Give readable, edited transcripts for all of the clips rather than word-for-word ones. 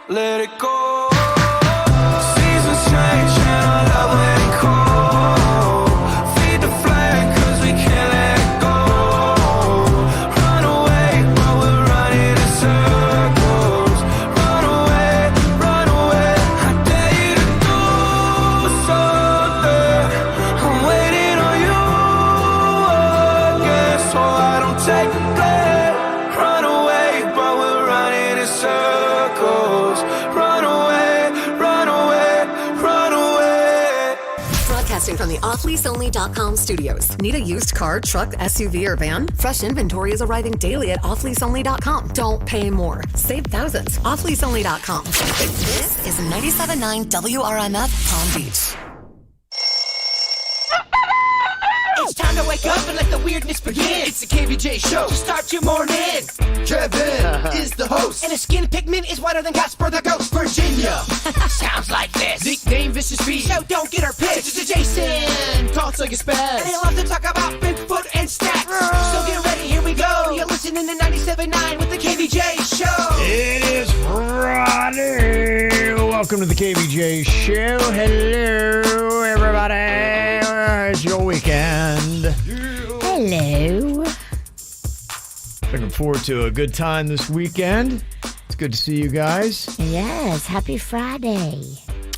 let it go. Seasons change and our love went cold. Feed the flame cause we can't let go. Run away while we're running in circles. Run away, I dare you to do something. I'm waiting on you again, so I don't take the blame. Run away while we're running in circles. Run away, run away, run away. Broadcasting from the offleaseonly.com studios. Need a used car, truck, SUV, or van? Fresh inventory is arriving daily at offleaseonly.com. Don't pay more. Save thousands. Offleaseonly.com. This is 97.9 WRMF Palm Beach. It's time to wake up and let the weirdness begin. It's the KVJ show to start your morning. Kevin is the host, and his skin pigment is whiter than Casper the Ghost. Virginia sounds like this. Nickname Vicious Bee. So don't get her pissed. It's Jason talks like a spaz, and they love to talk about Bigfoot and stats. So get ready, here we go. You're listening to 97.9 with the KVJ show. It is Friday. Welcome to the KVJ show. Hello, everybody. It's your weekend. Hello. Looking forward to a good time this weekend. It's good to see you guys. Yes, happy Friday.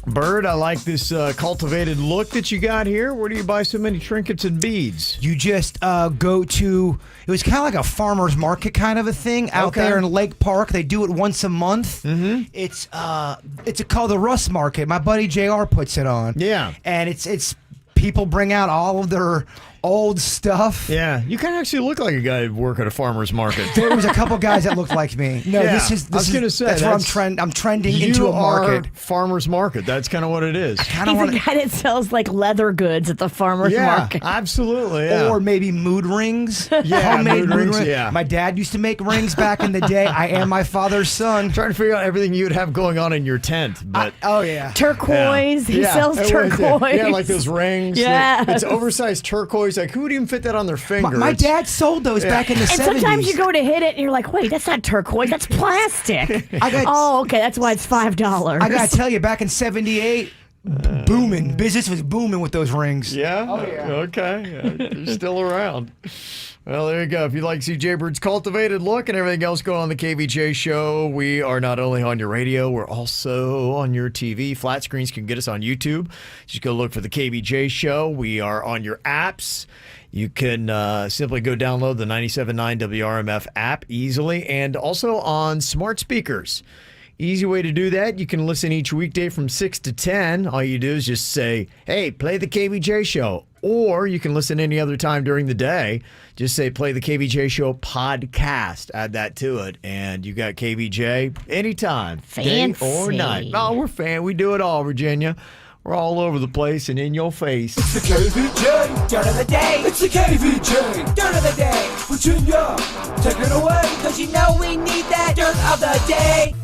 Bird, I like this cultivated look that you got here. Where do you buy so many trinkets and beads? You just go to, it was kind of like a farmer's market kind of a thing out there in Lake Park. They do it once a month. Mm-hmm. It's called the Rust Market. My buddy JR puts it on. Yeah. And it's people bring out all of their old stuff. Yeah, you kind of actually look like a guy who work at a farmer's market. There was a couple guys that looked like me. No, yeah, this is. I was going to say that's where I'm trending into a market. Farmer's market. That's kind of what it is. He's a guy that sells like leather goods at the farmer's market. Absolutely. Yeah. Or maybe mood rings. Yeah, homemade mood rings. Yeah. My dad used to make rings back in the day. I am my father's son. I'm trying to figure out everything you'd have going on in your tent, but oh yeah, turquoise. He sells turquoise. Yeah, like those rings. Yeah, it's oversized turquoise. Like who would even fit that on their finger? My dad sold those back in the 70s. And sometimes you go to hit it and you're like, wait, that's not turquoise, that's plastic. Okay, that's why it's $5. I gotta tell you, back in 78, booming. Business was booming with those rings. Yeah? Oh, yeah. Okay. Yeah, they're still around. Well, there you go. If you'd like to see Jay Bird's cultivated look and everything else going on the KVJ show, we are not only on your radio, we're also on your TV. Flat screens can get us on YouTube. Just go look for the KVJ show. We are on your apps. You can simply go download the 97.9 WRMF app easily, and also on smart speakers. Easy way to do that. You can listen each weekday from 6 to 10. All you do is just say, hey, play the KVJ show. Or you can listen any other time during the day. Just say, play the KVJ show podcast. Add that to it. And you got KVJ anytime, Fancy. day or night. Oh, we do it all, Virginia. We're all over the place and in your face. It's the KVJ dirt of the day. It's the KVJ dirt of the day. Virginia, take it away, cause you know we need that dirt of the day.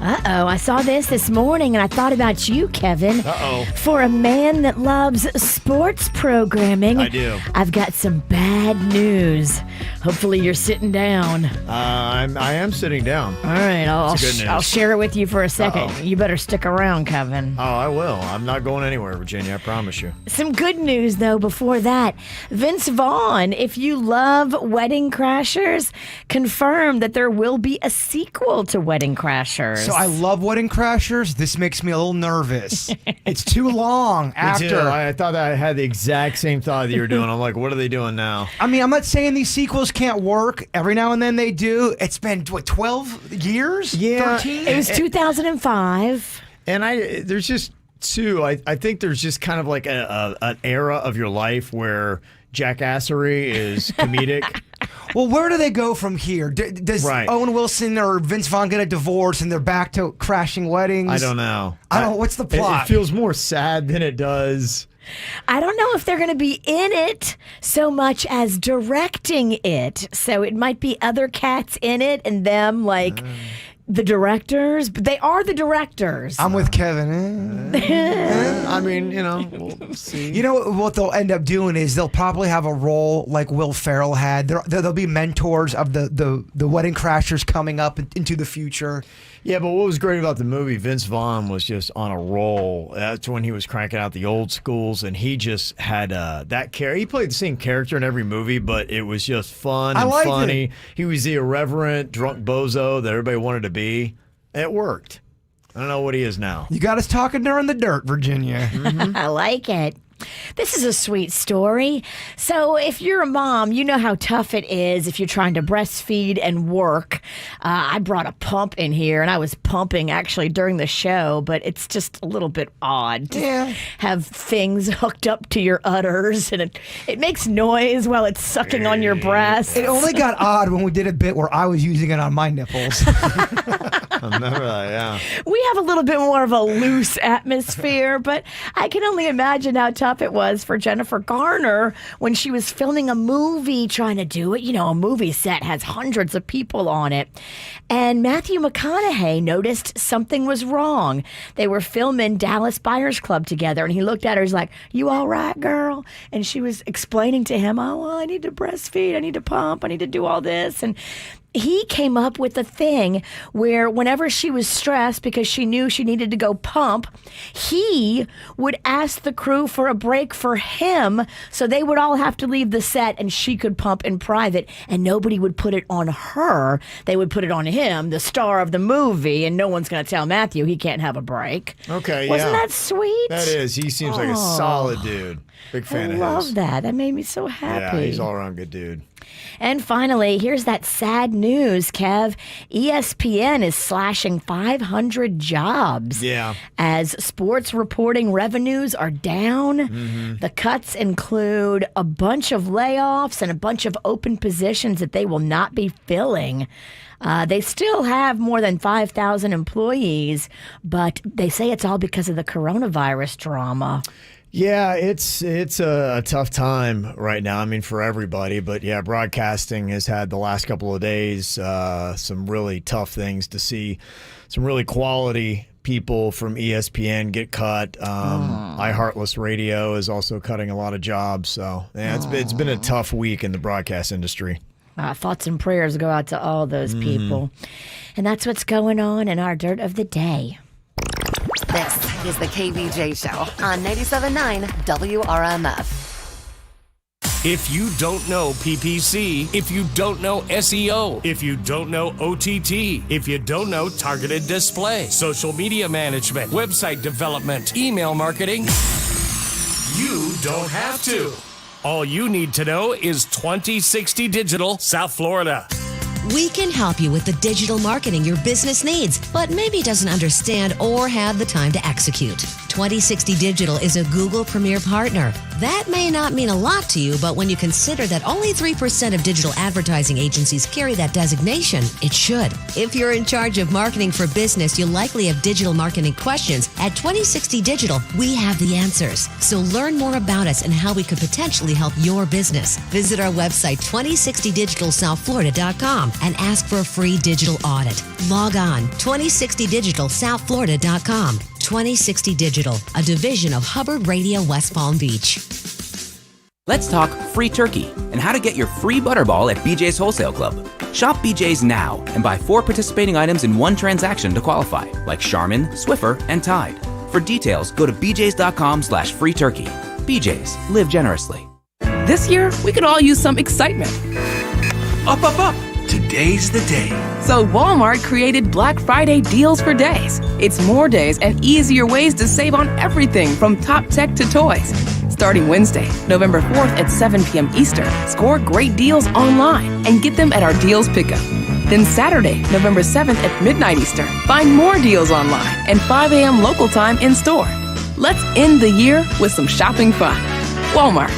Uh-oh, I saw this morning and I thought about you, Kevin. Uh-oh. For a man that loves sports programming, I do. I've got some bad news. Hopefully you're sitting down. I am sitting down. All right, I'll share it with you for a second. Uh-oh. You better stick around, Kevin. Oh, I will. I'm not going anywhere, Virginia. I promise you. Some good news, though, before that. Vince Vaughn, if you love Wedding Crashers, confirmed that there will be a sequel to Wedding Crashers. So I love Wedding Crashers. This makes me a little nervous. It's too long after. I thought I had the exact same thought that you were doing. I'm like, what are they doing now? I mean, I'm not saying these sequels can't work. Every now and then they do. It's been, 12 years? Yeah. 13? It was 2005. And there's just two. I think there's just kind of like an era of your life where jackassery is comedic. Well, where do they go from here? Does Owen Wilson or Vince Vaughn get a divorce and they're back to crashing weddings? I don't know. What's the plot? It feels more sad than it does. I don't know if they're going to be in it so much as directing it. So it might be other cats in it and them the directors. But they are the directors. I'm with Kevin. I mean, we'll see. You know what they'll end up doing is they'll probably have a role like Will Ferrell had. They'll be mentors of the Wedding Crashers coming up into the future. Yeah, but what was great about the movie, Vince Vaughn was just on a roll. That's when he was cranking out the old schools, and he just had that character. He played the same character in every movie, but it was just fun and funny. It. He was the irreverent, drunk bozo that everybody wanted to be. It worked. I don't know what he is now. You got us talking during the dirt, Virginia. I like it. This is a sweet story. So if you're a mom, you know how tough it is if you're trying to breastfeed and work. I brought a pump in here, and I was pumping actually during the show, but it's just a little bit odd to have things hooked up to your udders, and it makes noise while it's sucking on your breast. It only got odd when we did a bit where I was using it on my nipples. I remember that, yeah. We have a little bit more of a loose atmosphere, but I can only imagine how tough it was for Jennifer Garner when she was filming a movie trying to do it. You know, a movie set has hundreds of people on it. And Matthew McConaughey noticed something was wrong. They were filming Dallas Buyers Club together, and he looked at her, he's like, "You all right, girl?" And she was explaining to him, "Oh, well, I need to breastfeed, I need to pump, I need to do all this." And he came up with a thing where whenever she was stressed because she knew she needed to go pump, he would ask the crew for a break for him, so they would all have to leave the set and she could pump in private, and nobody would put it on her. They would put it on him, the star of the movie, and no one's going to tell Matthew he can't have a break. Okay, Wasn't that sweet? That is. He seems like a solid dude. Big fan of his. I love that. That made me so happy. Yeah, he's all around good dude. And finally, here's that sad news, Kev. ESPN is slashing 500 jobs. Yeah. As sports reporting revenues are down. Mm-hmm. The cuts include a bunch of layoffs and a bunch of open positions that they will not be filling. They still have more than 5,000 employees, but they say it's all because of the coronavirus drama. Yeah, it's a tough time right now. I mean, for everybody. But yeah, broadcasting has had the last couple of days some really tough things to see. Some really quality people from ESPN get cut. iHeartless Radio is also cutting a lot of jobs. So yeah, it's been a tough week in the broadcast industry. Thoughts and prayers go out to all those people. And that's what's going on in our Dirt of the Day. This is the KVJ Show on 97.9 WRMF. If you don't know PPC, if you don't know SEO, if you don't know OTT, if you don't know targeted display, social media management, website development, email marketing, you don't have to. All you need to know is 2060 Digital, South Florida. We can help you with the digital marketing your business needs, but maybe doesn't understand or have the time to execute. 2060 Digital is a Google Premier Partner. That may not mean a lot to you, but when you consider that only 3% of digital advertising agencies carry that designation, it should. If you're in charge of marketing for business, you'll likely have digital marketing questions. At 2060 Digital, we have the answers. So learn more about us and how we could potentially help your business. Visit our website, 2060digitalsouthflorida.com, and ask for a free digital audit. Log on, 2060digitalsouthflorida.com. 2060 Digital, a division of Hubbard Radio West Palm Beach. Let's talk free turkey and how to get your free butterball at BJ's Wholesale Club. Shop BJ's now and buy 4 participating items in 1 transaction to qualify, like Charmin, Swiffer, and Tide. For details, go to bjs.com/free turkey. BJ's, live generously. This year, we could all use some excitement. Up, up, up. Today's the day. So Walmart created Black Friday deals for days. It's more days and easier ways to save on everything from top tech to toys. Starting Wednesday, November 4th at 7 p.m. Eastern, score great deals online and get them at our deals pickup. Then Saturday, November 7th at midnight Eastern, find more deals online and 5 a.m. local time in store. Let's end the year with some shopping fun. Walmart.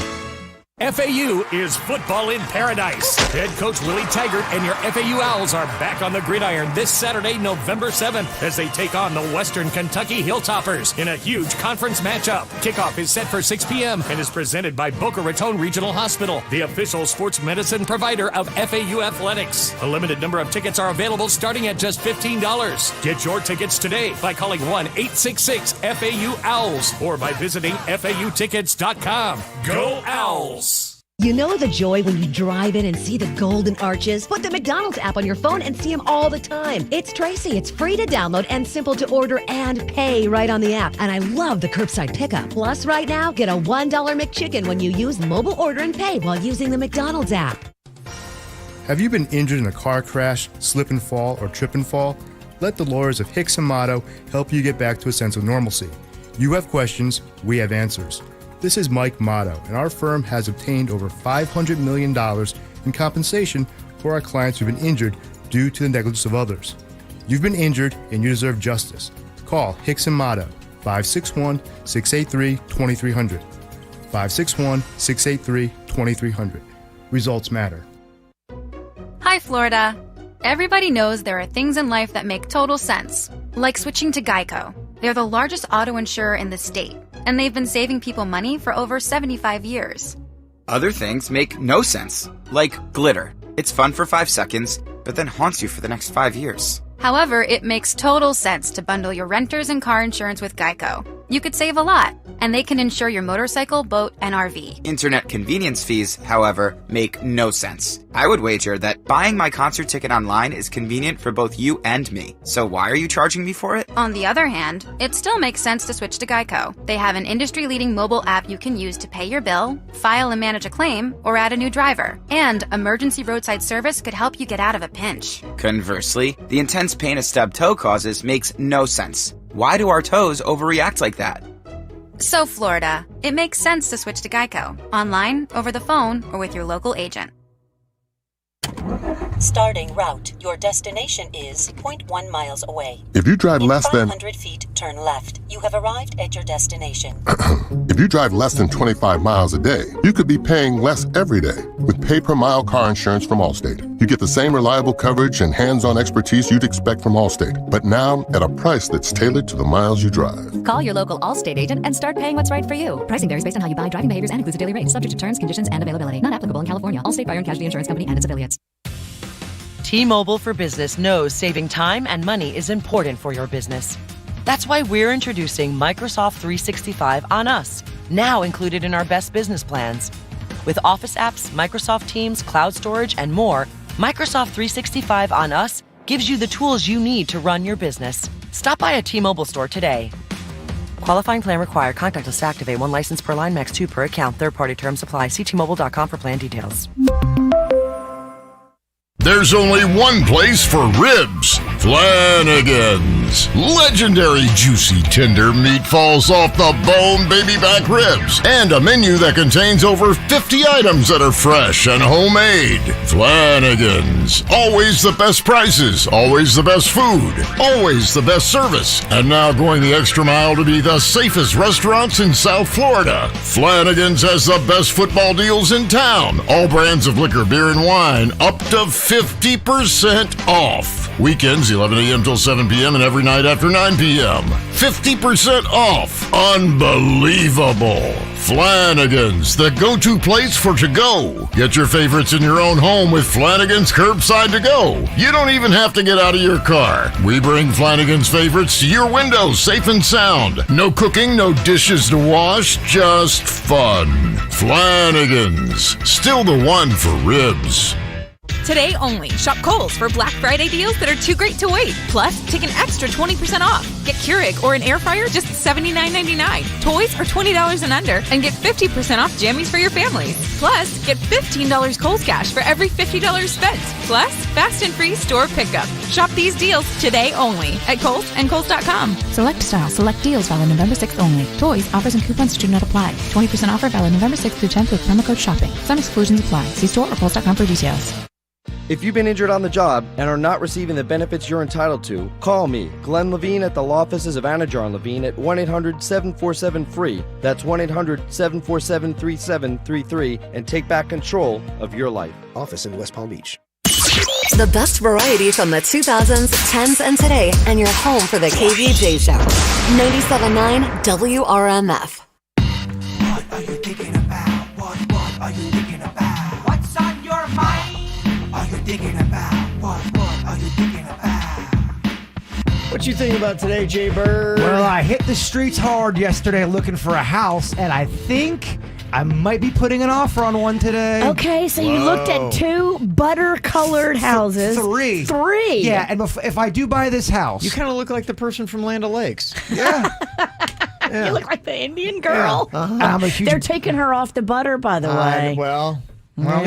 FAU is football in paradise. Head coach Willie Taggart and your FAU Owls are back on the gridiron this Saturday, November 7th, as they take on the Western Kentucky Hilltoppers in a huge conference matchup. Kickoff is set for 6 p.m. and is presented by Boca Raton Regional Hospital, the official sports medicine provider of FAU Athletics. A limited number of tickets are available starting at just $15. Get your tickets today by calling 1-866-FAU-OWLS or by visiting FAUtickets.com. Go Owls! You know the joy when you drive in and see the golden arches? Put the McDonald's app on your phone and see them all the time. It's Tracy. It's free to download and simple to order and pay right on the app. And I love the curbside pickup. Plus, right now, get a $1 McChicken when you use mobile order and pay while using the McDonald's app. Have you been injured in a car crash, slip and fall, or trip and fall? Let the lawyers of Hicks and Motto help you get back to a sense of normalcy. You have questions, we have answers. This is Mike Motto, and our firm has obtained over $500 million in compensation for our clients who've been injured due to the negligence of others. You've been injured and you deserve justice. Call Hicks and Motto, 561-683-2300. 561-683-2300. Results matter. Hi, Florida. Everybody knows there are things in life that make total sense, like switching to Geico. They're the largest auto insurer in the state, and they've been saving people money for over 75 years. Other things make no sense, like glitter. It's fun for 5 seconds, but then haunts you for the next 5 years. However, it makes total sense to bundle your renters and car insurance with Geico. You could save a lot, and they can insure your motorcycle, boat, and RV. Internet convenience fees, however, make no sense. I would wager that buying my concert ticket online is convenient for both you and me. So why are you charging me for it? On the other hand, it still makes sense to switch to Geico. They have an industry-leading mobile app you can use to pay your bill, file and manage a claim, or add a new driver. And emergency roadside service could help you get out of a pinch. Conversely, the intense pain a stubbed toe causes makes no sense. Why do our toes overreact like that? So, Florida, it makes sense to switch to Geico, online, over the phone, or with your local agent. Starting route. Your destination is 0.1 miles away. If you drive less than 500 feet, turn left. You have arrived at your destination. If you drive less than 25 miles a day, you could be paying less every day with pay-per-mile car insurance from Allstate. You get the same reliable coverage and hands-on expertise you'd expect from Allstate, but now at a price that's tailored to the miles you drive. Call your local Allstate agent and start paying what's right for you. Pricing varies based on how you buy, driving behaviors, and includes a daily rate, subject to terms, conditions, and availability. Not applicable in California. Allstate Fire and Casualty Insurance Company and its affiliates. T-Mobile for Business knows saving time and money is important for your business. That's why we're introducing Microsoft 365 on us, now included in our best business plans. With Office apps, Microsoft Teams, cloud storage, and more, Microsoft 365 on us gives you the tools you need to run your business. Stop by a T-Mobile store today. Qualifying plan required. Contactless to activate. 1 license per line, max 2 per account. Third-party terms apply. See T-Mobile.com for plan details. There's only one place for ribs. Flanagan's. Legendary juicy tender meat falls off the bone baby back ribs. And a menu that contains over 50 items that are fresh and homemade. Flanagan's. Always the best prices. Always the best food. Always the best service. And now going the extra mile to be the safest restaurants in South Florida. Flanagan's has the best football deals in town. All brands of liquor, beer, and wine up to 50% off. Weekends 11 a.m. till 7 p.m. and every night after 9 p.m. 50% off. Unbelievable. Flanagan's, the go-to place for to-go. Get your favorites in your own home with Flanagan's Curbside To Go. You don't even have to get out of your car. We bring Flanagan's favorites to your window, safe and sound. No cooking, no dishes to wash, just fun. Flanagan's, still the one for ribs. Today only, shop Kohl's for Black Friday deals that are too great to wait. Plus, take an extra 20% off. Get Keurig or an air fryer just $79.99. Toys are $20 and under, and get 50% off jammies for your families. Plus, get $15 Kohl's cash for every $50 spent. Plus, fast and free store pickup. Shop these deals today only at Kohl's and Kohls.com. Select style, select deals valid November 6th only. Toys, offers, and coupons do not apply. 20% offer valid November 6th through 10th with promo code SHOPPING. Some exclusions apply. See store or Kohls.com for details. If you've been injured on the job and are not receiving the benefits you're entitled to, call me, Glenn Levine, at the law offices of Anajar and Levine at 1-800-747-FREE. That's 1-800-747-3733, and take back control of your life. Office in West Palm Beach. The best variety from the 2000s, 10s, and today, and you're home for the KVJ Show. 97.9 WRMF. What are you thinking about? What are you thinking about? What's on your mind? Are you thinking about? What are you thinking about? What you think about today, Jay Bird? Well, I hit the streets hard yesterday looking for a house, and I think I might be putting an offer on one today. Okay, so you looked at 2 butter-colored houses. 3. 3? Yeah, and if I do buy this house... You kind of look like the person from Land O'Lakes. Yeah. You look like the Indian girl. Yeah. I'm a huge... They're taking her off the butter, by the way. Well,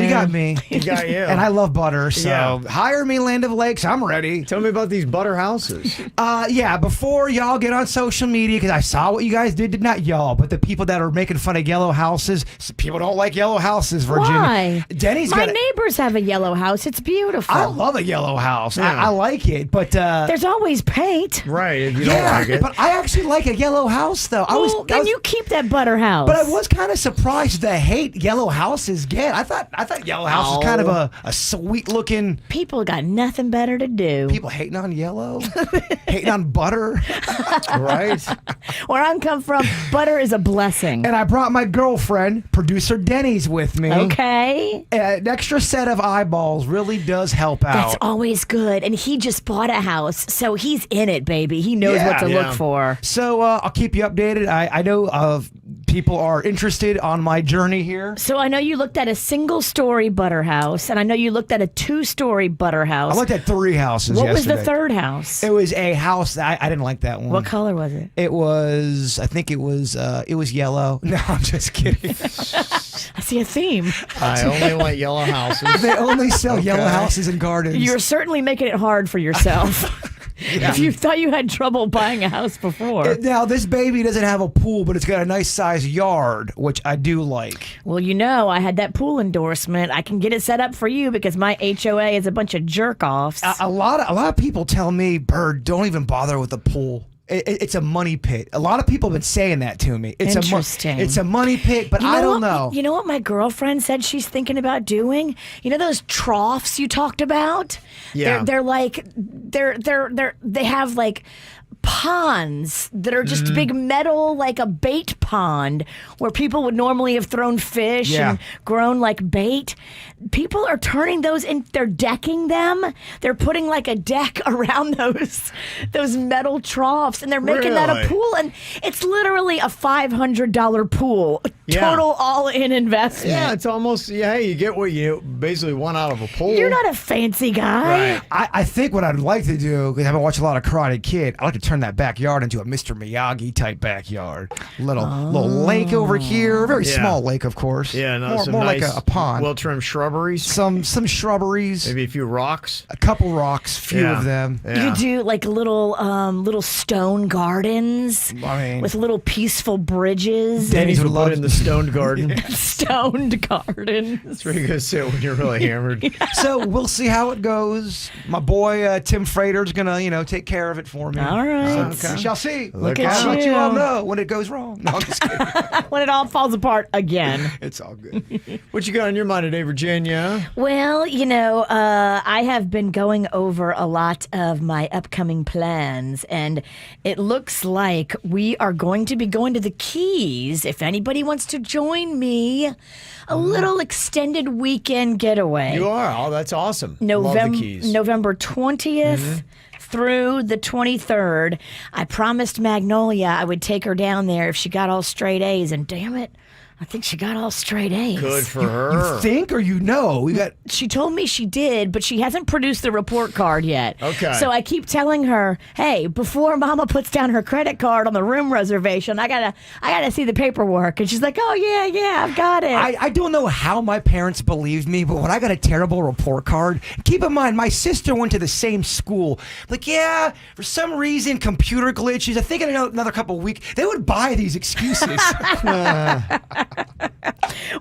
you got me. He got you. And I love butter, so Yeah. hire me, Land of Lakes. I'm ready. Tell me about these butter houses. Yeah, before y'all get on social media, because I saw what you guys did not y'all, but the people that are making fun of yellow houses. People don't like yellow houses, Virginia. Why? Denny's My got neighbors have a yellow house. It's beautiful. I love a yellow house. I like it, but there's always paint. Right, if you don't like it. But I actually like a yellow house, though. Then you keep that butter house. But I was kind of surprised the hate yellow houses get. I thought yellow house was kind of a sweet looking. People got nothing better to do. People hating on yellow, hating on butter. Right. Where I come from, butter is a blessing. And I brought my girlfriend, producer Denny's, with me. Okay. An extra set of eyeballs really does help out. That's always good. And he just bought a house, so he's in it, baby. He knows what to look for. So I'll keep you updated. I know people are interested on my journey here. So I know you looked at a single-story butter house, and I know you looked at a 2-story butter house. I looked at 3 houses What yesterday. was the third house? It was a house that I didn't like that one. What color was it? It was, I think it was yellow. No, I'm just kidding. I see a theme. I only want yellow houses. They only sell yellow houses and gardens. You're certainly making it hard for yourself. Yeah. If you thought you had trouble buying a house before. Now, this baby doesn't have a pool, but it's got a nice size yard, which I do like. Well, you know, I had that pool endorsement. I can get it set up for you because my HOA is a bunch of jerk-offs. A lot of people tell me, Bird, don't even bother with the pool. It's a money pit. A lot of people have been saying that to me. It's Interesting. It's a money pit, but I don't know. You know what my girlfriend said she's thinking about doing? You know those troughs you talked about? Yeah. They're like they have like ponds that are just big metal, like a bait pond where people would normally have thrown fish and grown like bait. People are turning those in, they're decking them. They're putting like a deck around those metal troughs, and they're making that a pool, and it's literally a $500 pool. Total all-in investment. Yeah, it's almost, you get what you basically want out of a pool. You're not a fancy guy. Right. I think what I'd like to do, because I haven't watched a lot of Karate Kid, I'd like to turn that backyard into a Mr. Miyagi type backyard. Little lake over here, very small lake, of course. Yeah, no, more nice, like a pond. well-trimmed shrubberies. Some shrubberies. Maybe a few rocks. A couple rocks, few of them. You could do like little stone gardens with little peaceful bridges. Denny's would put in the stoned garden. Stoned garden. It's where you go sit when you're really hammered. So we'll see how it goes. My boy Tim Frater's gonna, take care of it for me. All right. We shall see. Look I'll at let you. you all know when it goes wrong. No, I'm just kidding. When it all falls apart again. It's all good. What you got on your mind today, Virginia? Well, I have been going over a lot of my upcoming plans, and it looks like we are going to be going to the Keys. If anybody wants to join me, a little extended weekend getaway. You are. Oh, that's awesome. Love the Keys. November 20th. Through the 23rd. I promised Magnolia I would take her down there if she got all straight A's, and damn it, I think she got all straight A's. Good for her. You think or She told me she did, but she hasn't produced the report card yet. Okay. So I keep telling her, hey, before Mama puts down her credit card on the room reservation, I gotta see the paperwork. And she's like, oh yeah, I've got it. I don't know how my parents believed me, but when I got a terrible report card, keep in mind, my sister went to the same school. Like, for some reason, computer glitches. I think in another couple of weeks, they would buy these excuses.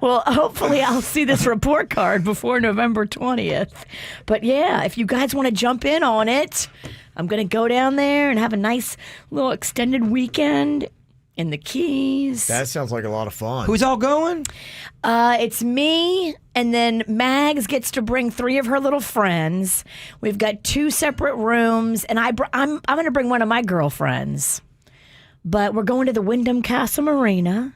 Well, hopefully I'll see this report card before November 20th. But yeah, if you guys want to jump in on it, I'm going to go down there and have a nice little extended weekend in the Keys. That sounds like a lot of fun. Who's all going? It's me, and then Mags gets to bring 3 of her little friends. We've got 2 separate rooms, and I'm going to bring one of my girlfriends. But we're going to the Wyndham Castle Marina.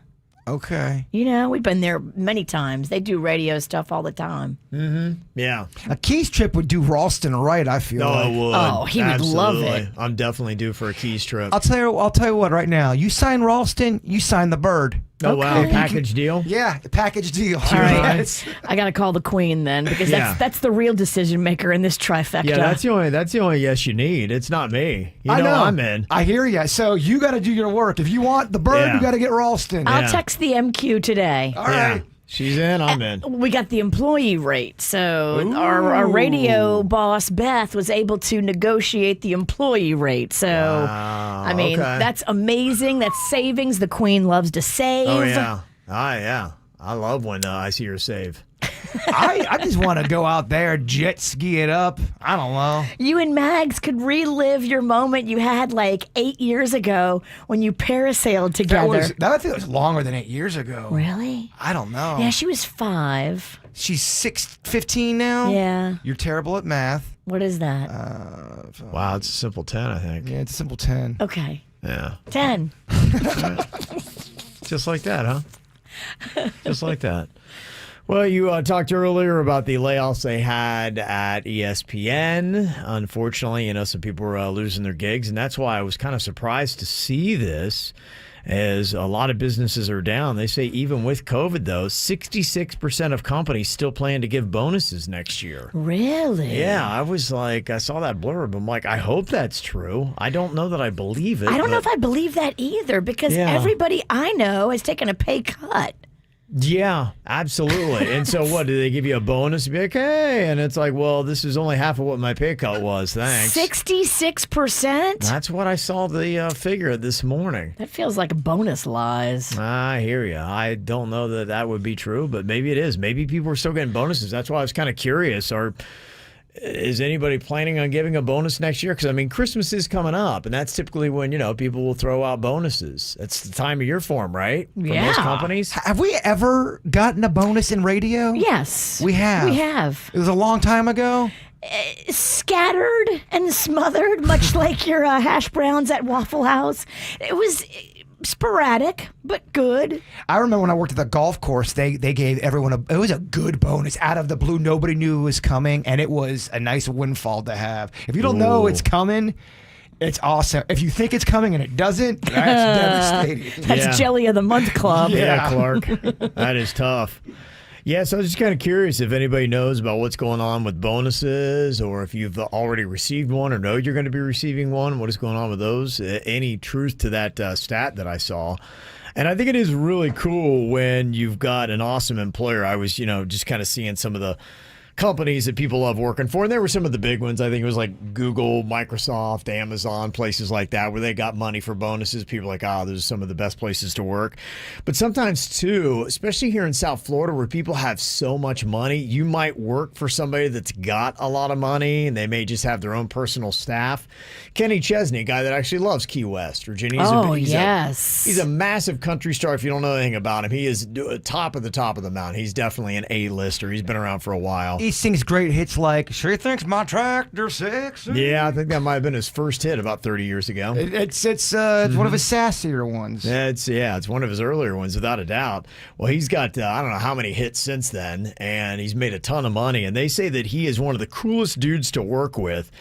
Okay. You know, we've been there many times. They do radio stuff all the time. Mm-hmm. Yeah. A Keys trip would do Ralston right, I feel like. It would. Oh, he would love it. I'm definitely due for a Keys trip. I'll tell you what right now. You sign Ralston, you sign the bird. Oh, wow. Package deal? Yeah, package deal. All right. I got to call the queen then, because that's the real decision maker in this trifecta. Yeah, that's the only yes you need. It's not me. I know. I'm in. I hear you. So you got to do your work. If you want the bird, you got to get Ralston. I'll text the MQ today. All right. She's in, I'm in. We got the employee rate. So our radio boss, Beth, was able to negotiate the employee rate. So, I mean, that's amazing. That's savings. The queen loves to save. Oh, yeah. Yeah. I love when I see her save. I just want to go out there, jet ski it up. I don't know. You and Mags could relive your moment you had like 8 years ago when you parasailed together. I think it was longer than 8 years ago. Really? I don't know. Yeah, she was 5. She's 15 now? Yeah. You're terrible at math. What is that? Wow, it's a simple 10, I think. Yeah, it's a simple 10. Okay. Yeah. 10. Just like that, huh? Just like that. Well, you talked earlier about the layoffs they had at ESPN. Unfortunately, some people were losing their gigs, and that's why I was kind of surprised to see this, as a lot of businesses are down. They say even with COVID, though, 66% of companies still plan to give bonuses next year. Really? Yeah, I was like, I saw that blurb. I'm like, I hope that's true. I don't know that I believe it. I don't know if I believe that either, because everybody I know has taken a pay cut. Yeah, absolutely. And so what, do they give you a bonus? You'd be like, hey, and it's like, well, this is only half of what my pay cut was. Thanks. 66%? That's what I saw the figure this morning. That feels like bonus lies. I hear you. I don't know that that would be true, but maybe it is. Maybe people are still getting bonuses. That's why I was kind of curious. Is anybody planning on giving a bonus next year? Because, I mean, Christmas is coming up, and that's typically when, people will throw out bonuses. That's the time of year for them, right? For most companies. Have we ever gotten a bonus in radio? Yes. We have. We have. It was a long time ago? Scattered and smothered, much like your hash browns at Waffle House. It was sporadic, but good. I remember when I worked at the golf course, they gave everyone it was a good bonus out of the blue. Nobody knew it was coming, and it was a nice windfall to have. If you don't know it's coming, it's awesome. If you think it's coming and it doesn't, that's devastating. That's Jelly of the Month Club. Yeah, Clark. That is tough. Yeah, so I was just kind of curious if anybody knows about what's going on with bonuses, or if you've already received one or know you're going to be receiving one. What is going on with those? Any truth to that stat that I saw? And I think it is really cool when you've got an awesome employer. I was, just kind of seeing some of the companies that people love working for. And there were some of the big ones. I think it was like Google, Microsoft, Amazon, places like that, where they got money for bonuses. People are like, those are some of the best places to work. But sometimes, too, especially here in South Florida, where people have so much money, you might work for somebody that's got a lot of money, and they may just have their own personal staff. Kenny Chesney, a guy that actually loves Key West, Virginia. He's a massive country star. If you don't know anything about him, he is top of the mountain. He's definitely an A-lister. He's been around for a while. He sings great hits like "She Thinks My Tractor Sexy." Yeah, I think that might have been his first hit about 30 years ago. It's one of his sassier ones. It's one of his earlier ones, without a doubt. Well, he's got I don't know how many hits since then, and he's made a ton of money. And they say that he is one of the coolest dudes to work with.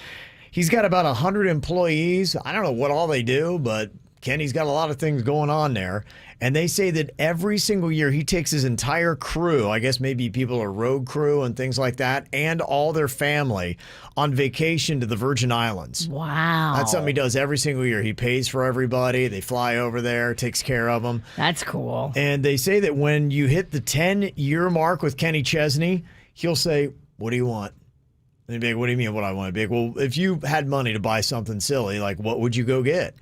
He's got about 100 employees. I don't know what all they do, but Kenny's got a lot of things going on there. And they say that every single year he takes his entire crew, I guess maybe people are road crew and things like that, and all their family on vacation to the Virgin Islands. Wow. That's something he does every single year. He pays for everybody. They fly over there, takes care of them. That's cool. And they say that when you hit the 10-year mark with Kenny Chesney, he'll say, "What do you want?" And they'd be like, "What do you mean what I want?" He'd be like, "Well, if you had money to buy something silly, like what would you go get?"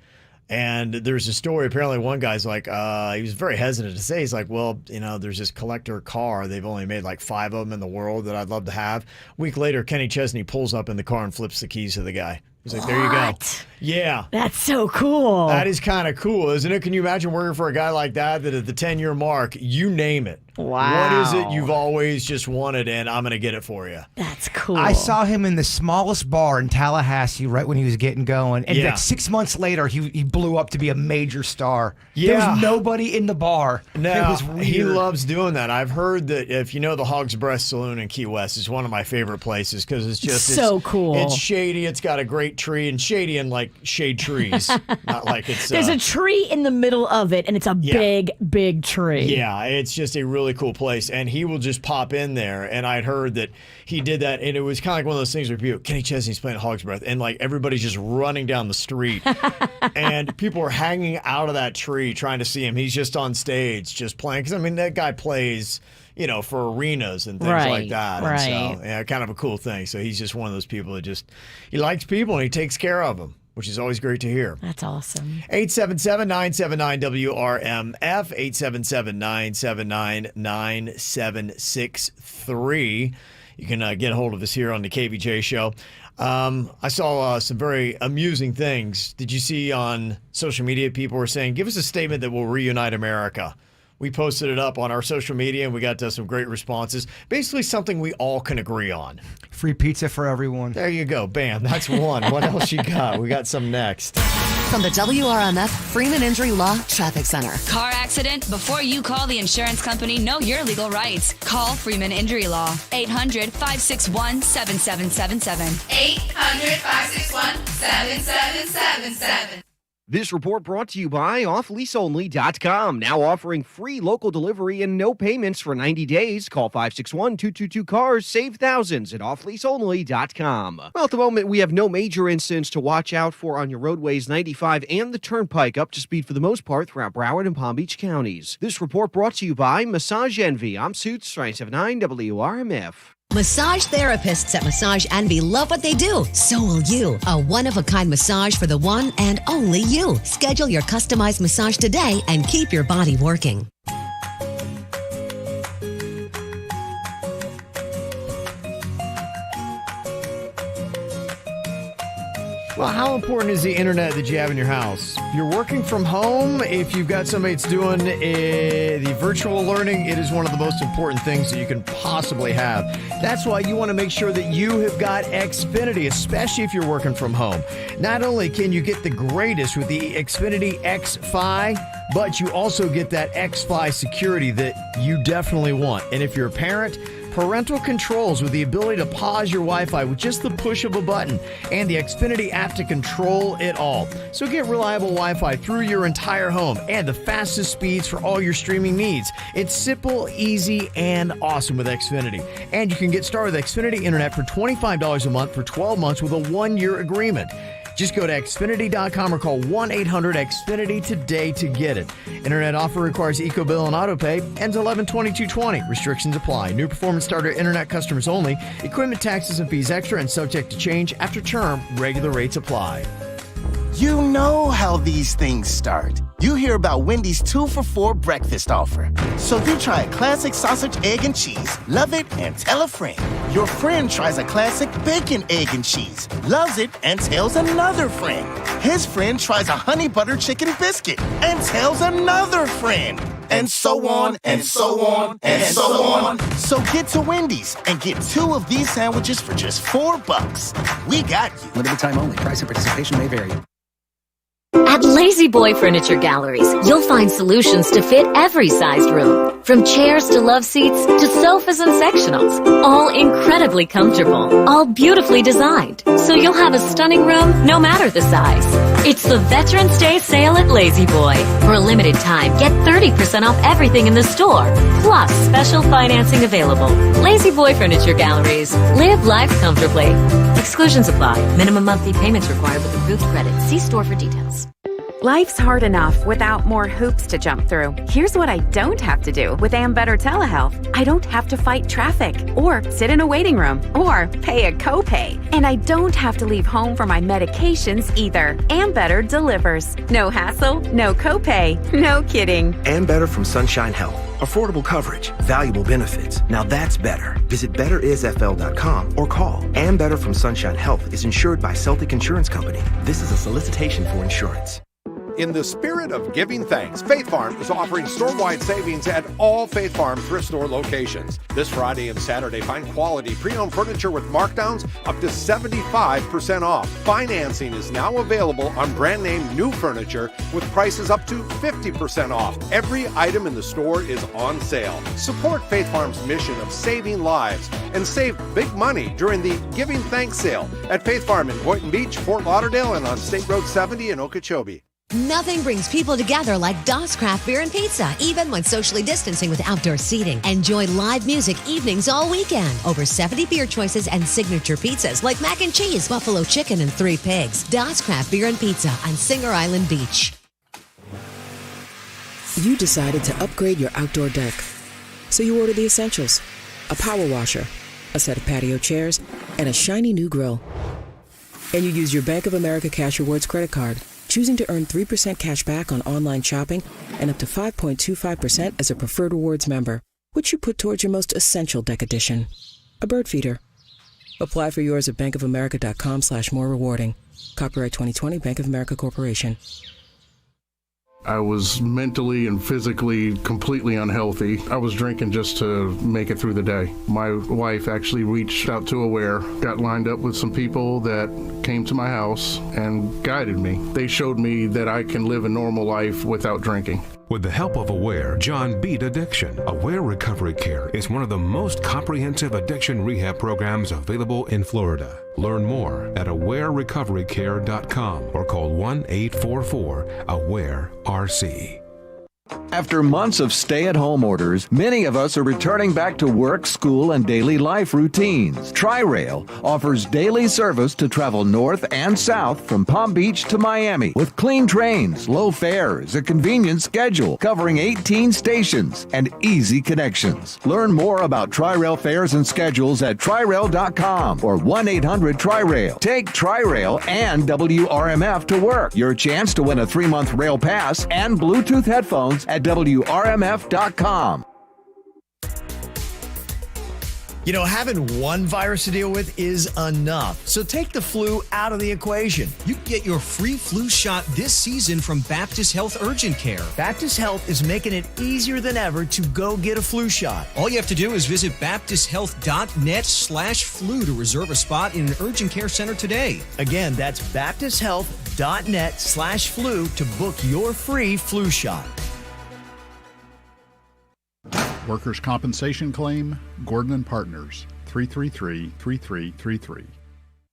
And there's a story. Apparently, one guy's like, he was very hesitant to say. He's like, well, there's this collector car. They've only made like 5 of them in the world that I'd love to have. A week later, Kenny Chesney pulls up in the car and flips the keys to the guy. He's like, there you go. Yeah. That's so cool. That is kind of cool, isn't it? Can you imagine working for a guy like that at the 10-year mark, you name it. Wow. What is it you've always just wanted, and I'm going to get it for you? That's cool. I saw him in the smallest bar in Tallahassee right when he was getting going. And like 6 months later, he blew up to be a major star. Yeah. There was nobody in the bar. No, it was weird. He loves doing that. I've heard that if you know the Hog's Breast Saloon in Key West, it's one of my favorite places because it's just so cool. It's shady. It's got a great tree, and shady and like shade trees. Not like it's. There's a tree in the middle of it, and it's a big, big tree. Yeah, it's just a really cool place, and he will just pop in there. And I'd heard that he did that, and it was kind of like one of those things where people, Kenny Chesney's playing Hog's Breath, and like everybody's just running down the street, and people are hanging out of that tree trying to see him. He's just on stage, just playing. Because I mean, that guy plays, for arenas and things like that. Right. And so, yeah, kind of a cool thing. So he's just one of those people that he likes people and he takes care of them, which is always great to hear. That's awesome. 877-979-WRMF, 877-979-9763. You can get a hold of us here on the KVJ show. I saw some very amusing things. Did you see on social media people were saying, give us a statement that will reunite America? We posted it up on our social media, and we got some great responses. Basically, something we all can agree on. Free pizza for everyone. There you go. Bam. That's one. What else you got? We got some next. From the WRMF Freeman Injury Law Traffic Center. Car accident? Before you call the insurance company, know your legal rights. Call Freeman Injury Law. 800-561-7777. 800-561-7777. This report brought to you by offleaseonly.com. Now offering free local delivery and no payments for 90 days. Call 561-222-CARS. Save thousands at offleaseonly.com. Well, at the moment, we have no major incidents to watch out for on your roadways 95 and the Turnpike, up to speed for the most part throughout Broward and Palm Beach counties. This report brought to you by Massage Envy. I'm Suits 979 WRMF. Massage therapists at Massage Envy love what they do. So will you. A one-of-a-kind massage for the one and only you. Schedule your customized massage today and keep your body working. Well, how important is the internet that you have in your house? If you're working from home, if you've got somebody that's doing the virtual learning, it is one of the most important things that you can possibly have. That's why you want to make sure that you have got Xfinity, especially if you're working from home. Not only can you get the greatest with the Xfinity XFi, but you also get that XFi security that you definitely want. And if you're a parent, parental controls with the ability to pause your Wi-Fi with just the push of a button, and the Xfinity app to control it all. So get reliable Wi-Fi through your entire home and the fastest speeds for all your streaming needs. It's simple, easy, and awesome with Xfinity. And you can get started with Xfinity Internet for $25 a month for 12 months with a 1-year agreement. Just go to Xfinity.com or call 1-800-XFINITY today to get it. Internet offer requires EcoBill and AutoPay. Ends 11/22/20. Restrictions apply. New performance starter internet customers only. Equipment taxes and fees extra and subject to change after term. Regular rates apply. You know how these things start. You hear about Wendy's 2-for-4 breakfast offer. So you try a classic sausage, egg, and cheese, love it, and tell a friend. Your friend tries a classic bacon, egg, and cheese, loves it, and tells another friend. His friend tries a honey butter chicken biscuit and tells another friend. And so on, and so on, and so on. So get to Wendy's and get 2 of these sandwiches for just $4. We got you. Limited time only. Price and participation may vary. At Lazy Boy Furniture Galleries, you'll find solutions to fit every sized room. From chairs to love seats to sofas and sectionals. All incredibly comfortable. All beautifully designed. So you'll have a stunning room no matter the size. It's the Veterans Day sale at Lazy Boy. For a limited time, get 30% off everything in the store. Plus special financing available. Lazy Boy Furniture Galleries. Live life comfortably. Exclusions apply. Minimum monthly payments required with approved credit. See store for details. Life's hard enough without more hoops to jump through. Here's what I don't have to do with Ambetter Telehealth. I don't have to fight traffic, or sit in a waiting room, or pay a copay. And I don't have to leave home for my medications either. Ambetter delivers. No hassle, no copay, no kidding. Ambetter from Sunshine Health. Affordable coverage, valuable benefits. Now that's better. Visit betterisfl.com or call. Ambetter from Sunshine Health is insured by Celtic Insurance Company. This is a solicitation for insurance. In the spirit of giving thanks, Faith Farm is offering store-wide savings at all Faith Farm thrift store locations. This Friday and Saturday, find quality pre-owned furniture with markdowns up to 75% off. Financing is now available on brand name new furniture with prices up to 50% off. Every item in the store is on sale. Support Faith Farm's mission of saving lives and save big money during the Giving Thanks sale at Faith Farm in Boynton Beach, Fort Lauderdale, and on State Road 70 in Okeechobee. Nothing brings people together like Das Craft Beer and Pizza, even when socially distancing with outdoor seating. Enjoy live music evenings all weekend. Over 70 beer choices and signature pizzas like mac and cheese, buffalo chicken, and 3 pigs. Das Craft Beer and Pizza on Singer Island Beach. You decided to upgrade your outdoor deck. So you ordered the essentials: a power washer, a set of patio chairs, and a shiny new grill. And you use your Bank of America Cash Rewards credit card, choosing to earn 3% cash back on online shopping and up to 5.25% as a preferred rewards member, which you put towards your most essential deck addition, a bird feeder. Apply for yours at bankofamerica.com/more rewarding. Copyright 2020 Bank of America Corporation. I was mentally and physically completely unhealthy. I was drinking just to make it through the day. My wife actually reached out to Aware, got lined up with some people that came to my house and guided me. They showed me that I can live a normal life without drinking. With the help of Aware, John beat addiction. Aware Recovery Care is one of the most comprehensive addiction rehab programs available in Florida. Learn more at awarerecoverycare.com or call 1-844-AWARE-RC. After months of stay-at-home orders, many of us are returning back to work, school, and daily life routines. Tri-Rail offers daily service to travel north and south from Palm Beach to Miami with clean trains, low fares, a convenient schedule covering 18 stations, and easy connections. Learn more about Tri-Rail fares and schedules at trirail.com or 1-800-TRI-RAIL. Take Tri-Rail and WRMF to work. Your chance to win a 3-month rail pass and Bluetooth headphones at WRMF.com. You know, having one virus to deal with is enough. So take the flu out of the equation. You can get your free flu shot this season from Baptist Health Urgent Care. Baptist Health is making it easier than ever to go get a flu shot. All you have to do is visit baptisthealth.net/flu to reserve a spot in an urgent care center today. Again, that's baptisthealth.net/flu to book your free flu shot. Workers' compensation claim, Gordon and Partners, 333-3333.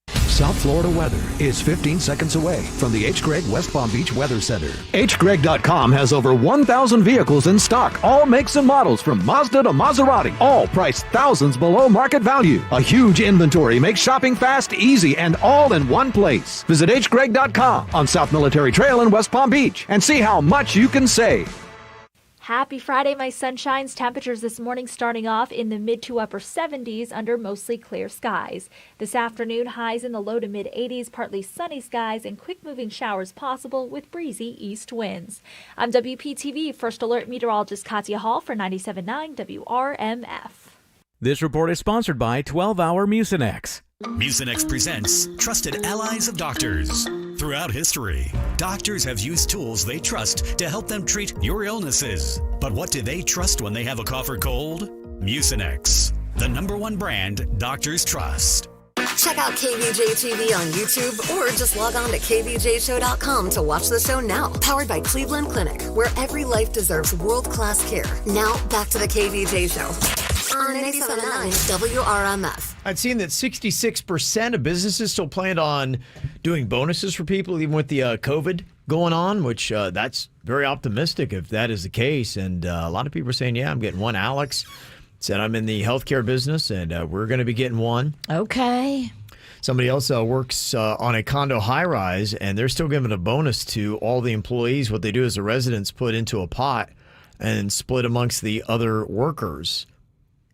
South Florida weather is 15 seconds away from the H. Gregg West Palm Beach Weather Center. HGreg.com has over 1,000 vehicles in stock, all makes and models from Mazda to Maserati, all priced thousands below market value. A huge inventory makes shopping fast, easy, and all in one place. Visit HGreg.com on South Military Trail in West Palm Beach and see how much you can save. Happy Friday, my sunshines. Temperatures this morning starting off in the mid to upper 70s under mostly clear skies. This afternoon, highs in the low to mid 80s, partly sunny skies, and quick-moving showers possible with breezy east winds. I'm WPTV First Alert Meteorologist Katya Hall for 97.9 WRMF. This report is sponsored by 12-Hour Mucinex. Mucinex presents Trusted Allies of Doctors. Throughout history, doctors have used tools they trust to help them treat your illnesses. But what do they trust when they have a cough or cold? Mucinex, the #1 brand doctors trust. Check out KVJ TV on YouTube or just log on to kvjshow.com to watch the show now. Powered by Cleveland Clinic, where every life deserves world-class care. Now, back to the KVJ Show on 97.9 WRMF. I'd seen that 66% of businesses still planned on doing bonuses for people, even with the COVID going on, which that's very optimistic if that is the case. And a lot of people are saying, yeah, I'm getting one. Alex said I'm in the healthcare business, and we're going to be getting one. Okay. Somebody else works on a condo high-rise, and they're still giving a bonus to all the employees. What they do is the residents put into a pot and split amongst the other workers.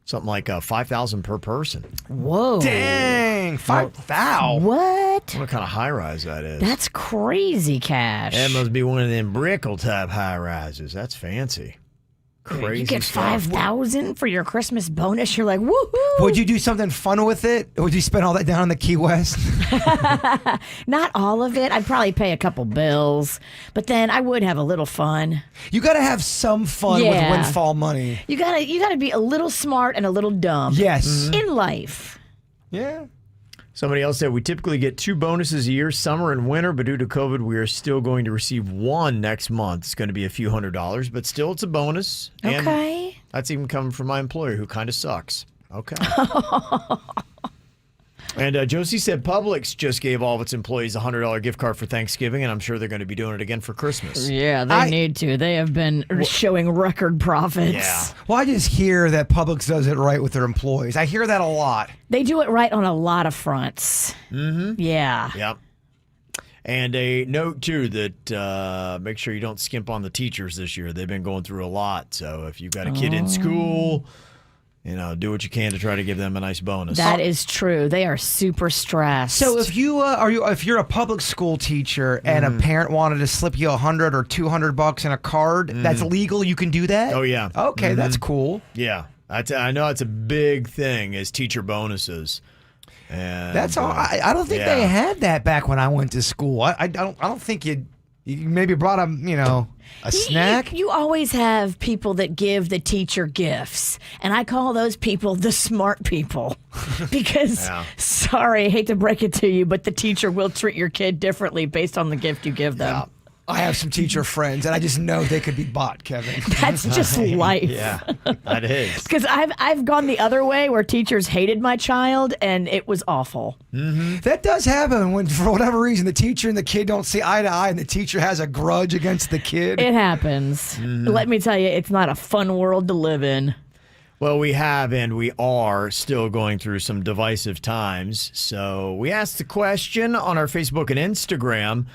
Something like $5,000 per person. Whoa. Dang, $5,000. What? What kind of high-rise that is? That's crazy cash. That must be one of them brickle-type high-rises. That's fancy. Crazy You get stuff. $5,000 for your Christmas bonus. You're like, woohoo! Would you do something fun with it? Or would you spend all that down in the Key West? Not all of it. I'd probably pay a couple bills, but then I would have a little fun. You got to have some fun with windfall money. You gotta be a little smart and a little dumb. Yes. In life. Yeah. Somebody else said, we typically get 2 bonuses a year, summer and winter, but due to COVID, we are still going to receive 1 next month. It's going to be a few $100s, but still it's a bonus. Okay. And that's even coming from my employer, who kind of sucks. Okay. And Josie said Publix just gave all of its employees a $100 gift card for Thanksgiving, and I'm sure they're going to be doing it again for Christmas. Yeah, they need to. They have been showing record profits. Yeah. Well, I just hear that Publix does it right with their employees. I hear that a lot. They do it right on a lot of fronts. Mm-hmm. Yeah. Yep. And a note, too, that make sure you don't skimp on the teachers this year. They've been going through a lot. So if you've got a kid in school, do what you can to try to give them a nice bonus. That is true. They are super stressed. So if you're a public school teacher and a parent wanted to slip you $100 or $200 in a card, that's legal. You can do that. Oh yeah. Okay, that's cool. Yeah, I know it's a big thing is teacher bonuses. And That's all. I don't think they had that back when I went to school. I don't think you maybe brought a snack. You always have people that give the teacher gifts, and I call those people the smart people because, sorry, I hate to break it to you, but the teacher will treat your kid differently based on the gift you give them. Yeah. I have some teacher friends, and I just know they could be bought, Kevin. That's just life. Yeah, that is. Because I've gone the other way where teachers hated my child, and it was awful. Mm-hmm. That does happen when, for whatever reason, the teacher and the kid don't see eye to eye, and the teacher has a grudge against the kid. It happens. Let me tell you, it's not a fun world to live in. Well, we have and we are still going through some divisive times. So we asked the question on our Facebook and Instagram.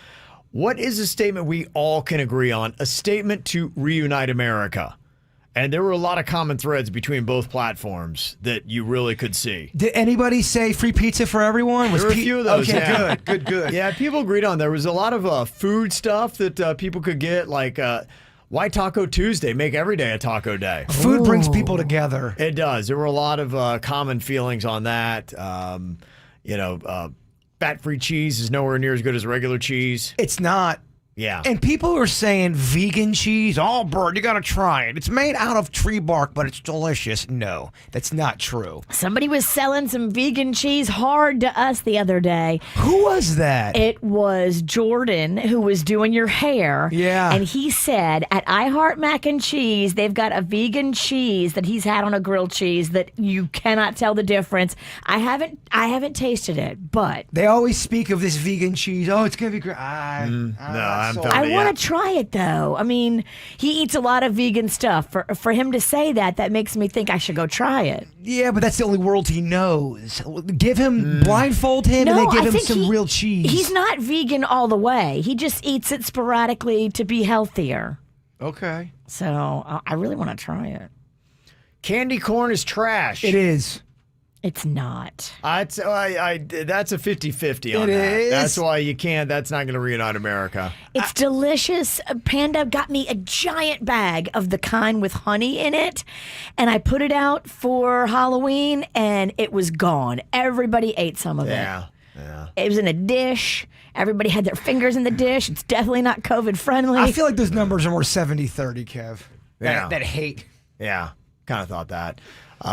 What is a statement we all can agree on? A statement to reunite America. And there were a lot of common threads between both platforms that you really could see. Did anybody say free pizza for everyone? There were a few of those. Okay, yeah. good. Yeah, people agreed on. There was a lot of food stuff that people could get, like why Taco Tuesday? Make every day a taco day. Food brings people together. It does. There were a lot of common feelings on that. Fat-free cheese is nowhere near as good as regular cheese. It's not. Yeah. And people are saying vegan cheese, Bert, you got to try it. It's made out of tree bark, but it's delicious. No, that's not true. Somebody was selling some vegan cheese hard to us the other day. Who was that? It was Jordan, who was doing your hair. Yeah. And he said at I Heart Mac and Cheese, they've got a vegan cheese that he's had on a grilled cheese that you cannot tell the difference. I haven't tasted it, but they always speak of this vegan cheese. Oh, it's going to be great. I want to try it, though. I mean, he eats a lot of vegan stuff. For him to say that makes me think I should go try it. Yeah, but that's the only world he knows. Give him, blindfold him, and then give him some real cheese. He's not vegan all the way. He just eats it sporadically to be healthier. Okay. So I really want to try it. Candy corn is trash. It is. It's not. That's a 50-50 on it that. Is. That's why you can't. That's not going to reunite America. It's delicious. Panda got me a giant bag of the kind with honey in it, and I put it out for Halloween, and it was gone. Everybody ate some of it. Yeah. It was in a dish. Everybody had their fingers in the dish. It's definitely not COVID friendly. I feel like those numbers are more 70-30, Kev. That hate. Yeah, kind of thought that.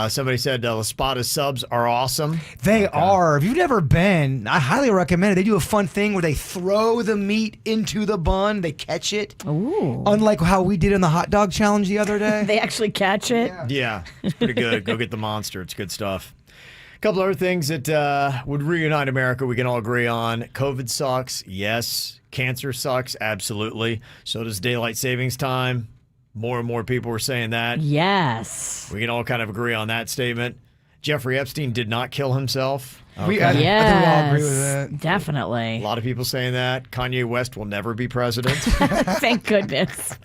Somebody said La Spada subs are awesome. They are. If you've never been, I highly recommend it. They do a fun thing where they throw the meat into the bun. They catch it. Ooh. Unlike how we did in the hot dog challenge the other day. They actually catch it? Yeah, it's pretty good. Go get the monster. It's good stuff. A couple other things that would reunite America we can all agree on. COVID sucks. Yes. Cancer sucks. Absolutely. So does daylight savings time. More and more people were saying that. Yes. We can all kind of agree on that statement. Jeffrey Epstein did not kill himself. Okay. I think we all agree with that. Definitely. A lot of people saying that. Kanye West will never be president. Thank goodness.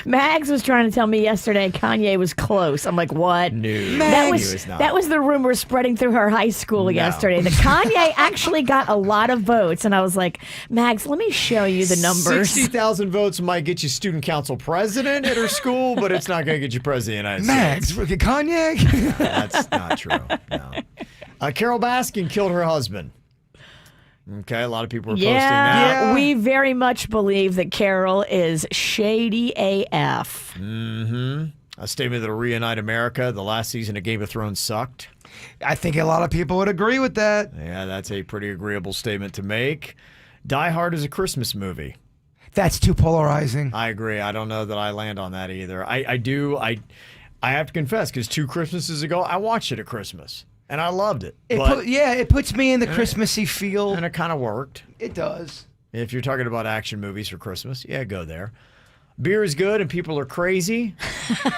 Mags was trying to tell me yesterday Kanye was close. I'm like, what? No, that he was was not. that was the rumor spreading through her high school yesterday. That Kanye actually got a lot of votes, and I was like, Mags, let me show you the numbers. 60,000 votes might get you student council president at her school, but it's not going to get you president of the United States. Mags, look at Kanye. That's not true. No. Carol Baskin killed her husband. Okay, a lot of people are posting that. Yeah, we very much believe that Carol is shady AF. Mm-hmm. A statement that'll reunite America. The last season of Game of Thrones sucked. I think a lot of people would agree with that. Yeah, that's a pretty agreeable statement to make. Die Hard is a Christmas movie. That's too polarizing. I agree. I don't know that I land on that either. I have to confess, because 2 Christmases ago, I watched it at Christmas. And I loved it. It puts me in the Christmassy feel. And it kind of worked. It does. If you're talking about action movies for Christmas, yeah, go there. Beer is good and people are crazy.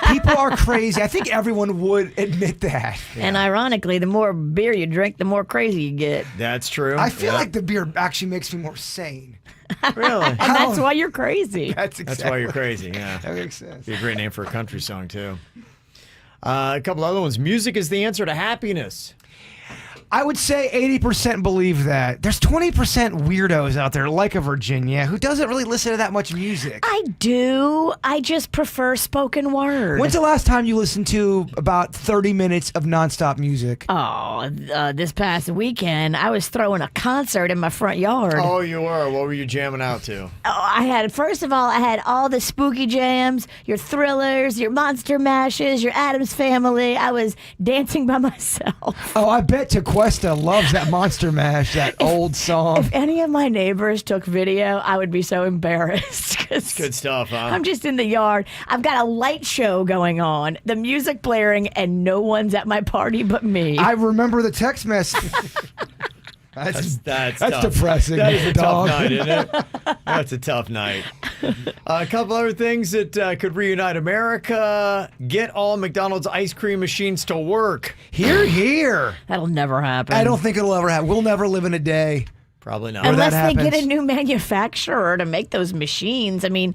People are crazy. I think everyone would admit that. Yeah. And ironically, the more beer you drink, the more crazy you get. That's true. I feel like the beer actually makes me more sane. Really? And that's why you're crazy. That's why you're crazy, yeah. That makes sense. Be a great name for a country song, too. A couple other ones. Music is the answer to happiness. I would say 80% believe that. There's 20% weirdos out there, like a Virginia, who doesn't really listen to that much music. I do. I just prefer spoken word. When's the last time you listened to about 30 minutes of nonstop music? Oh, this past weekend, I was throwing a concert in my front yard. Oh, you were? What were you jamming out to? Oh, first of all, I had all the spooky jams, your Thrillers, your Monster Mashes, your Addams Family. I was dancing by myself. Oh, I bet Tequesta loves that Monster Mash, that old song. If any of my neighbors took video, I would be so embarrassed. Good stuff, huh? I'm just in the yard. I've got a light show going on, the music blaring, and no one's at my party but me. I remember the text message. That's depressing. That is a tough night, isn't it? That's a tough night. A couple other things that could reunite America. Get all McDonald's ice cream machines to work. Here. That'll never happen. I don't think it'll ever happen. We'll never live in a day. Probably not. Unless they get a new manufacturer to make those machines. I mean,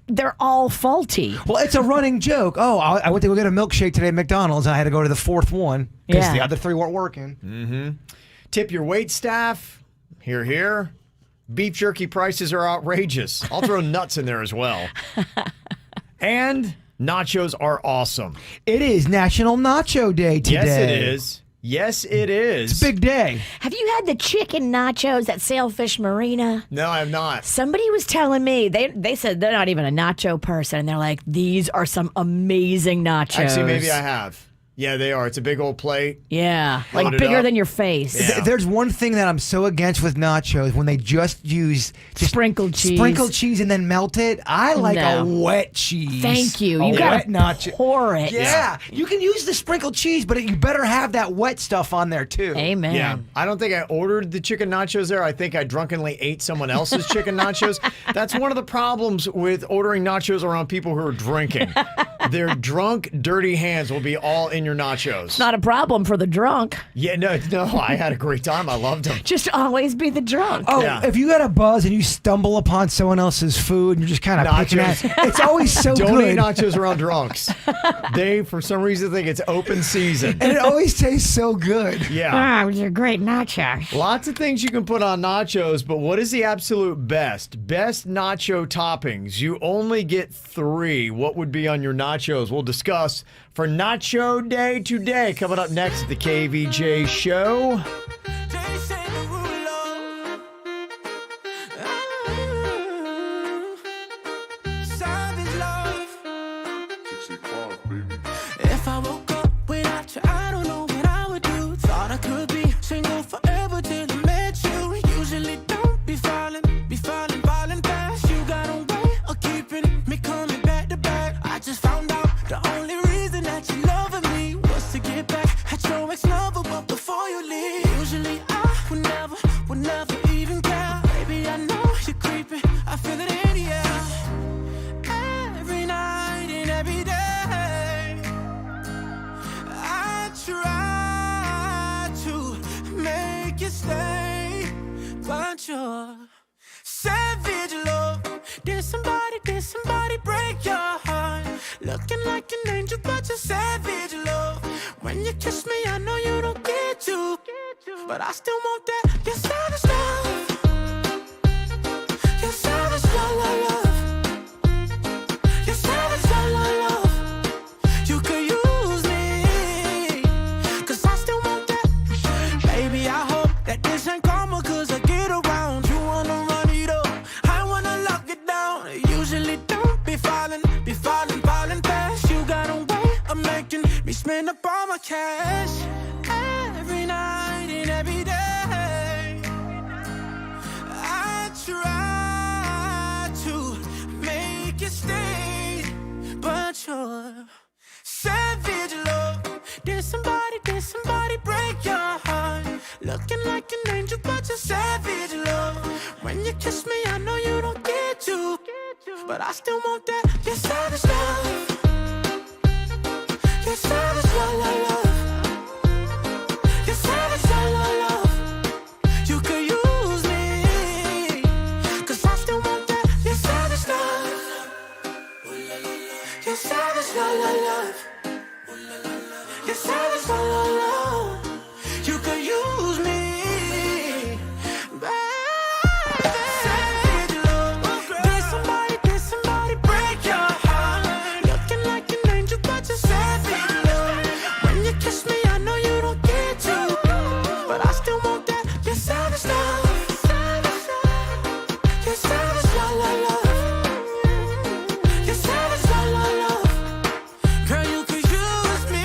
they're all faulty. Well, it's a running joke. Oh, I went to go get a milkshake today at McDonald's, and I had to go to the 4th one because the other 3 weren't working. Mm-hmm. Tip your wait staff. Here. Beef jerky prices are outrageous. I'll throw nuts in there as well. And nachos are awesome. It is National Nacho Day today. Yes, it is. Yes, it is. It's a big day. Have you had the chicken nachos at Sailfish Marina? No, I have not. Somebody was telling me, they said they're not even a nacho person, and they're like, these are some amazing nachos. Actually, maybe I have. Yeah, they are. It's a big old plate. Yeah, like bigger than your face. Yeah. There's one thing that I'm so against with nachos, when they just use sprinkled cheese. Sprinkled cheese and then melt it. I like a wet cheese. Thank you. You gotta pour it. Yeah. You can use the sprinkled cheese, but you better have that wet stuff on there too. Amen. Yeah. I don't think I ordered the chicken nachos there. I think I drunkenly ate someone else's chicken nachos. That's one of the problems with ordering nachos around people who are drinking. Their drunk, dirty hands will be all in your nachos. It's not a problem for the drunk. Yeah, no, I had a great time. I loved them. Just always be the drunk. Oh, if you got a buzz and you stumble upon someone else's food and you're just kind of picking at it, it's always so Don't good. eat nachos around drunks. They, for some reason, think it's open season. And it always tastes so good. Yeah. it was a great nachos. Lots of things you can put on nachos, but what is the absolute best? Best nacho toppings. You only get 3. What would be on your nachos? We'll discuss for Nacho Day today. Coming up next at the KVJ Show. If I woke up without you, I don't know what I would do. Thought I could be single forever till I met you. Usually don't be falling fast. You got a way of keeping me coming back to back. I just found out the only reason that you loving me was to get back at your ex-lover, but before you leave, usually an angel, but you're savage, love. When you kiss me, I know you don't get to, but I still want that. You're savage, love. You're savage, love, love, love. You're savage, love, love, love. You could use me, 'cause I still want that. Baby, I hope that this ain't karma, 'cause I get around. You wanna run it up, I wanna lock it down. Usually don't be falling fast. You got a way of making me spend up all my cash. Every night and every day, I try to make you stay, but you're savage, love. Did somebody break your heart? Looking like an angel, but you're savage, love. When you kiss me, I know you don't get to, but I still want that. You're savage, love. You're savage, love, love, love. You're savage, love, love, love. You could use me, 'cause I still want that. You're savage, love. You're savage, love, love, love. You're savage, love, love, love. You could use me, baby. Savage, love. Did somebody break your heart? Looking like an angel, but you're savage, love. When you kiss me, I know you don't get to, but I still want that. You're savage, love. You're savage, love, love, love. You're savage, love, love, love. Girl, you could use me,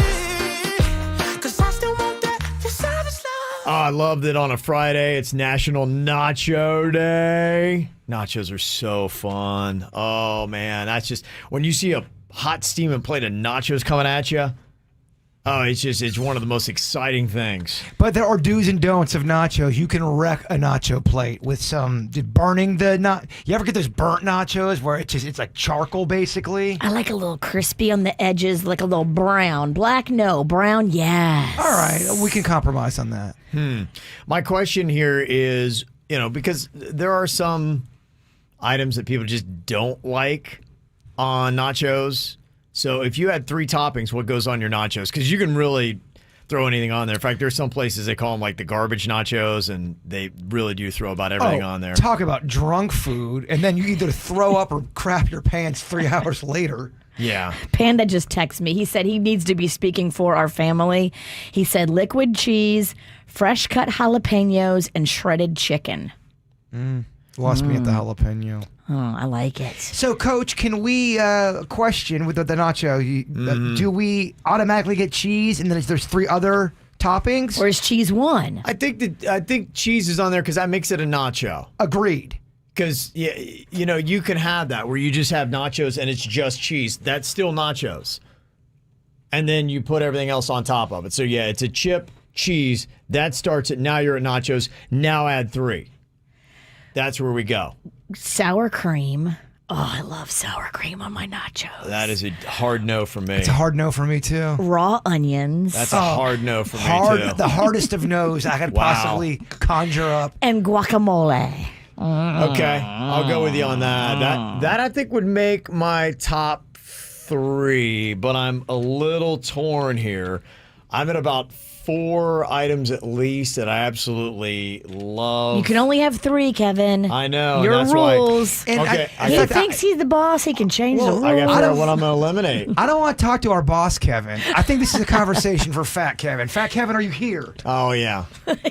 'cause I still want that. You're savage, love. Oh, I love that on a Friday, it's National Nacho Day. Nachos are so fun. Oh, man. That's just, when you see a hot steaming plate of nachos coming at you, oh, it's one of the most exciting things. But there are do's and don'ts of nachos. You can wreck a nacho plate with some burning the You ever get those burnt nachos where it's like charcoal basically? I like a little crispy on the edges, like a little brown. Black, no. Brown, yes. All right, we can compromise on that. My question here is, because there are some items that people just don't like on nachos. So if you had 3 toppings, what goes on your nachos? Because you can really throw anything on there. In fact, there's some places they call them like the garbage nachos, and they really do throw about everything on there. Talk about drunk food, and then you either throw up or crap your pants 3 hours later. Yeah. Panda just texted me. He said he needs to be speaking for our family. He said liquid cheese, fresh cut jalapenos, and shredded chicken. Lost me at the jalapeno. Oh, I like it. So, Coach, can we question with the nacho? Do we automatically get cheese, and then there's 3 other toppings, or is cheese one? I think cheese is on there because that makes it a nacho. Agreed. Because you can have that where you just have nachos and it's just cheese. That's still nachos, and then you put everything else on top of it. So yeah, it's a chip cheese that starts it. Now you're at nachos. Now add 3. That's where we go. Sour cream. Oh, I love sour cream on my nachos. That is a hard no for me. It's a hard no for me, too. Raw onions. That's a hard no for me, too. The hardest of no's I could possibly conjure up. And guacamole. Okay, I'll go with you on that. That I think would make my top 3, but I'm a little torn here. I'm at about 4 items at least that I absolutely love. You can only have 3, Kevin. I know. Your that's rules. Why, okay, he thinks he's the boss. He can change the rules. I got to figure out what I'm going to eliminate. I don't want to talk to our boss, Kevin. I think this is a conversation for Fat Kevin. Fat Kevin, are you here? Oh, yeah.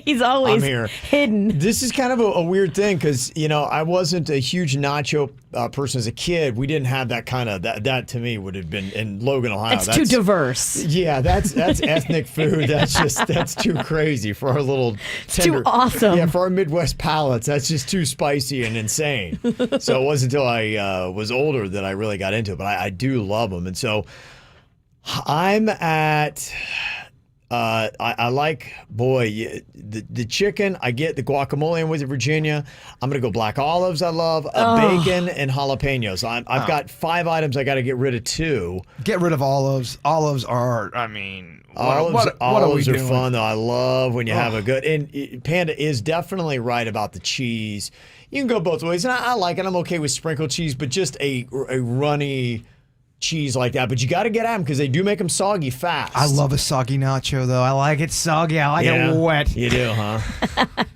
He's always I'm here. hidden. This is kind of a weird thing because, I wasn't a huge nacho person as a kid. We didn't have that kind of, that to me would have been in Logan, Ohio. That's too diverse. Yeah, that's ethnic food. That's too crazy for our little tender. Too awesome. Yeah, for our Midwest palates, that's just too spicy and insane. So it wasn't until I was older that I really got into it, but I do love them. And so I'm at, I like, the chicken. I get the guacamole in with Virginia. I'm going to go black olives. I love bacon and jalapenos. I've got 5 items. I got to get rid of 2. Get rid of olives. Olives are, what olives are are fun, though. I love when you have a good, and Panda is definitely right about the cheese. You can go both ways, and I like it. I'm okay with sprinkled cheese, but just a runny cheese like that, but you got to get at them because they do make them soggy fast. I love a soggy nacho, though. I like it soggy. I like it wet. You do, huh?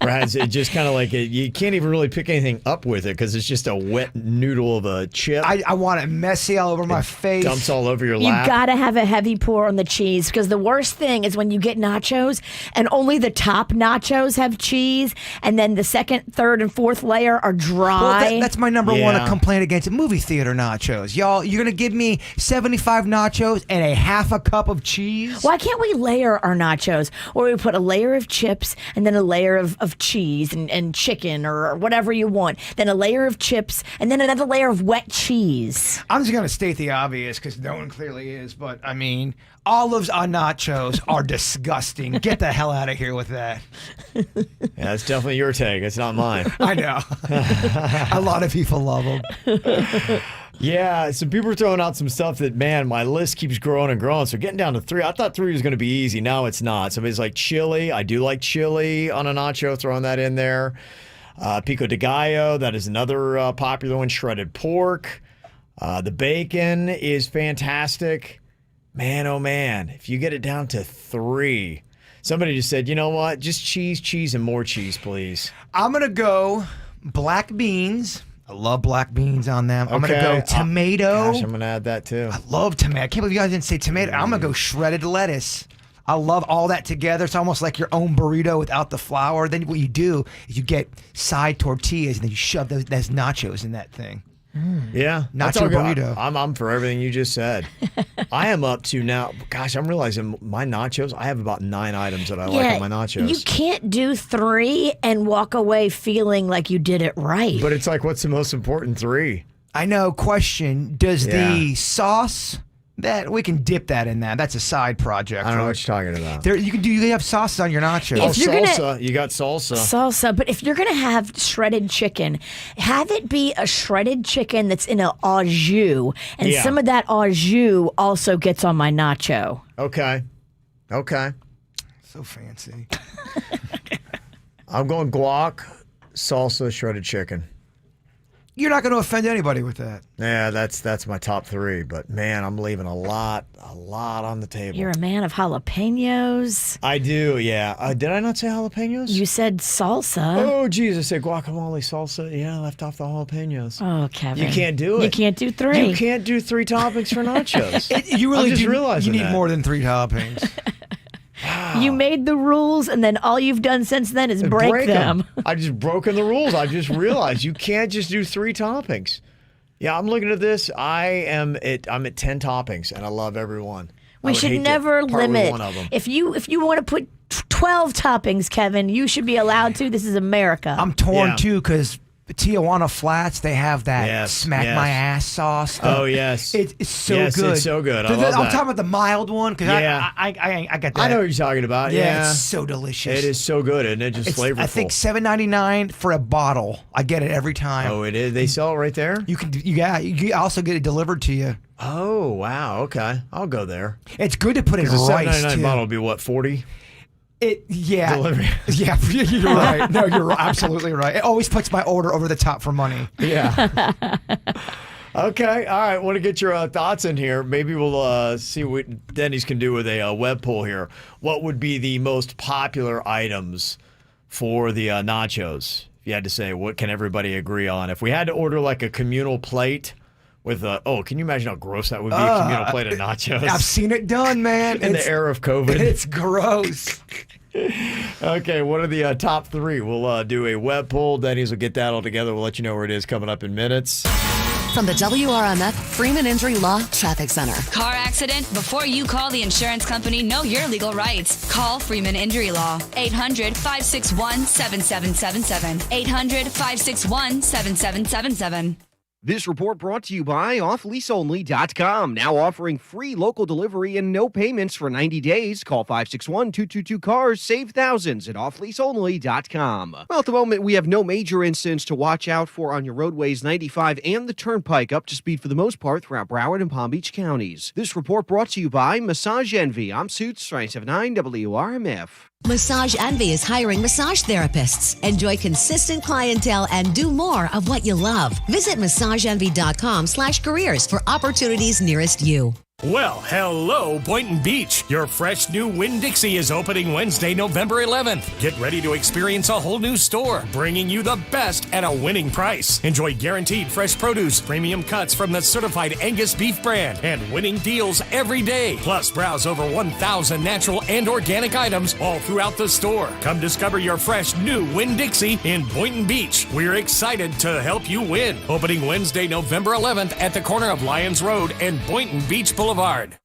Brad, it just kind of like it. You can't even really pick anything up with it because it's just a wet noodle of a chip. I want it messy all over my face. Dumps all over your You lap. gotta have a heavy pour on the cheese because the worst thing is when you get nachos and only the top nachos have cheese, and then the second, third, and fourth layer are dry. Well, that's my number one complaint against movie theater nachos. Y'all, you're gonna give me 75 nachos and a half a cup of cheese? Why can't we layer our nachos? Or we put a layer of chips and then a layer of cheese and chicken or whatever you want. Then a layer of chips and then another layer of wet cheese. I'm just going to state the obvious because no one clearly is. But, I mean, olives on nachos are disgusting. Get the hell out of here with that. Yeah, it's definitely your take. It's not mine. I know. A lot of people love them. Yeah, some people are throwing out some stuff that, man, my list keeps growing and growing. So getting down to 3, I thought 3 was going to be easy. Now it's not. Somebody's like chili. I do like chili on a nacho, throwing that in there. Pico de gallo, that is another popular one. Shredded pork. The bacon is fantastic. Man, oh man, if you get it down to 3. Somebody just said, you know what? Just cheese, and more cheese, please. I'm going to go black beans. I love black beans on them. I'm going to go tomato. Gosh, I'm going to add that too. I love tomato. I can't believe you guys didn't say tomato. I'm going to go shredded lettuce. I love all that together. It's almost like your own burrito without the flour. Then what you do is you get side tortillas and then you shove those nachos in that thing. Yeah. Nacho burrito. I'm for everything you just said. I am up to now, gosh, I'm realizing my nachos, I have about 9 items that I like on my nachos. You can't do 3 and walk away feeling like you did it right. But it's like, what's the most important 3? I know. Question. Does the sauce... That we can dip that in that. That's a side project. I don't know what you're talking about. You can have sauces on your nachos. Salsa. You got salsa. Salsa. But if you're going to have shredded chicken, have it be a shredded chicken that's in an au jus. And some of that au jus also gets on my nacho. Okay. So fancy. I'm going guac, salsa, shredded chicken. You're not going to offend anybody with that. Yeah, that's my top 3. But man, I'm leaving a lot on the table. You're a man of jalapenos. I do, yeah. Did I not say jalapenos? You said salsa. Oh, geez, I said guacamole, salsa. Yeah, I left off the jalapenos. Oh, Kevin. You can't do it. You can't do 3. You can't do 3 toppings for nachos. You really I'm just realizing you need that. more than 3 toppings. You made the rules, and then all you've done since then is break them. I just broken the rules. I just realized you can't just do 3 toppings. Yeah, I'm looking at this. I'm at 10 toppings, and I love every one. We should never limit. One of them. If you want to put 12 toppings, Kevin, you should be allowed to. This is America. I'm torn too because Tijuana Flats, they have that smack my ass sauce. Oh, yes. It's so good. It's so good. I'm that. talking about the mild one because I got that. I know what you're talking about. Yeah. It's so delicious. It is so good, and it's just flavorful. I think $7.99 for a bottle. I get it every time. Oh, it is? They sell it right there? You also get it delivered to you. Oh, wow. Okay. I'll go there. It's good to put in rice, $7.99 too. bottle will be what, 40? Delivery. Yeah, you're right. No, you're absolutely right. It always puts my order over the top for money. Yeah. Okay. All right. Want to get your thoughts in here. Maybe we'll see what Denny's can do with a web poll here. What would be the most popular items for the nachos? If you had to say, what can everybody agree on? If we had to order like a communal plate with can you imagine how gross that would be? A communal plate of nachos. I've seen it done, man. In the era of COVID. It's gross. Okay, what are the top 3? We'll do a web poll. Denny's will get that all together. We'll let you know where it is coming up in minutes. From the WRMF Freeman Injury Law Traffic Center. Car accident? Before you call the insurance company, know your legal rights. Call Freeman Injury Law. 800-561-7777. 800-561-7777. This report brought to you by offleaseonly.com. Now offering free local delivery and no payments for 90 days. Call 561-222-CARS. Save thousands at offleaseonly.com. Well, at the moment, we have no major incidents to watch out for on your roadways 95 and the Turnpike, up to speed for the most part throughout Broward and Palm Beach counties. This report brought to you by Massage Envy. I'm Suits 979 WRMF. Massage Envy is hiring massage therapists. Enjoy consistent clientele and do more of what you love. Visit massageenvy.com/careers for opportunities nearest you. Well, hello, Boynton Beach. Your fresh new Winn-Dixie is opening Wednesday, November 11th. Get ready to experience a whole new store, bringing you the best at a winning price. Enjoy guaranteed fresh produce, premium cuts from the certified Angus beef brand, and winning deals every day. Plus, browse over 1,000 natural and organic items all throughout the store. Come discover your fresh new Winn-Dixie in Boynton Beach. We're excited to help you win. Opening Wednesday, November 11th at the corner of Lyons Road and Boynton Beach Boulevard.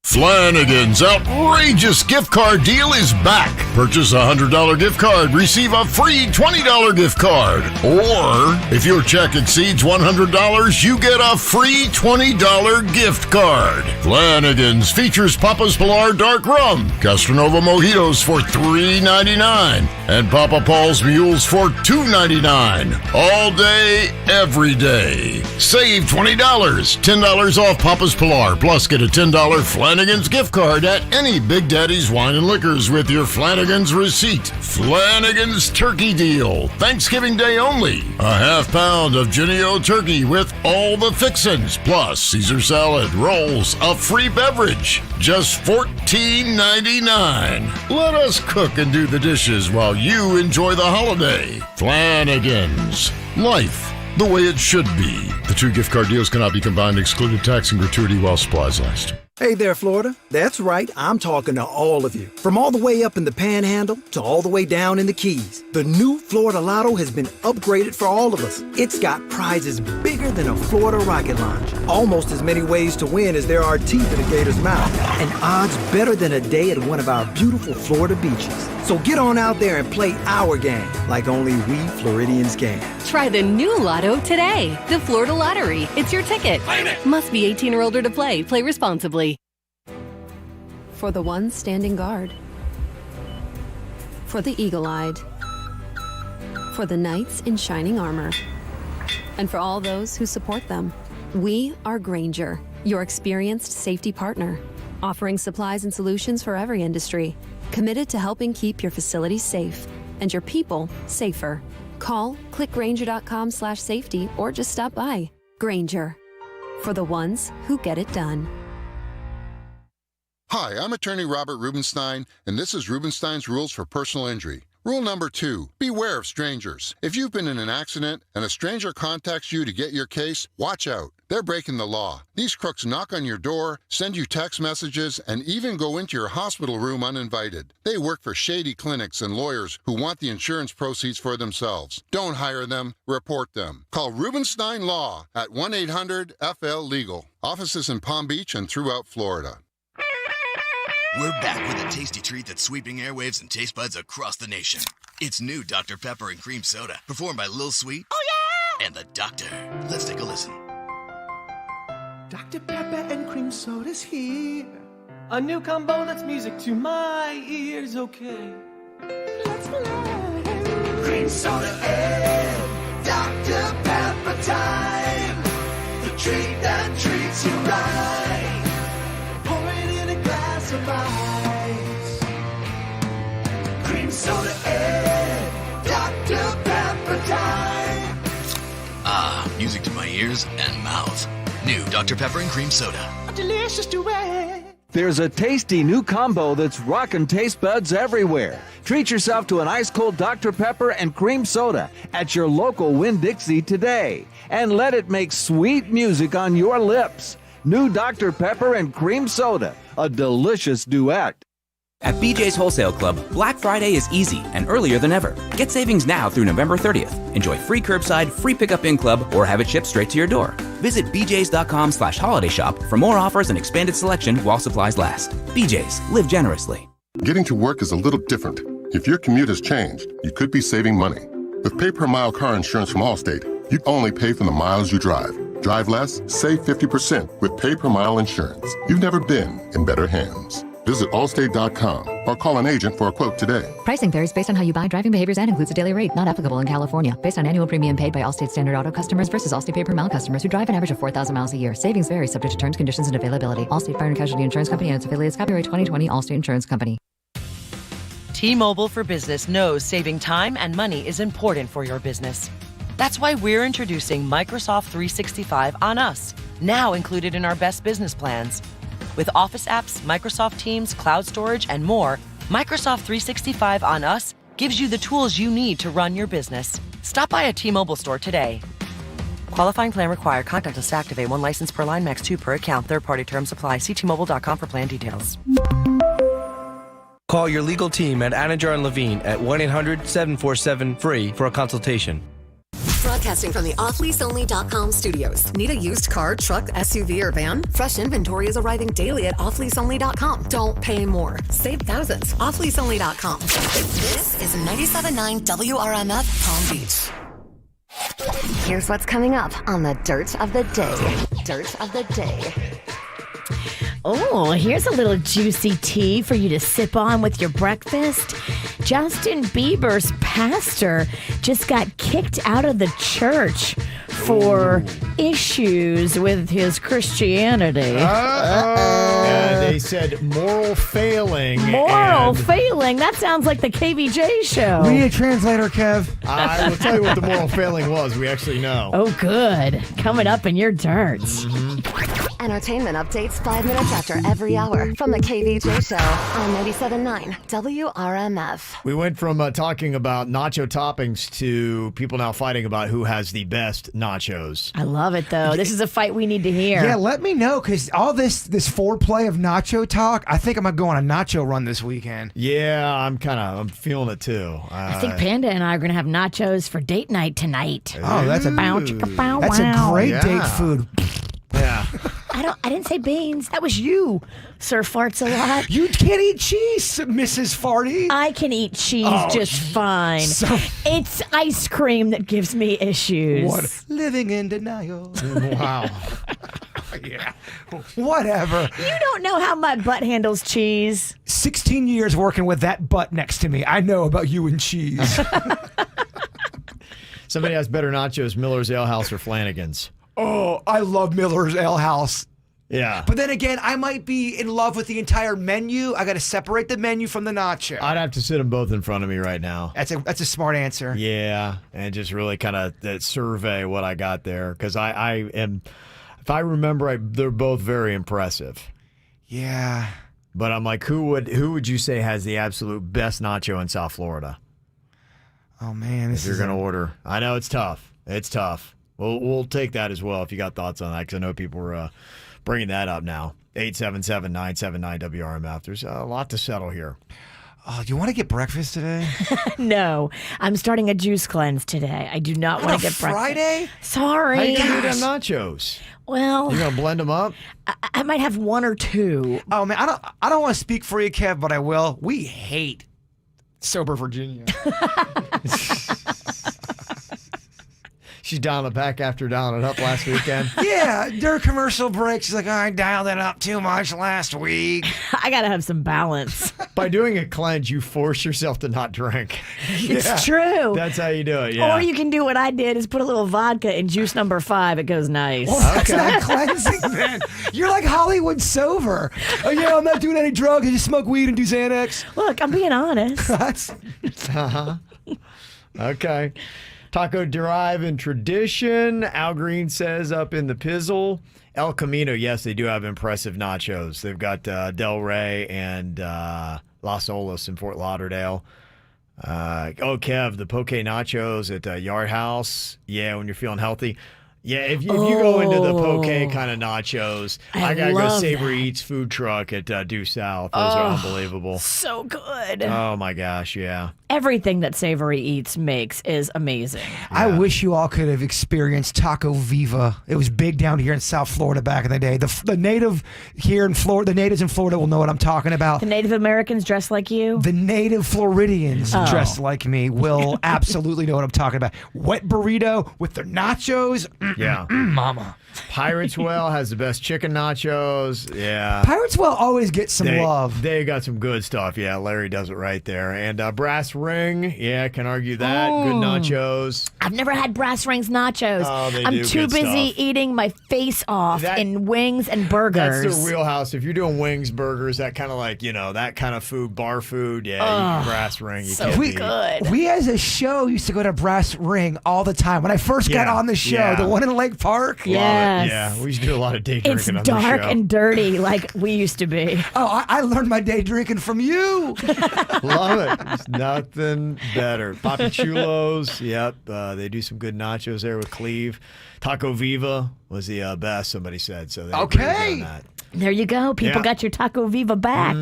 Flanagan's outrageous gift card deal is back. Purchase a $100 gift card, receive a free $20 gift card. Or, if your check exceeds $100, you get a free $20 gift card. Flanagan's features Papa's Pilar Dark Rum, Castronova Mojitos for $3.99, and Papa Paul's Mules for $2.99. All day, every day. Save $20, $10 off Papa's Pilar, plus get a $10 Flanagan's gift card at any Big Daddy's Wine and Liquors with your Flanagan's receipt. Flanagan's Turkey Deal. Thanksgiving Day only. A half pound of Genio turkey with all the fixins, plus Caesar salad, rolls, a free beverage. Just $14.99. Let us cook and do the dishes while you enjoy the holiday. Flanagan's. Life the way it should be. The two gift card deals cannot be combined, excluded tax and gratuity while supplies last. Hey there, Florida. That's right, I'm talking to all of you. From all the way up in the Panhandle to all the way down in the Keys. The new Florida Lotto has been upgraded for all of us. It's got prizes bigger than a Florida rocket launch. Almost as many ways to win as there are teeth in a gator's mouth. And odds better than a day at one of our beautiful Florida beaches. So get on out there and play our game like only we Floridians can. Try the new Lotto today. The Florida Lottery. It's your ticket. Must be 18 or older to play. Play responsibly. For the ones standing guard. For the eagle-eyed. For the knights in shining armor. And for all those who support them. We are Grainger, your experienced safety partner, offering supplies and solutions for every industry, committed to helping keep your facilities safe and your people safer. Call, click Grainger.com/safety, or just stop by. Grainger, for the ones who get it done. Hi, I'm attorney Robert Rubenstein, and this is Rubenstein's Rules for Personal Injury. Rule number 2, beware of strangers. If you've been in an accident and a stranger contacts you to get your case, watch out. They're breaking the law. These crooks knock on your door, send you text messages, and even go into your hospital room uninvited. They work for shady clinics and lawyers who want the insurance proceeds for themselves. Don't hire them, report them. Call Rubenstein Law at 1-800-FL-LEGAL. Offices in Palm Beach and throughout Florida. We're back with a tasty treat that's sweeping airwaves and taste buds across the nation. It's new Dr. Pepper and Cream Soda, performed by Lil Sweet. Oh, yeah! And the Doctor. Let's take a listen. Dr. Pepper and Cream Soda's here. A new combo that's music to my ears, okay? Let's play. Cream Soda and Dr. Pepper time. The treat that treats you right. Of ice. Cream Soda and Dr. Pepper time. Ah, music to my ears and mouth. New Dr. Pepper and Cream Soda. A delicious duet. There's a tasty new combo that's rocking taste buds everywhere. Treat yourself to an ice-cold Dr. Pepper and Cream Soda at your local Winn-Dixie today. And let it make sweet music on your lips. New Dr. Pepper and Cream Soda, a delicious duet. At BJ's Wholesale Club, Black Friday is easy and earlier than ever. Get savings now through November 30th. Enjoy free curbside, free pickup in club, or have it shipped straight to your door. Visit bjs.com/holiday shop for more offers and expanded selection while supplies last. BJ's, live generously. Getting to work is a little different. If your commute has changed, you could be saving money. With pay-per-mile car insurance from Allstate, you only pay for the miles you drive. Drive less, save 50% with pay-per-mile insurance. You've never been in better hands. Visit Allstate.com or call an agent for a quote today. Pricing varies based on how you buy driving behaviors and includes a daily rate. Not applicable in California. Based on annual premium paid by Allstate Standard Auto customers versus Allstate pay-per-mile customers who drive an average of 4,000 miles a year. Savings vary subject to terms, conditions, and availability. Allstate Fire and Casualty Insurance Company and its affiliates. Copyright 2020 Allstate Insurance Company. T-Mobile for Business knows saving time and money is important for your business. That's why we're introducing Microsoft 365 on us, now included in our best business plans. With Office apps, Microsoft Teams, cloud storage, and more, Microsoft 365 on us gives you the tools you need to run your business. Stop by a T-Mobile store today. Qualifying plan required. Contact us to activate. 1 license per line, max 2 per account. Third-party terms apply. See T-Mobile.com for plan details. Call your legal team at Anajar & Levine at 1-800-747-FREE for a consultation. Broadcasting from the offleaseonly.com studios. Need a used car, truck, SUV, or van? Fresh inventory is arriving daily at offleaseonly.com. Don't pay more. Save thousands. Offleaseonly.com. This is 97.9 WRMF Palm Beach. Here's what's coming up on the Dirt of the Day. Dirt of the Day. Oh, here's a little juicy tea for you to sip on with your breakfast. Justin Bieber's pastor just got kicked out of the church for issues with his Christianity. They said moral failing. Moral failing? That sounds like the KVJ show. We need a translator, Kev. I will tell you what the moral failing was. We actually know. Oh, good. Coming up in your dirt. Entertainment updates 5 minutes after every hour from the KVJ show on 97.9 WRMF. We went from talking about nacho toppings to people now fighting about who has the best nachos. I love it, though. This is a fight we need to hear. Yeah, let me know, because all this foreplay of nacho talk, I think I'm going to go on a nacho run this weekend. Yeah, I'm feeling it, too. I think Panda and I are going to have nachos for date night tonight. Oh, that's a That's a great date food. Yeah. I didn't say beans. That was you, Sir Farts a lot. You can't eat cheese, Mrs. Farty. I can eat cheese just fine. So- It's ice cream that gives me issues. What? Living in denial. Wow. Yeah. Whatever. You don't know how my butt handles cheese. 16 years working with that butt next to me. I know about you and cheese. Somebody has better nachos, Miller's Ale House or Flanagan's. Oh, I love Miller's Ale House. Yeah. But then again, I might be in love with the entire menu. I got to separate the menu from the nacho. I'd have to sit them both in front of me right now. That's a smart answer. Yeah, and just really kind of survey what I got there, because I am, if I remember, they're both very impressive. Yeah. But I'm like, who would you say has the absolute best nacho in South Florida? Oh man, if you're gonna order, I know it's tough. It's tough. We'll take that as well if you got thoughts on that, because I know people are bringing that up now. 877-979-WRMF. There's a lot to settle here. Oh, do you want to get breakfast today? No, I'm starting a juice cleanse today. I do not want to get breakfast. Friday? Sorry. How you gonna do them nachos? Well, you're gonna blend them up. I might have one or two. Oh man, I don't want to speak for you, Kev, but I will. We hate sober Virginia. She's dialing it back after dialing it up last weekend. Yeah, during commercial break, she's like, oh, I dialed it up too much last week. I got to have some balance. By doing a cleanse, you force yourself to not drink. It's true. That's how you do it, yeah. Or you can do what I did, is put a little vodka in juice number 5. It goes nice. Well, that's not cleansing, man. You're like Hollywood sober. Oh, yeah, I'm not doing any drugs. I just smoke weed and do Xanax. Look, I'm being honest. Okay. Taco Drive and Tradition. Al Green says up in the Pizzle. El Camino, yes, they do have impressive nachos. They've got Del Rey and Las Olas in Fort Lauderdale. Kev, the poke nachos at Yard House. Yeah, when you're feeling healthy. Yeah, if you go into the poke kind of nachos, I gotta go Savory Eats food truck at Due South. Those are unbelievable. So good. Oh my gosh, yeah. Everything that Savory Eats makes is amazing. Yeah. I wish you all could have experienced Taco Viva. It was big down here in South Florida back in the day. The native here in Florida, the natives in Florida will know what I'm talking about. The Native Americans dressed like you? The native Floridians dressed like me will absolutely know what I'm talking about. Wet burrito with their nachos. Yeah. Mama. Pirate's Well has the best chicken nachos. Yeah. Pirates Well always get some love. They got some good stuff. Yeah, Larry does it right there. And Brass Ring, yeah, can argue that. Good nachos. I've never had Brass Rings nachos. Oh, they I'm do too good busy stuff. eating my face off in wings and burgers. That's their wheelhouse. If you're doing wings, burgers, that kind of like, that kind of food, bar food, yeah, you can Brass Ring. You can't beat. Good. We as a show used to go to Brass Ring all the time. When I first got on the show, the one in Lake Park. Yes. Yeah, we used to do a lot of day It's drinking on the dark show. and dirty like we used to be. Oh, I learned my day drinking from you. Love it. It's nothing better. Papi Chulos. Yep. They do some good nachos there with Cleve. Taco Viva was the best, somebody said. So they Okay. on that. There you go. People got your Taco Viva back.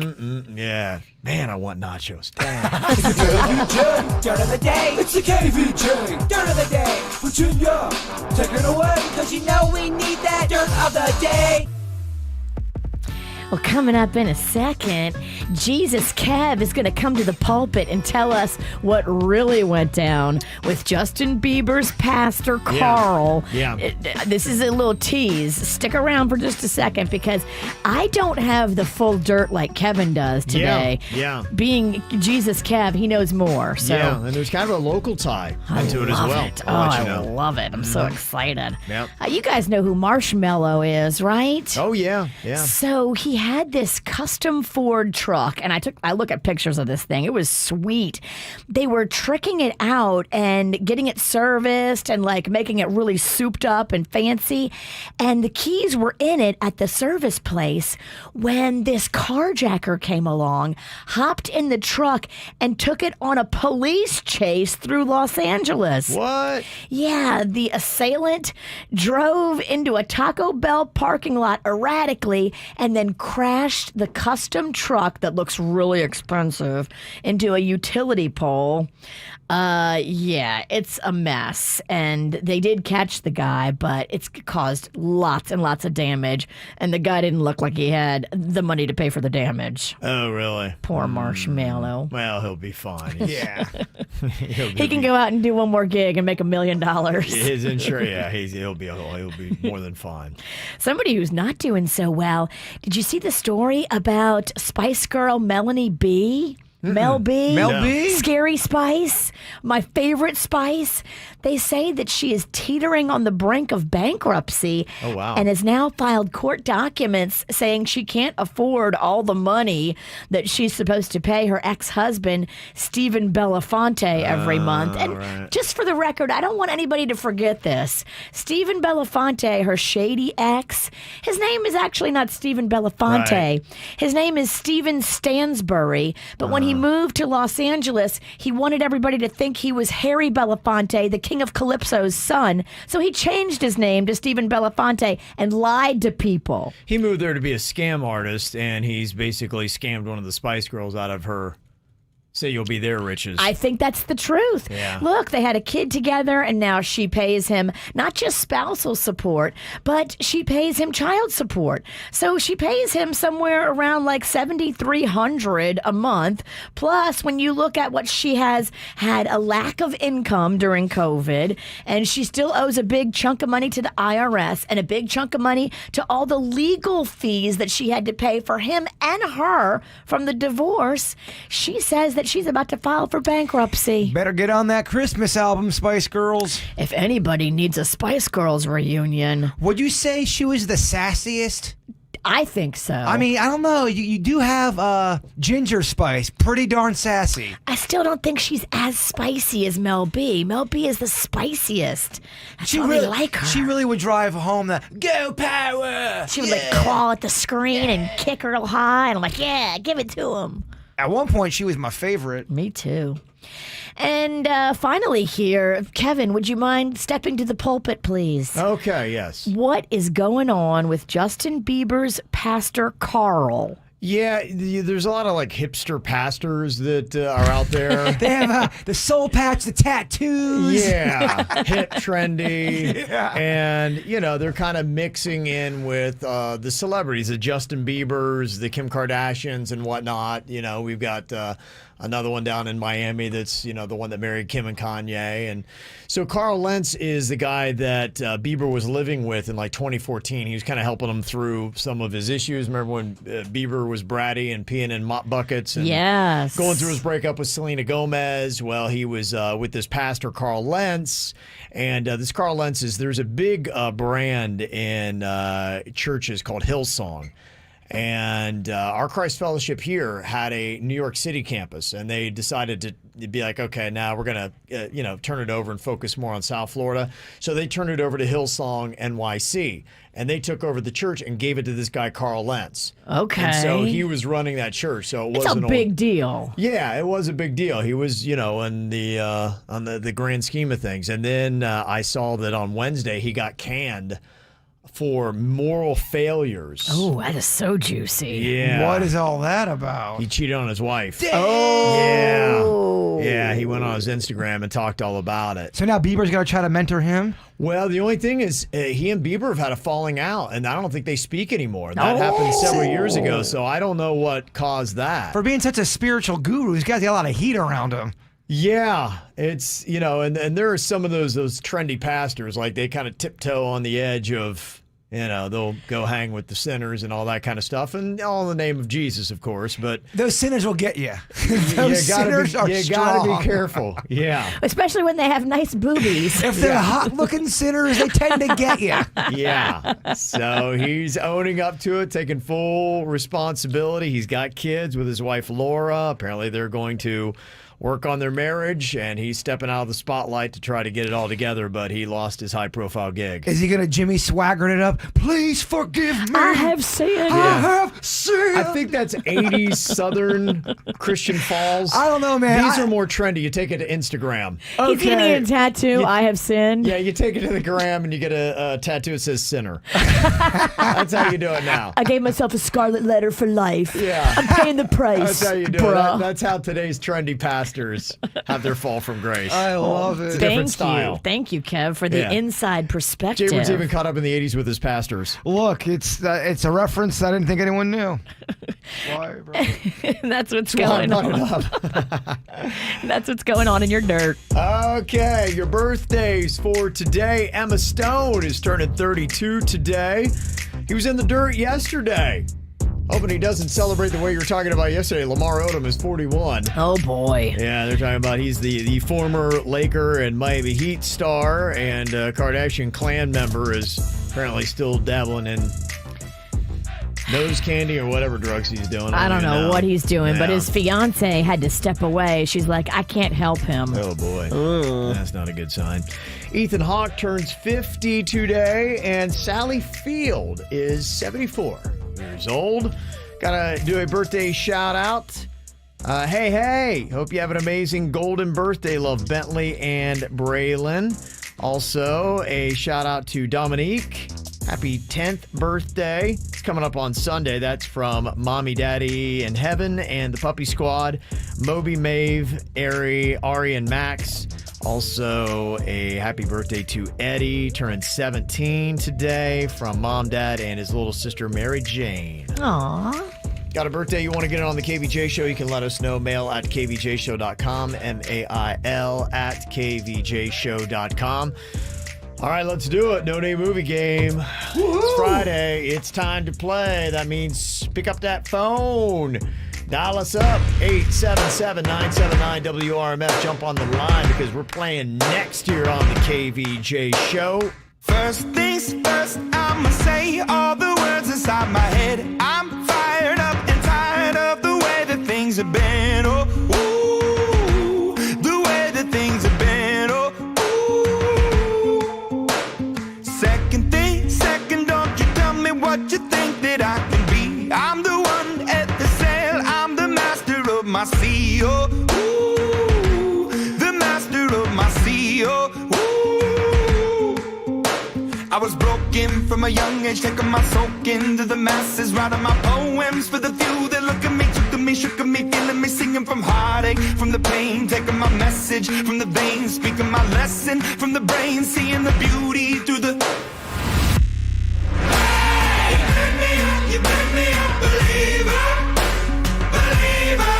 Yeah. Man, I want nachos. Damn. KVJ, dirt of the day. It's the KVJ, dirt of the day. Virginia, take it away, because you know we need that dirt of the day. Well, coming up in a second, Jesus Kev is going to come to the pulpit and tell us what really went down with Justin Bieber's pastor, Carl. Yeah. This is a little tease. Stick around for just a second because I don't have the full dirt like Kevin does today. Yeah. Being Jesus Kev, he knows more. So Yeah, and there's kind of a local tie into it as love well. it. I'll let I you know. love it. I'm so excited. Yep. You guys know who Marshmallow is, right? Oh, yeah. Yeah. So he had this custom Ford truck, and I look at pictures of this thing. It was sweet. They were tricking it out and getting it serviced and like making it really souped up and fancy. And the keys were in it at the service place when this carjacker came along, hopped in the truck, and took it on a police chase through Los Angeles. What? Yeah, the assailant drove into a Taco Bell parking lot erratically and then crashed the custom truck that looks really expensive into a utility pole. Yeah, it's a mess. And they did catch the guy, but it's caused lots and lots of damage. And the guy didn't look like he had the money to pay for the damage. Oh, really? Poor Marshmallow. Well, he'll be fine. Yeah. He can go out and do one more gig and make $1 million. His insurance, yeah, he'll be more than fine. Somebody who's not doing so well. Did you see the story about Spice Girl Melanie B? Mel B? Mel B? Scary Spice, my favorite Spice. They say that she is teetering on the brink of bankruptcy. Oh, wow. And has now filed court documents saying she can't afford all the money that she's supposed to pay her ex-husband, Stephen Belafonte, every month. And right. just for the record, I don't want anybody to forget this. Stephen Belafonte, her shady ex, his name is actually not Stephen Belafonte. Right. His name is Stephen Stansbury. But when he moved to Los Angeles, he wanted everybody to think he was Harry Belafonte, the King of Calypso's son. So he changed his name to Stephen Belafonte and lied to people. He moved there to be a scam artist, and he's basically scammed one of the Spice Girls out of her Say you'll be their riches. I think that's the truth. Yeah. Look, they had a kid together, and now she pays him not just spousal support, but she pays him child support. So she pays him somewhere around like $7,300 a month. Plus, when you look at what she has had a lack of income during COVID, and she still owes a big chunk of money to the IRS and a big chunk of money to all the legal fees that she had to pay for him and her from the divorce, she says that she's about to file for bankruptcy. Better get on that Christmas album, Spice Girls. If anybody needs a Spice Girls reunion. Would you say she was the sassiest? I think so. I mean, I don't know. You do have Ginger Spice. Pretty darn sassy. I still don't think she's as spicy as Mel B. Mel B is the spiciest. That's why we like her. She really would drive home the go power. She would like claw at the screen and kick real high. And I'm like, yeah, give it to him. At one point, she was my favorite. Me too. And finally here, Kevin, would you mind stepping to the pulpit, please? Okay, yes. What is going on with Justin Bieber's pastor, Carl? Yeah, there's a lot of like hipster pastors that are out there. They have the soul patch, the tattoos. Yeah, hip, trendy. Yeah. And, you know, they're kind of mixing in with the celebrities, the Justin Biebers, the Kim Kardashians and whatnot. You know, we've got another one down in Miami that's, the one that married Kim and Kanye. And so Carl Lentz is the guy that Bieber was living with in like 2014. He was kind of helping him through some of his issues. Remember when Bieber was bratty and peeing in mop buckets and going through his breakup with Selena Gomez? Well, he was with this pastor, Carl Lentz. And this Carl Lentz there's a big brand in churches called Hillsong. And our Christ Fellowship here had a New York City campus, and they decided to be like, okay, now we're going to, turn it over and focus more on South Florida. So they turned it over to Hillsong NYC, and they took over the church and gave it to this guy, Carl Lentz. Okay. And so he was running that church. So it wasn't a big deal. Yeah, it was a big deal. He was, in the on the grand scheme of things. And then I saw that on Wednesday he got canned for moral failures. Oh, that is so juicy. Yeah. What is all that about? He cheated on his wife. Oh. Yeah, he went on his Instagram and talked all about it. So now Bieber's going to try to mentor him? Well, the only thing is he and Bieber have had a falling out, and I don't think they speak anymore. That happened several years ago, so I don't know what caused that. For being such a spiritual guru, he's got a lot of heat around him. Yeah, it's, and there are some of those trendy pastors, like they kind of tiptoe on the edge of, they'll go hang with the sinners and all that kind of stuff, and all in the name of Jesus, of course. But those sinners will get you. You gotta be careful. Yeah, especially when they have nice boobies. If they're hot-looking sinners, they tend to get you. Yeah. So he's owning up to it, taking full responsibility. He's got kids with his wife Laura. Apparently, they're going to work on their marriage, and he's stepping out of the spotlight to try to get it all together, but he lost his high-profile gig. Is he going to Jimmy Swaggart it up? Please forgive me. I have sinned. I have sinned. I think that's 80s Southern Christian Falls. I don't know, man. These are more trendy. You take it to Instagram. He's going to get a tattoo, I have sinned. Yeah, you take it to the gram, and you get a tattoo that says sinner. That's how you do it now. I gave myself a scarlet letter for life. Yeah. I'm paying the price. That's how you do it. That's how today's trendy pastors have their fall from grace. I love it. It's a different style. Thank you, Kev, for the inside perspective. Jay was even caught up in the 80s with his pastors. Look, it's a reference I didn't think anyone knew. Why, bro? That's what's going on. That's what's going on in your dirt. Okay, your birthdays for today. Emma Stone is turning 32 today. He was in the dirt yesterday. Hoping he doesn't celebrate the way you were talking about yesterday. Lamar Odom is 41. Oh, boy. Yeah, they're talking about he's the former Laker and Miami Heat star, and Kardashian clan member is apparently still dabbling in nose candy or whatever drugs he's doing. I don't know what he's doing, but his fiance had to step away. She's like, I can't help him. Oh, boy. That's not a good sign. Ethan Hawke turns 50 today, and Sally Field is 74 years old. Gotta do a birthday shout out. Hey, hope you have an amazing golden birthday. Love Bentley and Braylon. Also, a shout out to Dominique. Happy 10th birthday. It's coming up on Sunday. That's from Mommy, Daddy in Heaven and the Puppy Squad. Moby, Maeve, Ari, and Max. Also, a happy birthday to Eddie, turning 17 today, from Mom, Dad, and his little sister, Mary Jane. Aww. Got a birthday you want to get on the KVJ Show? You can let us know. Mail at kvjshow.com, mail at kvjshow.com. All right, let's do it. No Name Movie Game. Woo-hoo! It's Friday. It's time to play. That means pick up that phone. Dial us up, 877-979-WRMF. Jump on the line because we're playing next here on the KVJ Show. First things first, I'ma say all the words inside my head. I'm fired up and tired of the way that things have been. Oh, ooh, the way that things have been. Oh, ooh. Second thing, second, don't you tell me what you think that I can be. I'm the one at the sail, I'm the master of my sea. Oh, ooh, the master of my sea. Oh, I was broken from a young age, taking my soak into the masses, writing my poems for the few that look at me, took at me, shook at me, feeling me, singing from heartache, from the pain, taking my message from the veins, speaking my lesson from the brain, seeing the beauty through the... Hey, you make me a believer, believer.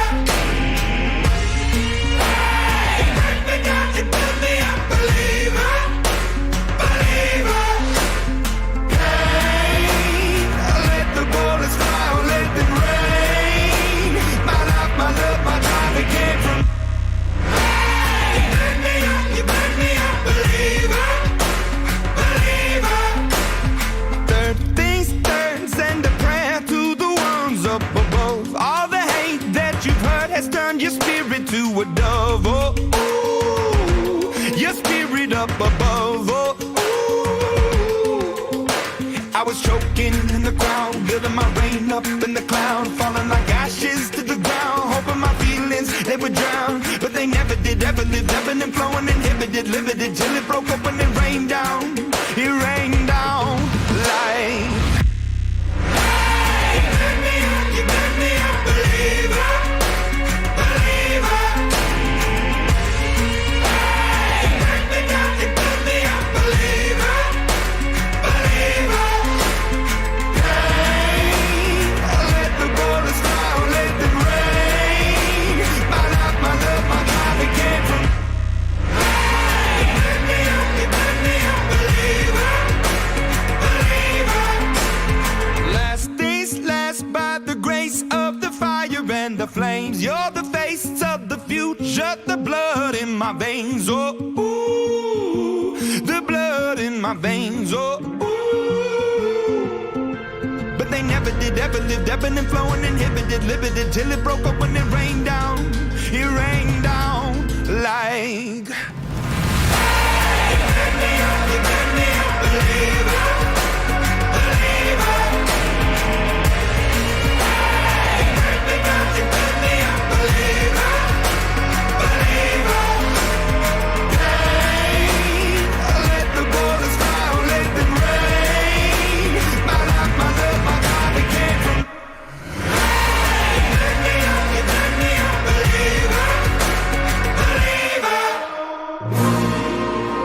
into a dove. Oh, ooh, your spirit up above. Oh, ooh. I was choking in the crowd, building my rain up in the cloud, falling like ashes to the ground, hoping my feelings, they would drown. But they never did, ever lived, ebbing and flowing, inhibited, limited, till it broke up and it rained down. It rained down like... Hey, you let me up, believer, believer. Hey, you let me up, believer, believer. Hey, let the waters flow, let them rain. My life, my love, my God, it came from... Hey, you let me up, believer, believer. Last days last by the grace of the fire and the flames. You're the face of the future, the blood in my veins. Oh, ooh, the blood in my veins. Oh, ooh. But they never did, ever lived, ebbing and flowing, inhibited, limited, till it broke up when it rained down. It rained down like... Hey, you let me up, believer, believer.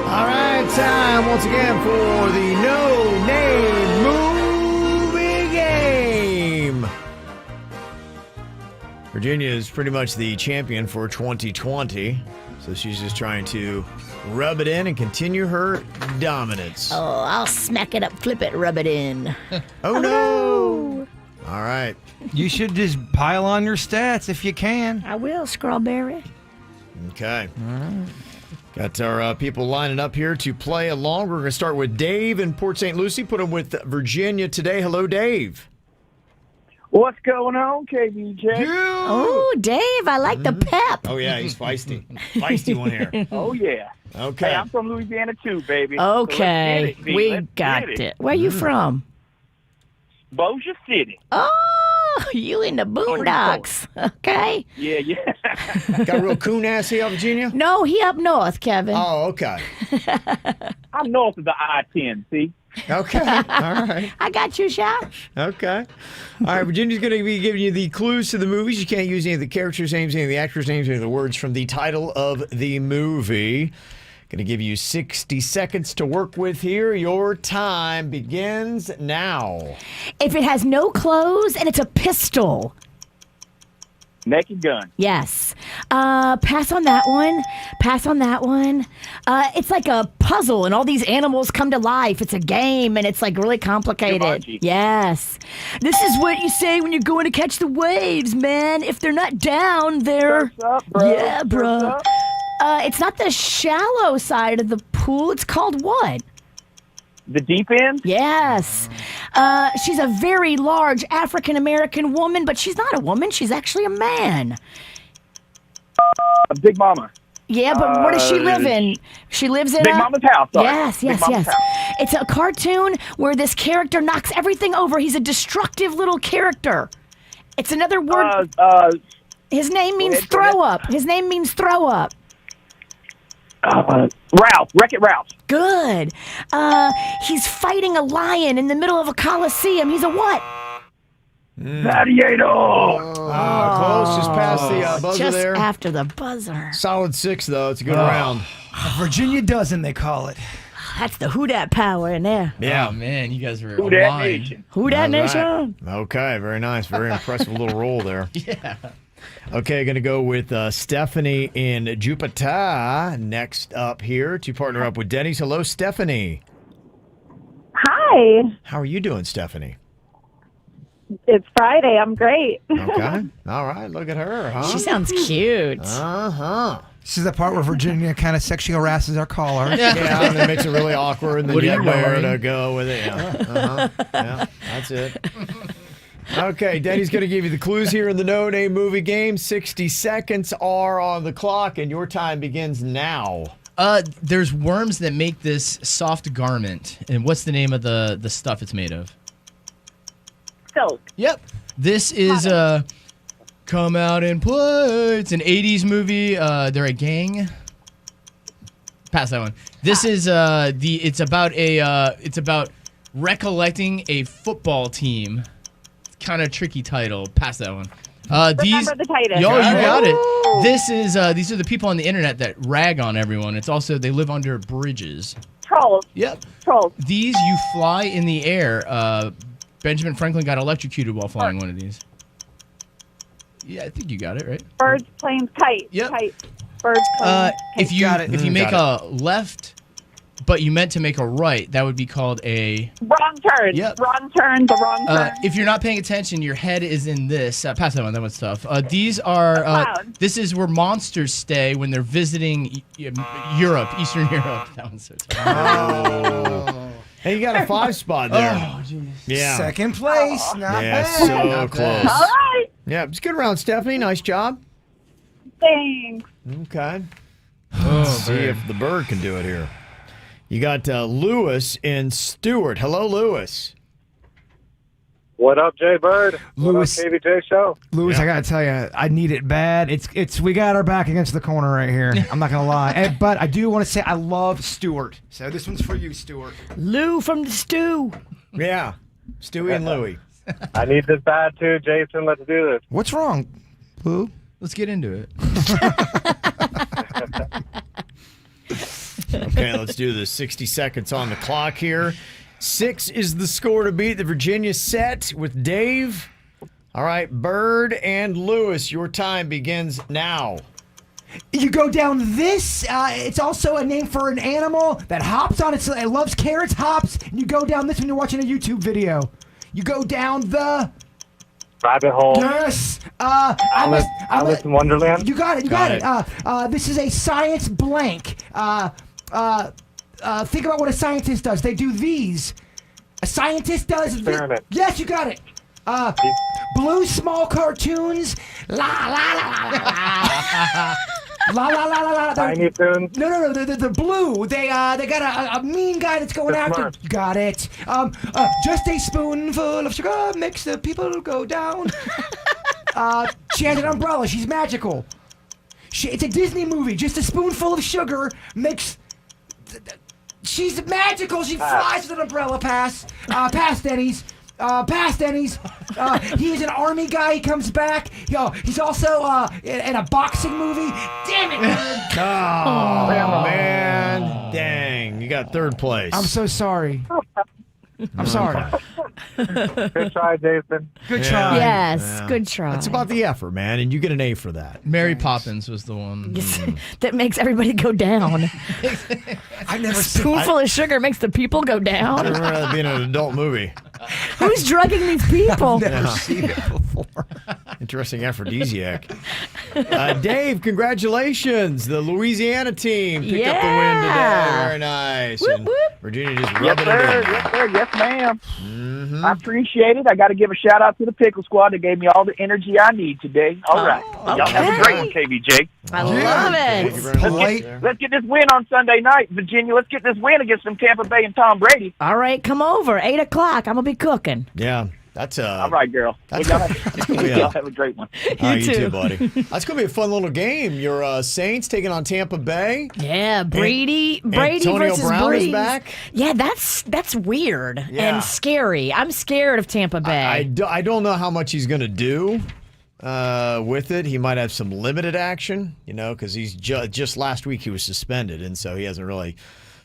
All right, time once again for the No Name Movie Game. Virginia is pretty much the champion for 2020, so she's just trying to rub it in and continue her dominance. Oh, I'll smack it up, flip it, rub it in. Oh, no. All right. You should just pile on your stats if you can. I will, Strawberry. Okay. Got our people lining up here to play along. We're going to start with Dave in Port St. Lucie. Put him with Virginia today. Hello, Dave. What's going on, KVJ? Oh, Dave, I like the pep. Oh, yeah, he's feisty. Feisty one here. Oh, yeah. Okay. Hey, I'm from Louisiana, too, baby. Okay, So let's get it, we Let's got get it. Where you from? Bossier City. Oh, you in the boondocks. Okay. Yeah, yeah. Got a real coon ass here, Virginia? No, he up north, Kevin. Oh, okay. I'm north of the I-10, see? Okay. All right. I got you, Sha. Okay. All right, Virginia's going to be giving you the clues to the movies. You can't use any of the characters' names, any of the actors' names, any of the words from the title of the movie. Going to give you 60 seconds to work with here. Your time begins now. If it has no clothes and it's a pistol. Naked Gun. Yes. Pass on that one. Pass on that one. It's like a puzzle and all these animals come to life. It's a game and it's like really complicated. Jumanji. Yes. This is what you say when you're going to catch the waves, man. If they're not down, they're... Surf's up, bro. Yeah, bro. Surf's up. It's not the shallow side of the pool. It's called what? The deep end? Yes. She's a very large African-American woman, but she's not a woman. She's actually a man. A Big Mama. Yeah, but where does she live in? She lives in Big Mama's house. Sorry. Yes, Big yes, Mama's yes. house. It's a cartoon where this character knocks everything over. He's a destructive little character. It's another word. His name means ahead, go throw up. His name means throw up. Ralph. Wreck-It Ralph. Good. He's fighting a lion in the middle of a coliseum. He's a what? Gladiator. Close. Just past the buzzer Just there. after the buzzer. Solid 6, though. It's a good round. Virginia dozen, they call it. That's the who dat power in there. Yeah. Oh, man, you guys were Who dat aligned. nation? Who dat All right. nation? Okay, very nice. Very impressive little roll there. Yeah. Okay, going to go with Stephanie in Jupiter next up here to partner up with Denny's. Hello, Stephanie. Hi. How are you doing, Stephanie? It's Friday. I'm great. Okay. All right. Look at her, huh? She sounds cute. Uh-huh. This is the part where Virginia kind of sexually harasses our caller. Yeah, and it makes it really awkward, and then What you are have you nowhere wearing? to go with it. Yeah. Uh-huh. Yeah, that's it. All Okay, Denny's going to give you the clues here in the No Name Movie game. 60 seconds are on the clock, and your time begins now. There's worms that make this soft garment. And what's the name of the stuff it's made of? Silk. Yep. This is Come Out and Play. It's an 80s movie. They're a gang. Pass that one. This is it's about recollecting a football team. Kind of tricky title. Pass that one. Remember the Titans. Yo, you got it. These are the people on the internet that rag on everyone. It's also they live under bridges. Trolls. Yep. Trolls. These you fly in the air. Benjamin Franklin got electrocuted while flying one of these. Yeah, I think you got it right. Birds, planes, kite. Yep. Kite. Birds, planes, If you make a left, but you meant to make a right, that would be called a wrong turn. Yep. Wrong turn. The wrong turn. If you're not paying attention, your head is in this. Pass that one. That one's tough. These are. This is where monsters stay when they're visiting Europe, Eastern Europe. That one's so tough. Oh. Hey, you got a 5 spot there. Oh, jeez. Yeah. Second place. Not Yeah, bad. so Not close. bad. All right. Yeah, it's a good round, Stephanie. Nice job. Thanks. Okay. Let's see if the bird can do it here. You got Lewis and Stewart. Hello, Lewis. What up, Jay Bird? Lewis. What up, KVJ Show? Lewis, I gotta tell you, I need it bad. We got our back against the corner right here. I'm not gonna lie, but I do want to say I love Stuart. So this one's for you, Stuart. Lou from the stew. Yeah, Stewie and Louie. I need this bad too, Jason. Let's do this. What's wrong, Lou? Let's get into it. Okay, let's do this. 60 seconds on the clock here. 6 is the score to beat the Virginia set with Dave. All right, Bird and Lewis, your time begins now. You go down this. It's also a name for an animal that hops on it. It loves carrots, hops. And you go down this when you're watching a YouTube video. You go down the rabbit hole. Yes. Alice in Wonderland. You got it. You got it. This is a science blank. Think about what a scientist does. They do these. A scientist does experiment. Yes, you got it. Blue small cartoons. La la la la la. La la la la la. Tiny Toons. No. They're blue. They got a mean guy that's going after. You got it. Just a spoonful of sugar makes the people go down. She has an umbrella. She's magical. It's a Disney movie. Just a spoonful of sugar makes. She's magical. She flies with an umbrella. Pass. Pass, Denny's. Pass, Denny's. He's an army guy. He comes back. He's also in a boxing movie. Damn it, nerd. Oh, man. Dang. You got 3rd place. I'm so sorry. I'm sorry. Good try, Jason. Good try. Yes, good try. That's about the effort, man, and you get an A for that. Mary Poppins was the one. That makes everybody go down. I've never Spoonful of sugar makes the people go I down. remember that being an adult movie. Who's drugging these people? Never seen it before. Interesting aphrodisiac. Dave, congratulations. The Louisiana team picked up the win today. Very nice. Whoop, And whoop. Virginia just Yes, rubbing sir. it in. Yes, sir. Yes, ma'am. Mm-hmm. I appreciate it. I got to give a shout out to the Pickle Squad that gave me all the energy I need today. All right. Y'all have a great one, KVJ. I love Thank you very much. Let's get this win on Sunday night, Virginia. Let's get this win against them Tampa Bay and Tom Brady. All right, come over. 8 o'clock. I'm going to be cooking. Yeah, that's All right, girl. That's Y'all have a great one. You too, buddy. That's gonna be a fun little game. Your Saints taking on Tampa Bay. Yeah, Brady Antonio versus Brown Breeze. is back. Yeah, that's weird Yeah. and scary. I'm scared of Tampa Bay. I don't know how much he's gonna do with it. He might have some limited action, because he's just last week he was suspended, and so he hasn't really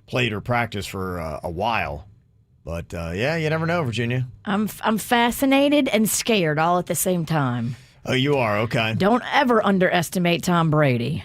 played or practiced for a while. But yeah, you never know, Virginia. I'm fascinated and scared all at the same time. Oh, you are? Okay. Don't ever underestimate Tom Brady.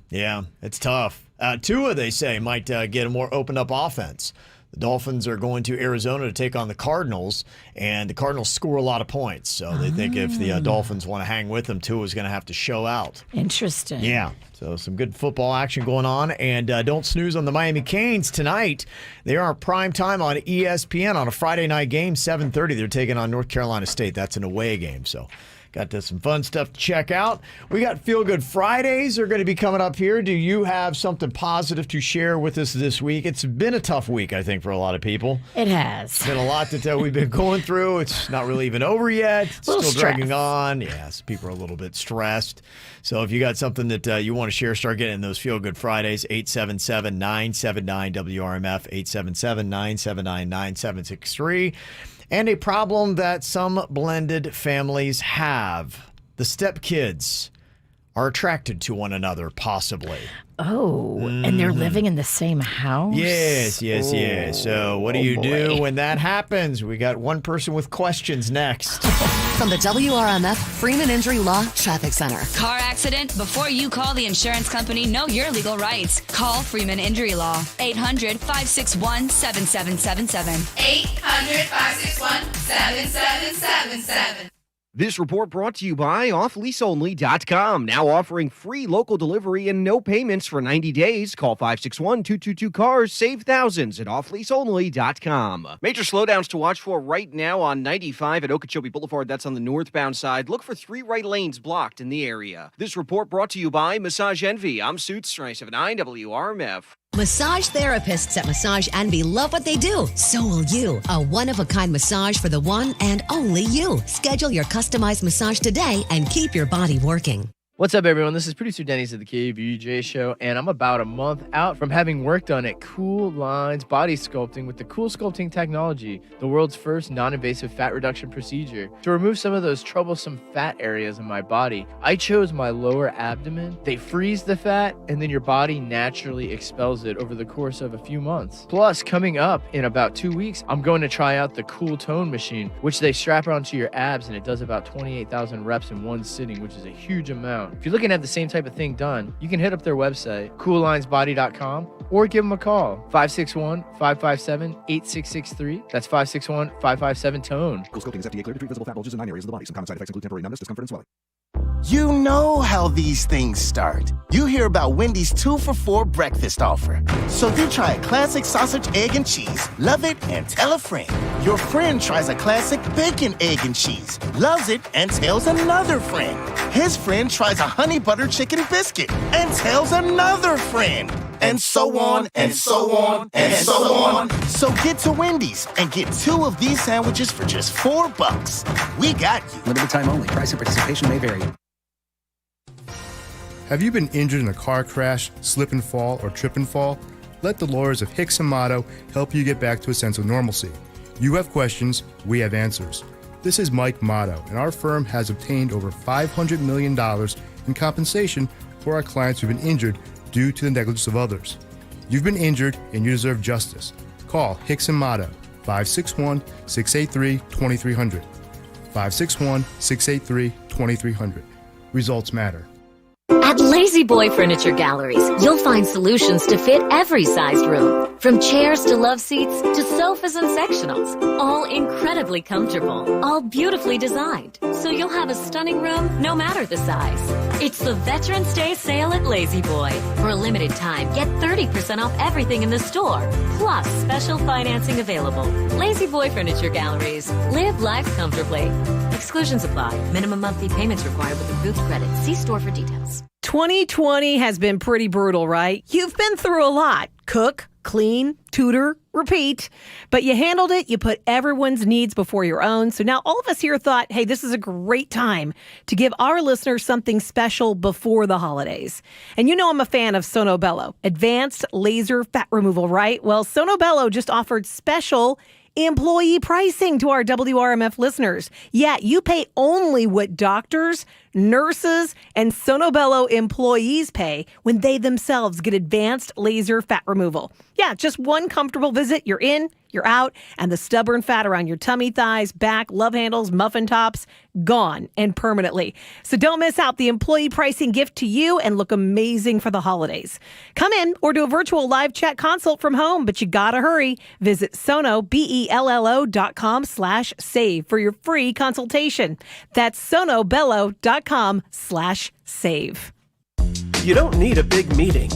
Yeah, it's tough. Tua, they say, might get a more opened up offense. The Dolphins are going to Arizona to take on the Cardinals, and the Cardinals score a lot of points. So they think if the Dolphins want to hang with them, Tua is going to have to show out. Interesting. Yeah. So some good football action going on. And don't snooze on the Miami Canes tonight. They are prime time on ESPN on a Friday night game, 7:30. They're taking on North Carolina State. That's an away game. So got some fun stuff to check out. We got Feel Good Fridays are going to be coming up here. Do you have something positive to share with us this week? It's been a tough week, I think, for a lot of people. It has. It's been a lot that we've been going through. It's not really even over yet. It's still dragging on. Yes, people are a little bit stressed. So if you got something that you want to share, start getting those Feel Good Fridays, 877-979-WRMF, 877-979-9763. And a problem that some blended families have. The stepkids are attracted to one another, possibly. Oh, and they're living in the same house? Yes. So what do you do when that happens? We got one person with questions next. From the WRMF Freeman Injury Law Traffic Center. Car accident? Before you call the insurance company, know your legal rights. Call Freeman Injury Law. 800-561-7777. 800-561-7777. This report brought to you by offleaseonly.com. Now offering free local delivery and no payments for 90 days. Call 561-222-CARS. Save thousands at offleaseonly.com. Major slowdowns to watch for right now on 95 at Okeechobee Boulevard. That's on the northbound side. Look for 3 right lanes blocked in the area. This report brought to you by Massage Envy. I'm Suits 979 WRMF. Massage therapists at Massage Envy love what they do. So will you. A one-of-a-kind massage for the one and only you. Schedule your customized massage today and keep your body working. What's up, everyone? This is producer Denny's at the KVJ Show, and I'm about a month out from having work done at Kohl Lines Body Sculpting with the Kohl Sculpting technology, the world's first non-invasive fat reduction procedure. To remove some of those troublesome fat areas in my body, I chose my lower abdomen. They freeze the fat, and then your body naturally expels it over the course of a few months. Plus, coming up in about 2 weeks, I'm going to try out the Kohl Tone machine, which they strap onto your abs, and it does about 28,000 reps in one sitting, which is a huge amount. If you're looking at the same type of thing done, you can hit up their website, KohlLinesBody.com, or give them a call, 561-557-8663. That's 561-557-TONE. Kohl Sculpting is FDA cleared to treat visible fat bulges in 9 areas of the body. Some common side effects include temporary numbness, discomfort, and swelling. You know how these things start. You hear about Wendy's 2-for-4 breakfast offer. So you try a classic sausage, egg, and cheese, love it, and tell a friend. Your friend tries a classic bacon, egg, and cheese, loves it, and tells another friend. His friend tries a honey butter chicken biscuit and tells another friend. And so on, and so on, and so on. So get to Wendy's and get 2 of these sandwiches for just $4. We got you. Limited time only. Price and participation may vary. Have you been injured in a car crash, slip and fall, or trip and fall? Let the lawyers of Hicks and Motto help you get back to a sense of normalcy. You have questions, we have answers. This is Mike Motto, and our firm has obtained over $500 million in compensation for our clients who've been injured due to the negligence of others. You've been injured and you deserve justice. Call Hicks and Motto, 561-683-2300. 561-683-2300. Results matter. At Lazy Boy Furniture Galleries, you'll find solutions to fit every sized room. From chairs to love seats to sofas and sectionals, all incredibly comfortable, all beautifully designed. So you'll have a stunning room no matter the size. It's the Veterans Day sale at Lazy Boy. For a limited time, get 30% off everything in the store, plus special financing available. Lazy Boy Furniture Galleries. Live life comfortably. Exclusions apply. Minimum monthly payments required with approved credit. See store for details. 2020 has been pretty brutal, right? You've been through a lot. Cook, clean, tutor, repeat. But you handled it. You put everyone's needs before your own. So now all of us here thought, hey, this is a great time to give our listeners something special before the holidays. And you know I'm a fan of Sono Bello. Advanced laser fat removal, right? Well, Sono Bello just offered special employee pricing to our WRMF listeners. Yeah, you pay only what doctors, nurses, and Sono Bello employees pay when they themselves get advanced laser fat removal. Yeah, just one comfortable visit, you're in, you're out, and the stubborn fat around your tummy, thighs, back, love handles, muffin tops, gone and permanently. So don't miss out the employee pricing gift to you and look amazing for the holidays. Come in or do a virtual live chat consult from home, but you gotta hurry. Visit sonobello.com/save for your free consultation. That's sonobello.com/save. You don't need a big meeting.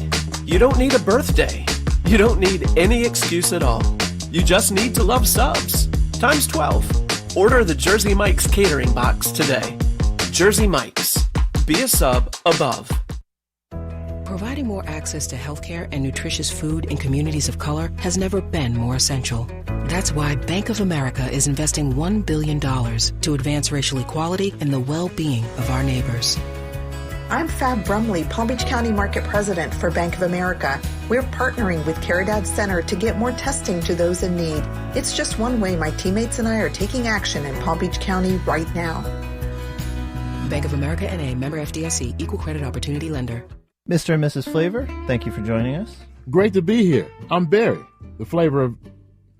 You don't need a birthday. You don't need any excuse at all. You just need to love subs. Times 12. Order the Jersey Mike's catering box today. Jersey Mike's. Be a sub above. Providing more access to healthcare and nutritious food in communities of color has never been more essential. That's why Bank of America is investing $1 billion to advance racial equality and the well-being of our neighbors. I'm Fab Brumley, Palm Beach County Market President for Bank of America. We're partnering with Caridad Center to get more testing to those in need. It's just one way my teammates and I are taking action in Palm Beach County right now. Bank of America N.A., member FDIC, equal credit opportunity lender. Mr. and Mrs. Flavor, thank you for joining us. Great to be here. I'm Barry, the flavor of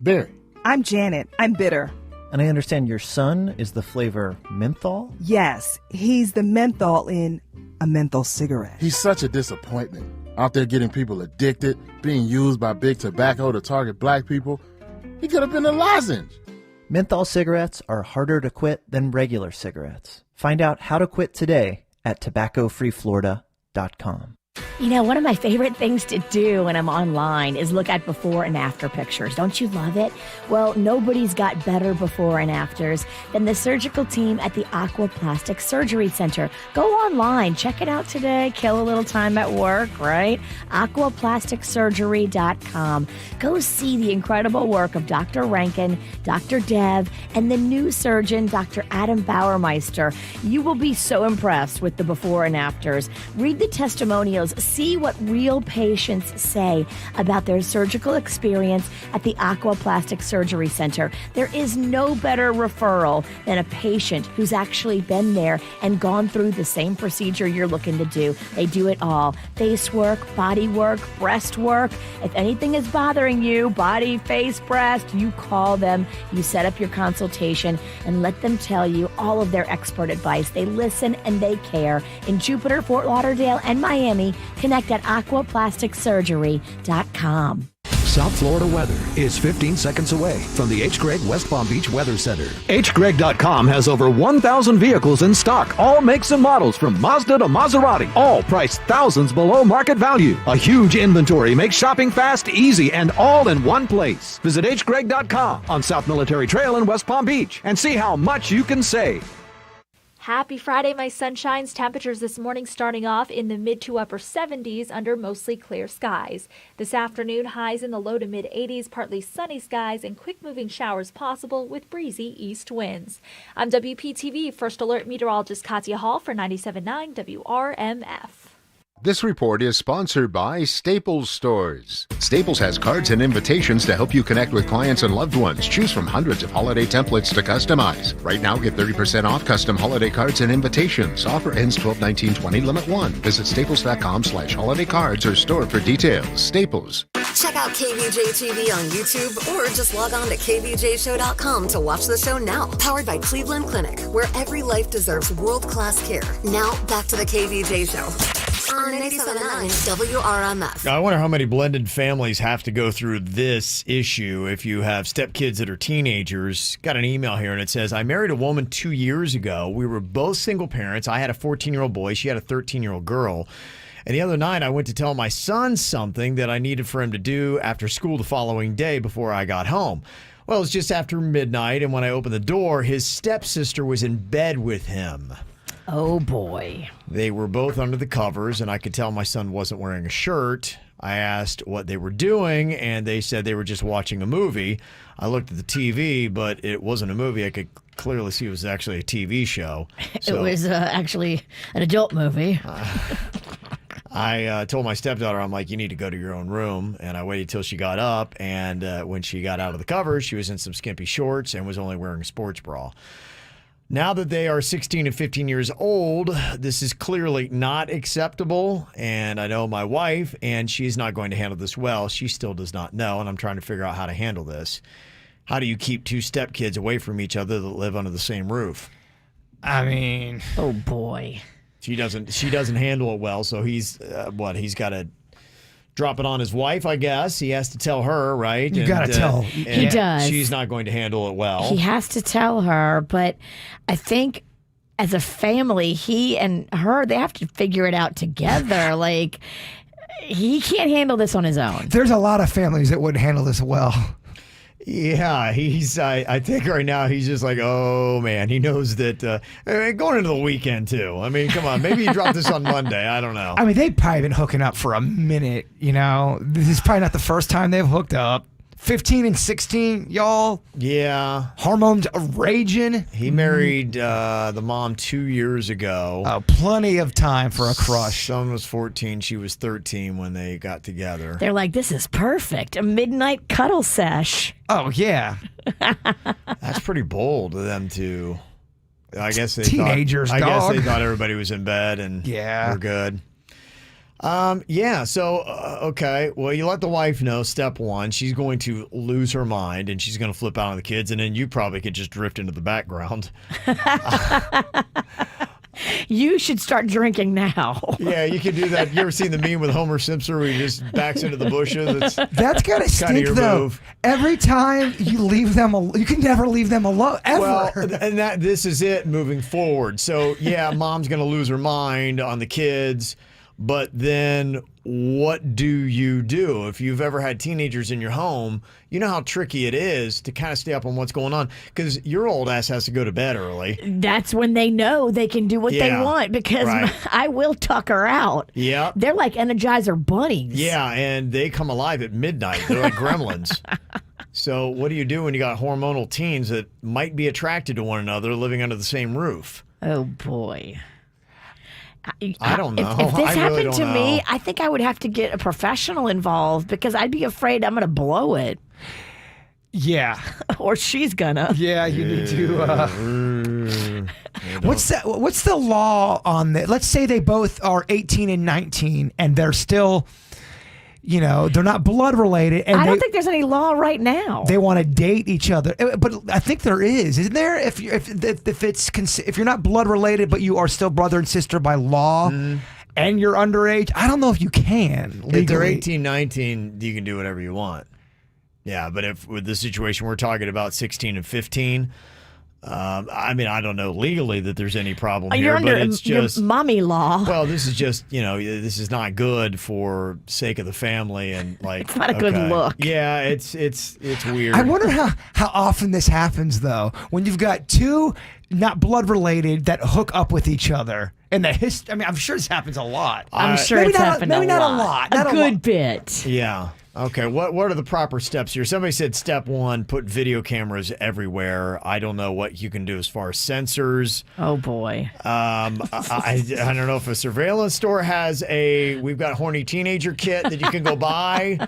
berry. I'm Janet. I'm bitter. And I understand your son is the flavor menthol? Yes, he's the menthol in a menthol cigarette. He's such a disappointment. Out there getting people addicted, being used by big tobacco to target black people. He could have been a lozenge. Menthol cigarettes are harder to quit than regular cigarettes. Find out how to quit today at tobaccofreeflorida.com. You know, one of my favorite things to do when I'm online is look at before and after pictures. Don't you love it? Well, nobody's got better before and afters than the surgical team at the Aqua Plastic Surgery Center. Go online, check it out today, kill a little time at work, right? aquaplasticsurgery.com. Go see the incredible work of Dr. Rankin, Dr. Dev, and the new surgeon, Dr. Adam Bauermeister. You will be so impressed with the before and afters. Read the testimonials. See what real patients say about their surgical experience at the Aqua Plastic Surgery Center. There is no better referral than a patient who's actually been there and gone through the same procedure you're looking to do. They do it all. Face work, body work, breast work. If anything is bothering you, body, face, breast, you call them, you set up your consultation, and let them tell you all of their expert advice. They listen and they care. In Jupiter, Fort Lauderdale, and Miami, connect at aquaplasticsurgery.com. South Florida weather is 15 seconds away from the H. Gregg West Palm Beach Weather Center. HGreg.com has over 1,000 vehicles in stock, all makes and models from Mazda to Maserati, all priced thousands below market value. A huge inventory makes shopping fast, easy, and all in one place. Visit HGreg.com on South Military Trail in West Palm Beach and see how much you can save. Happy Friday, my sunshines. Temperatures this morning starting off in the mid to upper 70s under mostly clear skies. This afternoon, highs in the low to mid 80s, partly sunny skies, and quick moving showers possible with breezy east winds. I'm WPTV First Alert meteorologist Katya Hall for 97.9 WRMF. This report is sponsored by Staples Stores. Staples has cards and invitations to help you connect with clients and loved ones. Choose from hundreds of holiday templates to customize. Right now, get 30% off custom holiday cards and invitations. Offer ends 12/19/20, limit 1. Visit staples.com/holiday cards or store for details. Staples. Check out KVJ TV on YouTube or just log on to kvjshow.com to watch the show now. Powered by Cleveland Clinic, where every life deserves world-class care. Now, back to the KVJ Show on 97.9 WRMF. I wonder how many blended families have to go through this issue if you have stepkids that are teenagers. Got an email here and it says, I married a woman 2 years ago. We were both single parents. I had a 14-year-old boy. She had a 13-year-old girl. And the other night, I went to tell my son something that I needed for him to do after school the following day before I got home. Well, it was just after midnight, and when I opened the door, his stepsister was in bed with him. Oh, boy. They were both under the covers, and I could tell my son wasn't wearing a shirt. I asked what they were doing, and they said they were just watching a movie. I looked at the TV, but it wasn't a movie. I could clearly see it was actually a TV show. It was actually an adult movie. I told my stepdaughter, I'm like, you need to go to your own room. And I waited till she got up. And when she got out of the covers, she was in some skimpy shorts and was only wearing a sports bra. Now that they are 16 and 15 years old, this is clearly not acceptable. And I know my wife, and she's not going to handle this well. She still does not know. And I'm trying to figure out how to handle this. How do you keep two stepkids away from each other that live under the same roof? I mean, oh, boy. She doesn't handle it well, so he's he's got to drop it on his wife, I guess. He has to tell her, right? You got to tell. He does. She's not going to handle it well. He has to tell her, but I think as a family, he and her, they have to figure it out together. Like, he can't handle this on his own. There's a lot of families that wouldn't handle this well. Yeah, I think right now he's just like, oh man, he knows that going into the weekend too. I mean, come on, maybe you drop this on Monday. I don't know. I mean, they've probably been hooking up for a minute, you know. This is probably not the first time they've hooked up. 15 and 16, y'all. Yeah. Hormones are raging. He married the mom 2 years ago. Oh, plenty of time for a crush. Son was 14. She was 13 when they got together. They're like, this is perfect. A midnight cuddle sesh. Oh, yeah. That's pretty bold of them to. I guess they teenagers, thought, I guess dog. they thought everybody was in bed and we're good. Yeah, so, okay, well, you let the wife know, step one, she's going to lose her mind and she's going to flip out on the kids, and then you probably could just drift into the background. You should start drinking now. Yeah, you could do that. You ever seen the meme with Homer Simpson where he just backs into the bushes? That's gotta stink, though. Move. Every time you leave them, you can never leave them alone, ever. Well, and this is it moving forward. So, yeah, mom's going to lose her mind on the kids. But then what do you do? If you've ever had teenagers in your home, you know how tricky it is to kind of stay up on what's going on because your old ass has to go to bed early. That's when they know they can do what they want because I will tuck her out. Yeah. They're like Energizer bunnies. Yeah, and they come alive at midnight. They're like gremlins. So what do you do when you got hormonal teens that might be attracted to one another living under the same roof? Oh, boy. I don't know. If this I happened really don't to me, know. I think I would have to get a professional involved because I'd be afraid I'm going to blow it. Yeah. Or she's gonna. Yeah, you need to. What's the law on that? Let's say they both are 18 and 19 and they're still, they're not blood related. And I don't think there's any law right now. They want to date each other, but I think there is, isn't there? If you're not blood related, but you are still brother and sister by law, and you're underage, I don't know if you can legally. If they're 18, 19, you can do whatever you want. Yeah, but if with the situation we're talking about, 16 and 15. I mean, I don't know legally that there's any problem here, You're under but it's just mommy law. Well, this is just this is not good for sake of the family and like it's not a good look. Yeah, it's weird. I wonder how often this happens though, when you've got two not blood related that hook up with each other. And I mean, I'm sure this happens a lot. I'm sure it's happened maybe not a lot. A good bit. Yeah. Okay, what are the proper steps here? Somebody said step one, put video cameras everywhere. I don't know what you can do as far as sensors. Oh, boy. I don't know if a surveillance store has we've got horny teenager kit that you can go buy.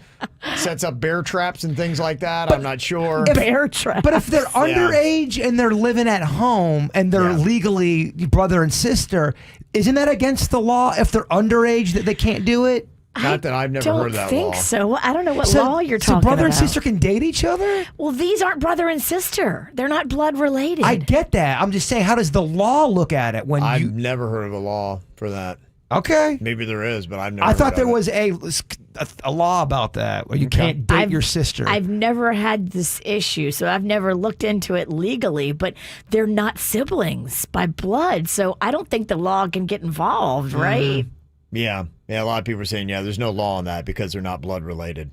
Sets up bear traps and things like that. I'm not sure. Bear traps. But if they're underage and they're living at home and they're legally brother and sister, isn't that against the law if they're underage that they can't do it? Not that I've never heard of that law. I don't think so. I don't know what law you're talking about. So brother and sister can date each other? Well, these aren't brother and sister. They're not blood related. I get that. I'm just saying, how does the law look at it when I've never heard of a law for that. Okay. Maybe there is, but I've never I heard thought there of was a law about that where you can't date your sister. I've never had this issue, so I've never looked into it legally, but they're not siblings by blood, so I don't think the law can get involved, right? Yeah, a lot of people are saying, there's no law on that because they're not blood related.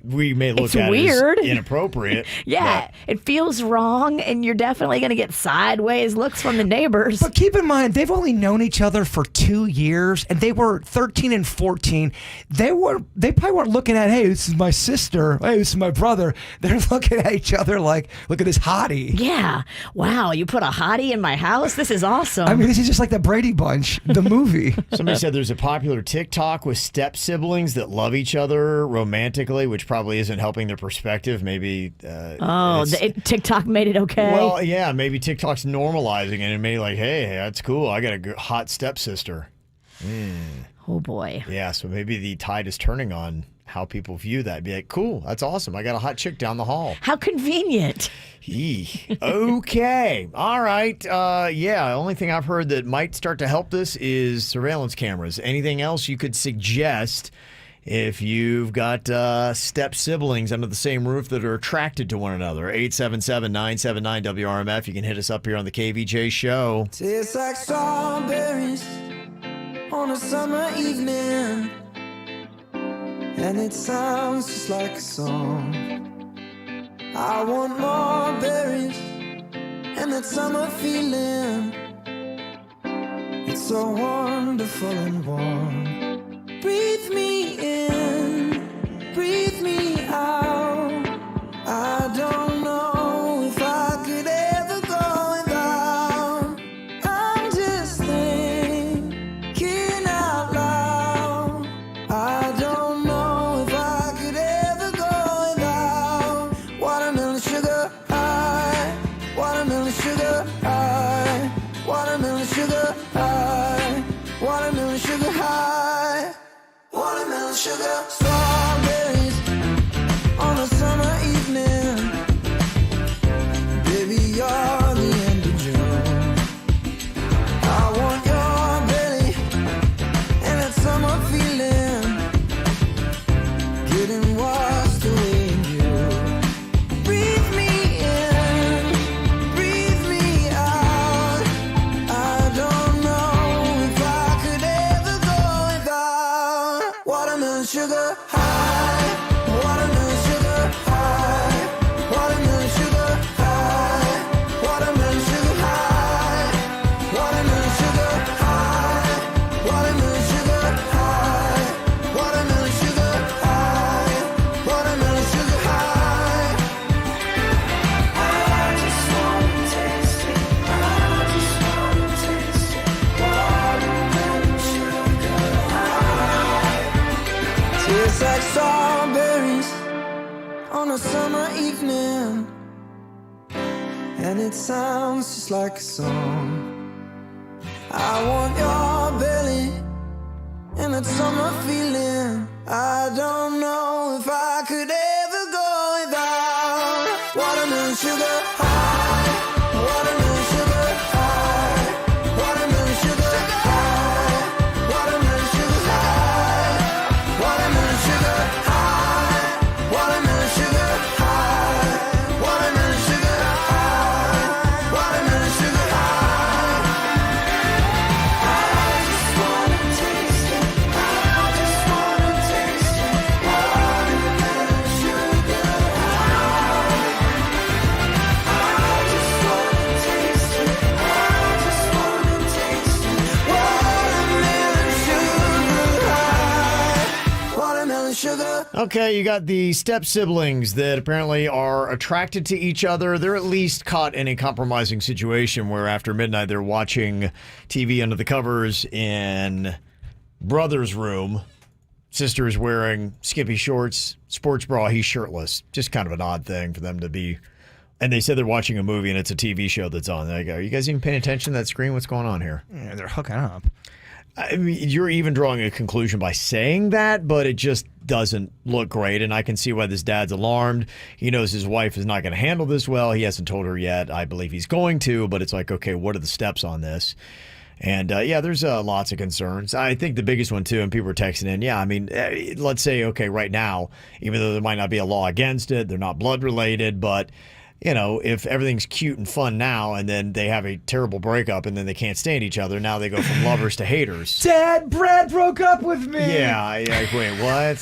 We may look at weird. it as inappropriate. Yeah, it feels wrong, and you're definitely going to get sideways looks from the neighbors. But keep in mind, they've only known each other for 2 years, and they were 13 and 14. They probably weren't looking at, hey, this is my sister. Hey, this is my brother. They're looking at each other like, look at this hottie. Yeah. Wow, you put a hottie in my house? This is awesome. I mean, this is just like the Brady Bunch, the movie. Somebody said there's a popular TikTok with step siblings that love each other romantically, which probably isn't helping their perspective. Maybe. TikTok made it okay. Well, yeah, maybe TikTok's normalizing it and maybe like, hey, that's cool. I got a hot stepsister. Oh, boy. Yeah, so maybe the tide is turning on how people view that. Be like, cool, that's awesome. I got a hot chick down the hall. How convenient. Okay. All right. Only thing I've heard that might start to help this is surveillance cameras. Anything else you could suggest if you've got step siblings under the same roof that are attracted to one another. 877-979-WRMF. You can hit us up here on the KVJ show. Tastes like strawberries on a summer evening, and it sounds just like a song. I want more berries and that summer feeling. It's so wonderful and warm. Breathe me in, breathe me out. I don't know if I could ever go without. I'm just thinking out loud. I don't know if I could ever go without. Watermelon sugar high, watermelon sugar high, watermelon sugar high, watermelon sugar high. Watermelon sugar, strawberries on a summer evening. Baby, you're the end of June. I want your belly and that summer feeling, getting washed away in you. Breathe me in, breathe me out. I don't know if I could ever go without. Watermelon sugar high, watermelon sugar high, watermelon sugar high, watermelon sugar high, watermelon sugar high, watermelon sugar high, watermelon sugar high, watermelon sugar high. I just wanna taste it, I just wanna taste it. Watermelon sugar high. Tastes like strawberries on a summer evening, and it sounds just like a song. I want your belly and that summer feeling. I don't know if I could ever go without. Watermelon sugar high, watermelon sugar high, watermelon sugar high, watermelon sugar high, watermelon sugar high, watermelon sugar high, watermelon sugar high, watermelon sugar high. I just wanna taste it, I just wanna taste it. Watermelon sugar high. I just wanna taste it, I just wanna taste it. Watermelon sugar high, watermelon sugar. Okay, you got the step siblings that apparently are attracted to each other. They're at least caught in a compromising situation where after midnight they're watching TV under the covers in brother's room. Sister is wearing skimpy shorts, sports bra, he's shirtless. Just kind of an odd thing for them to be. And they said they're watching a movie and it's a TV show that's on. There you go. Are you guys even paying attention to that screen? What's going on here? Yeah, they're hooking up. I mean, you're even drawing a conclusion by saying that, but it just doesn't look great. And I can see why this dad's alarmed. He knows his wife is not going to handle this well. He hasn't told her yet. I believe he's going to, but it's like, okay, what are the steps on this? And yeah, there's lots of concerns. I think the biggest one too, and people are texting in, yeah, I mean, let's say, okay, right now, even though there might not be a law against it, they're not blood related, but you know, if everything's cute and fun now and then they have a terrible breakup and then they can't stand each other, now they go from lovers to haters. Dad, Brad broke up with me. Yeah, wait, what?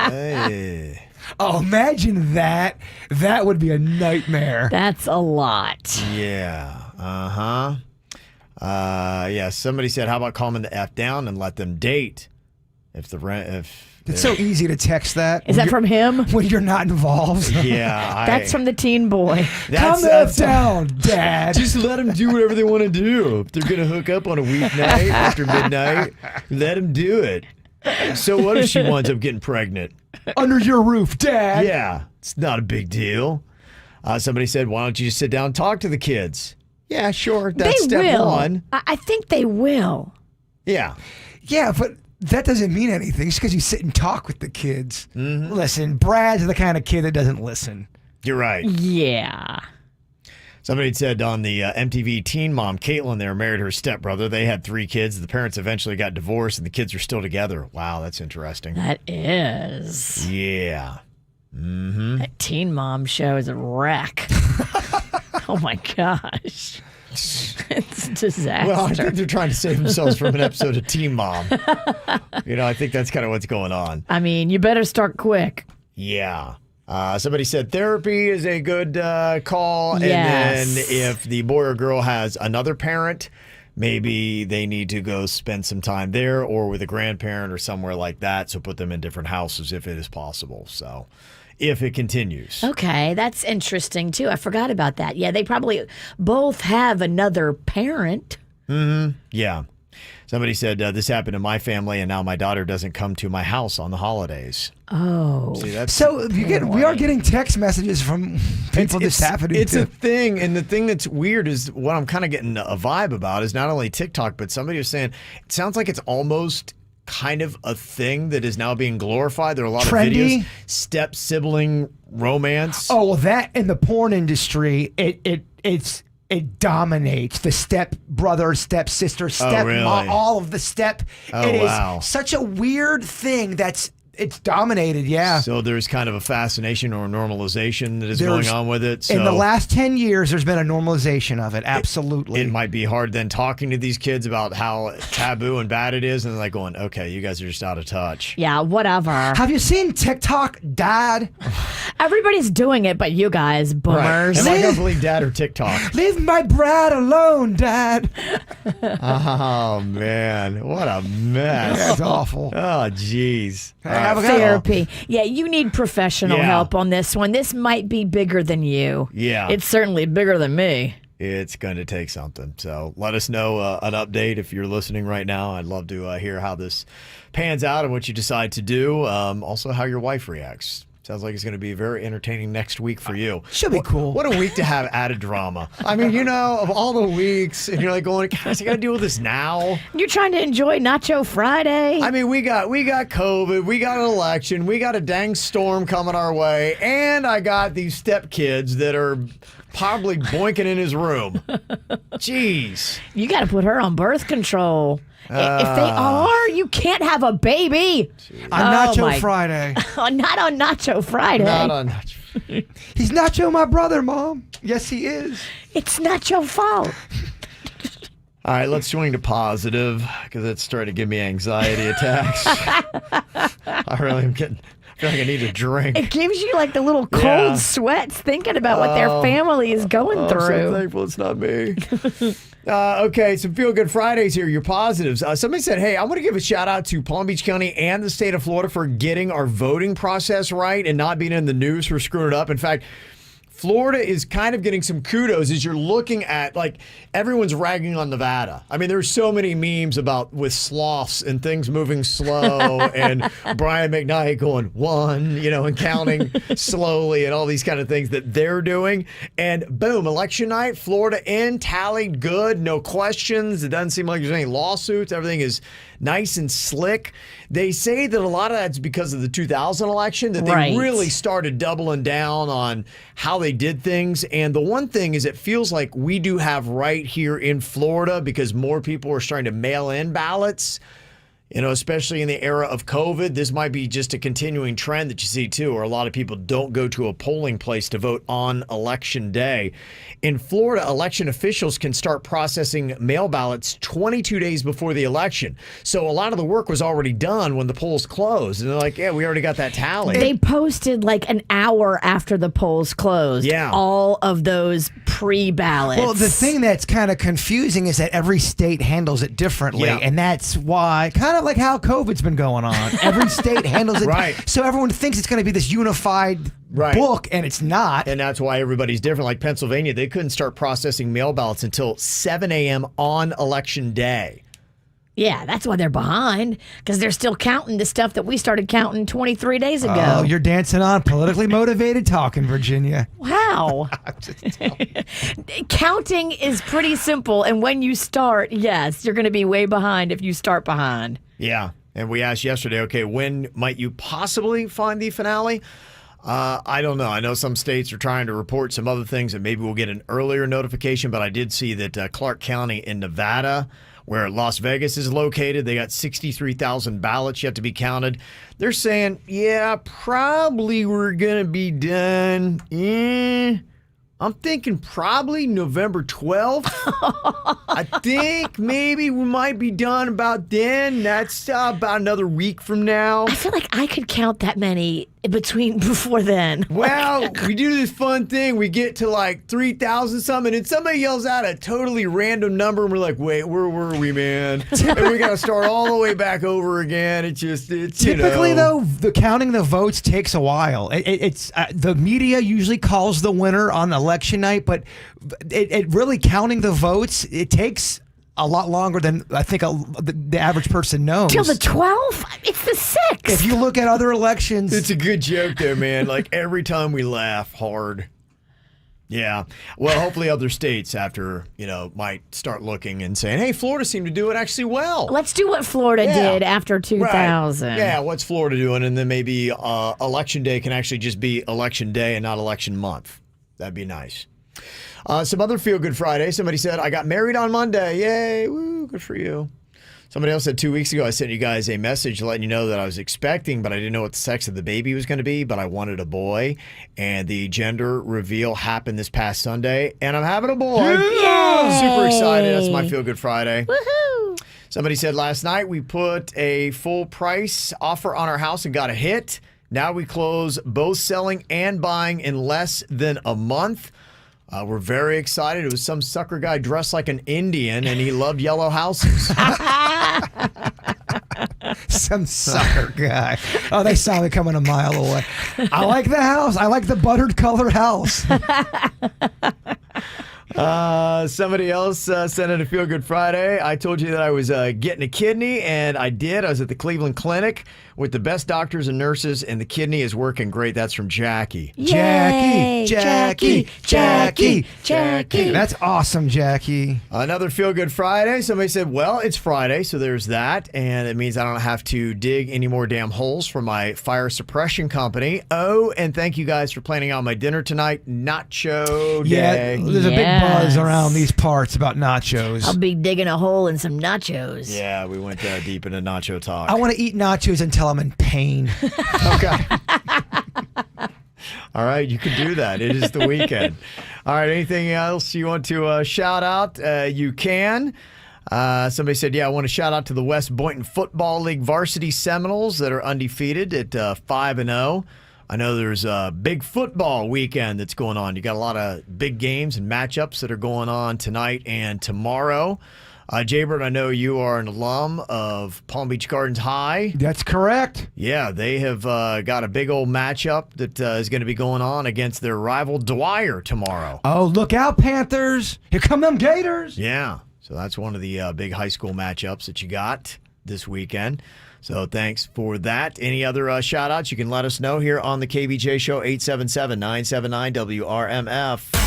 Hey. Oh, imagine that. That would be a nightmare. That's a lot. Yeah. Yeah, somebody said, how about calming the F down and let them date? If it's so easy to text that. Is that from him? When you're not involved. Yeah. That's from the teen boy. Calm the F down, Dad. Just let them do whatever they want to do. If they're going to hook up on a weeknight after midnight, let them do it. So what if she winds up getting pregnant? Under your roof, Dad. Yeah, it's not a big deal. Somebody said, why don't you just sit down and talk to the kids? Yeah, sure. That's step one. I think they will. Yeah. Yeah, but that doesn't mean anything just because you sit and talk with the kids. Mm-hmm. Listen, Brad's the kind of kid that doesn't listen. You're right. Yeah. Somebody said on the MTV Teen Mom, Caitlin there married her stepbrother. They had 3 kids. The parents eventually got divorced, and the kids are still together. Wow, that's interesting. That is. Yeah. Mm-hmm. That Teen Mom show is a wreck. Oh, my gosh. It's a disaster. Well, I think they're trying to save themselves from an episode of Teen Mom. I think that's kind of what's going on. I mean, you better start quick. Yeah. Somebody said therapy is a good call. Yes. And then if the boy or girl has another parent, maybe they need to go spend some time there or with a grandparent or somewhere like that. So put them in different houses if it is possible. So if it continues. Okay, that's interesting too. I forgot about that. Yeah, they probably both have another parent. Mm-hmm. Yeah. Somebody said, this happened to my family, and now my daughter doesn't come to my house on the holidays. Oh. See, that's So we are getting text messages from people this happening It's to. a thing, and the thing that's weird is what I'm kind of getting a vibe about is not only TikTok, but somebody was saying it sounds like it's almost kind of a thing that is now being glorified. There are a lot Trendy? of videos, step-sibling romance. Oh, well, that in the porn industry, it dominates the step brother, step sister, step really? mom, all of the step. Oh, it wow. is such a weird thing it's dominated. Yeah. So there's kind of a fascination or normalization that is going on with it. So in the last 10 years, there's been a normalization of it. Absolutely. It might be hard then talking to these kids about how taboo and bad it is, and they're like going, okay, you guys are just out of touch. Yeah, whatever. Have you seen TikTok, Dad? Everybody's doing it, but you guys, boomers. Am I going to believe Dad or TikTok? Leave my brat alone, Dad. Oh, man. What a mess. That's awful. Oh, jeez. Therapy. Yeah, you need professional help on this one. This might be bigger than you. Yeah. It's certainly bigger than me. It's going to take something. So let us know an update if you're listening right now. I'd love to hear how this pans out and what you decide to do. Also, how your wife reacts. Sounds like it's going to be very entertaining next week for you. Should be cool. What a week to have added drama. I mean, of all the weeks, and you're like going, guys, I got to deal with this now. You're trying to enjoy Nacho Friday. I mean, we got COVID, we got an election, we got a dang storm coming our way, and I got these stepkids that are probably boinking in his room. Jeez. You got to put her on birth control. If they are, you can't have a baby. On Nacho Friday. Not on Nacho Friday. Not on Nacho. He's Nacho, my brother, Mom. Yes, he is. It's not your fault. All right, let's swing to positive because it's starting to give me anxiety attacks. I really am getting. I feel like I need a drink. It gives you like the little cold sweats thinking about what their family is going through. I'm so thankful it's not me. Okay, some Feel Good Fridays here, your positives. Somebody said, hey, I want to give a shout out to Palm Beach County and the state of Florida for getting our voting process right and not being in the news for screwing it up. In fact, Florida is kind of getting some kudos as you're looking at, like, everyone's ragging on Nevada. I mean, there's so many memes about with sloths and things moving slow and Brian McKnight going one, and counting slowly and all these kind of things that they're doing. And boom, election night, Florida in, tallied good, no questions. It doesn't seem like there's any lawsuits. Everything is nice and slick. They say that a lot of that's because of the 2000 election, that they really started doubling down on how they did things. And the one thing is it feels like we do have right here in Florida, because more people are starting to mail in ballots, especially in the era of COVID. This might be just a continuing trend that you see too, where a lot of people don't go to a polling place to vote on election day. In Florida, election officials can start processing mail ballots 22 days before the election. So a lot of the work was already done when the polls closed. And they're like, yeah, we already got that tally. They posted like an hour after the polls closed. Yeah. All of those pre-ballots. Well, the thing that's kind of confusing is that every state handles it differently. Yeah. And that's why, kind of like how COVID's been going on. Every state handles it. Right. So everyone thinks it's going to be this unified book, and it's not. And that's why everybody's different. Like Pennsylvania, they couldn't start processing mail ballots until 7 a.m. on election day. Yeah, that's why they're behind, because they're still counting the stuff that we started counting 23 days ago. Oh, you're dancing on politically motivated talking, Virginia. Wow. Counting is pretty simple, and when you start, yes, you're going to be way behind if you start behind. Yeah, and we asked yesterday, okay, when might you possibly find the finale? I don't know. I know some states are trying to report some other things and maybe we'll get an earlier notification, but I did see that Clark County in Nevada, where Las Vegas is located, they got 63,000 ballots yet to be counted. They're saying, yeah, probably we're going to be done. I'm thinking probably November 12th. I think maybe we might be done about then. That's about another week from now. I feel like I could count that many before then. Well, we do this fun thing. We get to like 3,000 something, and somebody yells out a totally random number, and we're like, wait, where were we, man? And we got to start all the way back over again. It's typically, though, the counting the votes takes a while. It's the media usually calls the winner on election night, but it really counting the votes, it takes a lot longer than I think the average person knows. Till the 12th? It's the 6th. If you look at other elections. It's a good joke there, man. Like every time we laugh hard. Yeah. Well, hopefully other states might start looking and saying, hey, Florida seemed to do it actually well. Let's do what Florida did after 2000. Right. Yeah, what's Florida doing? And then maybe election day can actually just be election day and not election month. That'd be nice. Some other feel-good Friday. Somebody said, I got married on Monday. Yay. Woo, good for you. Somebody else said 2 weeks ago, I sent you guys a message letting you know that I was expecting, but I didn't know what the sex of the baby was going to be, but I wanted a boy. And the gender reveal happened this past Sunday, and I'm having a boy. Yay! Super excited. That's my feel-good Friday. Woohoo! Somebody said last night we put a full price offer on our house and got a hit. Now we close both selling and buying in less than a month. We're very excited. It was some sucker guy dressed like an Indian, and he loved yellow houses. Some sucker guy. Oh, they saw me coming a mile away. I like the house. I like the buttered colored house. Somebody else sent in a Feel Good Friday. I told you that I was getting a kidney, and I did. I was at the Cleveland Clinic with the best doctors and nurses, and the kidney is working great. That's from Jackie. Yay! Jackie. That's awesome, Jackie. Another Feel Good Friday. Somebody said, well, it's Friday, so there's that, and it means I don't have to dig any more damn holes for my fire suppression company. Oh, and thank you guys for planning out my dinner tonight. Nacho day. Yeah, there's a big buzz around these parts about nachos. I'll be digging a hole in some nachos. Yeah, we went deep into nacho talk. I want to eat nachos until I'm in pain. Okay. All right, you can do that. It is the weekend. All right, anything else you want to shout out? You can. Somebody said, I want to shout out to the West Boynton Football League varsity Seminoles that are undefeated at 5-0. I know there's a big football weekend that's going on. You got a lot of big games and matchups that are going on tonight and tomorrow. Jaybird, I know you are an alum of Palm Beach Gardens High. That's correct. Yeah, they have got a big old matchup that is going to be going on against their rival Dwyer tomorrow. Oh, look out, Panthers. Here come them Gators. Yeah, so that's one of the big high school matchups that you got this weekend. So thanks for that. Any other shout-outs, you can let us know here on the KVJ Show, 877-979-WRMF.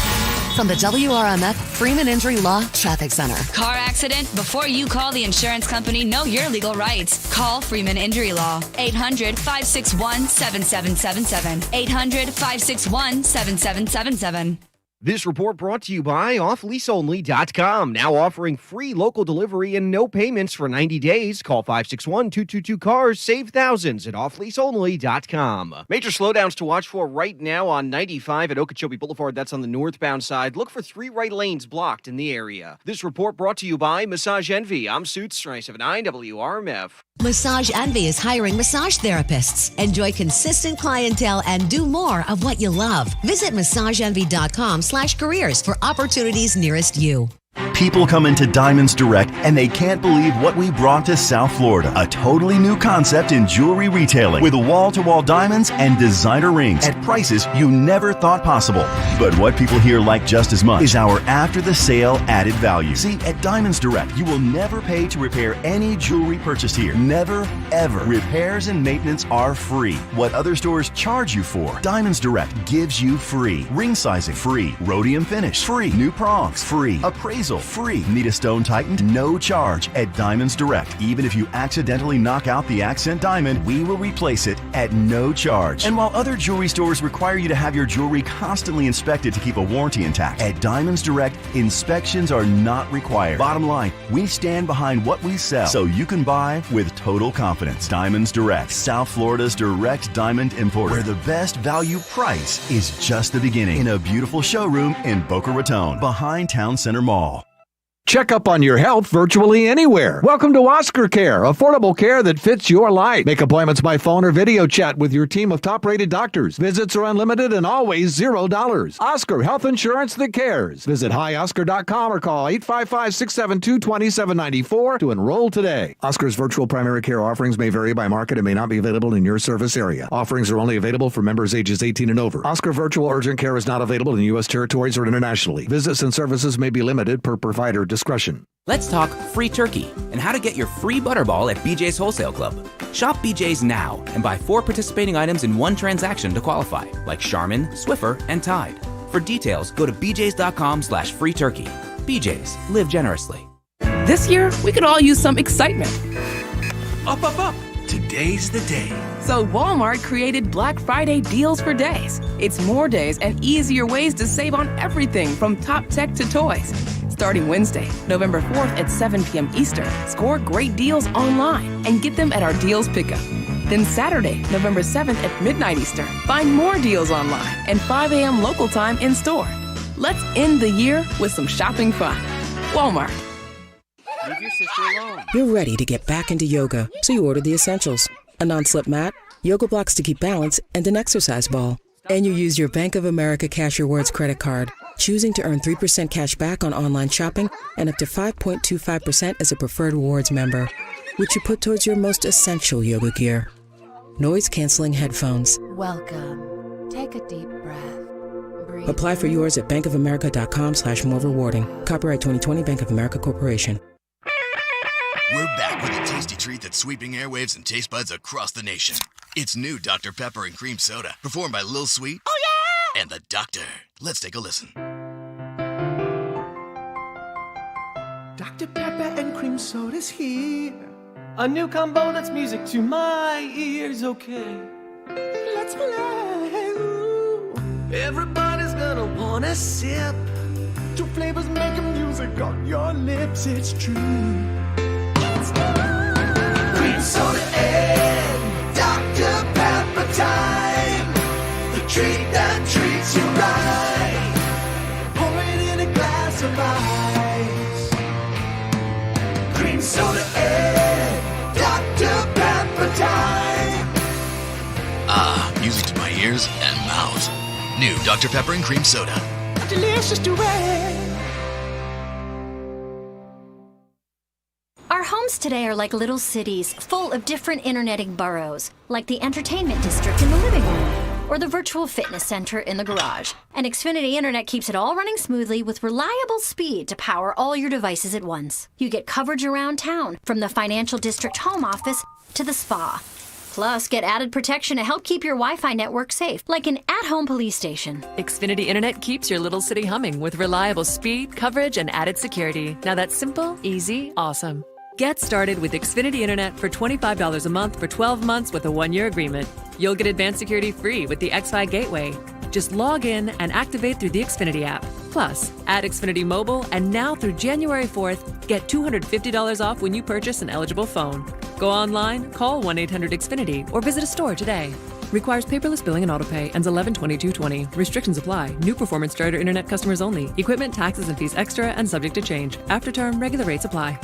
From the WRMF Freeman Injury Law Traffic Center. Car accident? Before you call the insurance company, know your legal rights. Call Freeman Injury Law. 800-561-7777. 800-561-7777. This report brought to you by offleaseonly.com. Now offering free local delivery and no payments for 90 days. Call 561-222-CARS. Save thousands at offleaseonly.com. Major slowdowns to watch for right now on 95 at Okeechobee Boulevard. That's on the northbound side. Look for 3 right lanes blocked in the area. This report brought to you by Massage Envy. I'm Suits 979 WRMF. Massage Envy is hiring massage therapists. Enjoy consistent clientele and do more of what you love. Visit massageenvy.com/careers for opportunities nearest you. People come into Diamonds Direct and they can't believe what we brought to South Florida. A totally new concept in jewelry retailing with wall-to-wall diamonds and designer rings at prices you never thought possible. But what people here like just as much is our after-the-sale added value. See, at Diamonds Direct, you will never pay to repair any jewelry purchased here. Never, ever. Repairs and maintenance are free. What other stores charge you for, Diamonds Direct gives you free. Ring sizing, free. Rhodium finish, free. New prongs, free. Appraisal diesel, free. Need a stone tightened? No charge at Diamonds Direct. Even if you accidentally knock out the accent diamond, we will replace it at no charge. And while other jewelry stores require you to have your jewelry constantly inspected to keep a warranty intact, at Diamonds Direct, inspections are not required. Bottom line, we stand behind what we sell so you can buy with total confidence. Diamonds Direct, South Florida's direct diamond importer, where the best value price is just the beginning, in a beautiful showroom in Boca Raton, behind Town Center Mall. Check up on your health virtually anywhere. Welcome to Oscar Care, affordable care that fits your life. Make appointments by phone or video chat with your team of top-rated doctors. Visits are unlimited and always $0. Oscar Health Insurance that cares. Visit hioscar.com or call 855-672-2794 to enroll today. Oscar's virtual primary care offerings may vary by market and may not be available in your service area. Offerings are only available for members ages 18 and over. Oscar Virtual Urgent Care is not available in U.S. territories or internationally. Visits and services may be limited per provider discretion. Let's talk free turkey and how to get your free butterball at BJ's Wholesale Club. Shop BJ's now and buy 4 participating items in 1 transaction to qualify, like Charmin, Swiffer, and Tide. For details, go to bjs.com/free turkey. BJ's, live generously. This year, we could all use some excitement. Up, up, up. Today's the day. So Walmart created Black Friday deals for days. It's more days and easier ways to save on everything from top tech to toys. Starting Wednesday, November 4th at 7 p.m. Eastern, score great deals online and get them at our deals pickup. Then Saturday, November 7th at midnight Eastern, find more deals online and 5 a.m. local time in store. Let's end the year with some shopping fun. Walmart. Leave your sister alone. You're ready to get back into yoga, so you order the essentials. A non-slip mat, yoga blocks to keep balance, and an exercise ball. And you use your Bank of America Cash Rewards credit card, choosing to earn 3% cash back on online shopping and up to 5.25% as a preferred rewards member, which you put towards your most essential yoga gear. Noise-canceling headphones. Welcome. Take a deep breath. Breathe. Apply for yours at bankofamerica.com/more rewarding. Copyright 2020 Bank of America Corporation. We're back with a tasty treat that's sweeping airwaves and taste buds across the nation. It's new Dr. Pepper and Cream Soda, performed by Lil Sweet. Oh, yeah! And the Doctor. Let's take a listen. Dr. Pepper and Cream Soda's here. A new combo that's music to my ears, okay? Let's play. Ooh. Everybody's gonna wanna sip. 2 flavors making music on your lips, it's true. It's Cream Soda and Dr. Pepper time. The treat that treats you right. Pour it in a glass of ice. Cream Soda and Dr. Pepper time. Ah, music to my ears and mouth. New Dr. Pepper and Cream Soda. A delicious duet. Our homes today are like little cities, full of different interneting boroughs, like the entertainment district in the living room, or the virtual fitness center in the garage. And Xfinity Internet keeps it all running smoothly with reliable speed to power all your devices at once. You get coverage around town, from the financial district home office to the spa. Plus, get added protection to help keep your Wi-Fi network safe, like an at-home police station. Xfinity Internet keeps your little city humming with reliable speed, coverage, and added security. Now that's simple, easy, awesome. Get started with Xfinity Internet for $25 a month for 12 months with a 1-year agreement. You'll get advanced security free with the X5 Gateway. Just log in and activate through the Xfinity app. Plus, add Xfinity Mobile, and now through January 4th, get $250 off when you purchase an eligible phone. Go online, call 1-800-XFINITY, or visit a store today. Requires paperless billing and autopay. Ends 11/22/20. Restrictions apply. New performance starter internet customers only. Equipment, taxes, and fees extra and subject to change. After term, regular rates apply.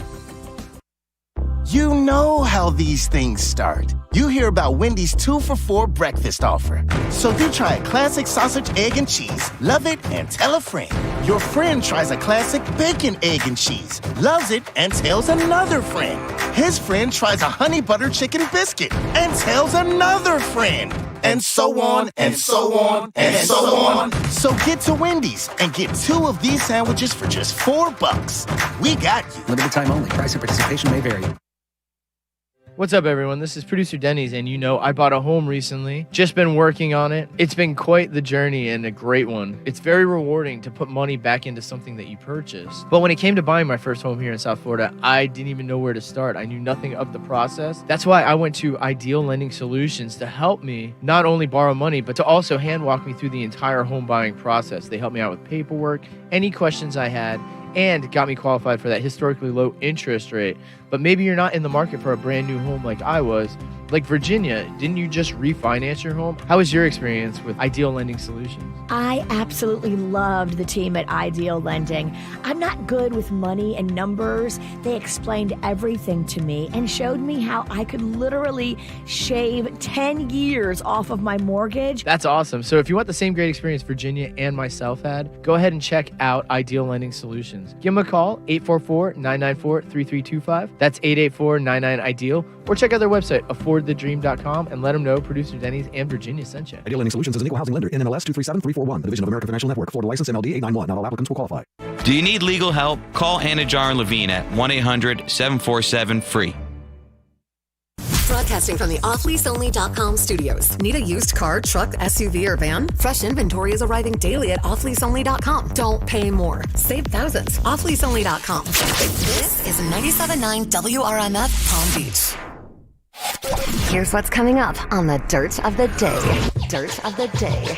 You know how these things start. You hear about Wendy's 2-for-4 breakfast offer. So you try a classic sausage, egg, and cheese, love it, and tell a friend. Your friend tries a classic bacon, egg, and cheese, loves it, and tells another friend. His friend tries a honey butter chicken biscuit and tells another friend. And so on, and so on, and so on. So get to Wendy's and get 2 of these sandwiches for just $4. We got you. Limited time only. Price and participation may vary. What's up, everyone? This is producer Denny's, and I bought a home recently. Just been working on it. It's been quite the journey and a great one. It's very rewarding to put money back into something that you purchased. But when it came to buying my first home here in South Florida, I didn't even know where to start. I knew nothing of the process. That's why I went to Ideal Lending Solutions to help me not only borrow money, but to also hand walk me through the entire home buying process. They helped me out with paperwork, any questions I had, and got me qualified for that historically low interest rate. But maybe you're not in the market for a brand new home like I was. Like Virginia, didn't you just refinance your home? How was your experience with Ideal Lending Solutions? I absolutely loved the team at Ideal Lending. I'm not good with money and numbers. They explained everything to me and showed me how I could literally shave 10 years off of my mortgage. That's awesome. So if you want the same great experience Virginia and myself had, go ahead and check out Ideal Lending Solutions. Give them a call, 844-994-3325. That's 884-99-IDEAL. Or check out their website, affordthedream.com, and let them know producer Denny's and Virginia sent you. Ideal Lending Solutions is an equal housing lender in NMLS 237341, a division of American Financial Network, Florida license MLD 891. Not all applicants will qualify. Do you need legal help? Call Anna Jar and Levine at 1-800-747-FREE. Broadcasting from the offleaseonly.com studios. Need a used car, truck, SUV, or van? Fresh inventory is arriving daily at offleaseonly.com. Don't pay more. Save thousands. Offleaseonly.com. This is 97.9 WRMF Palm Beach. Here's what's coming up on the Dirt of the Day. Dirt of the Day.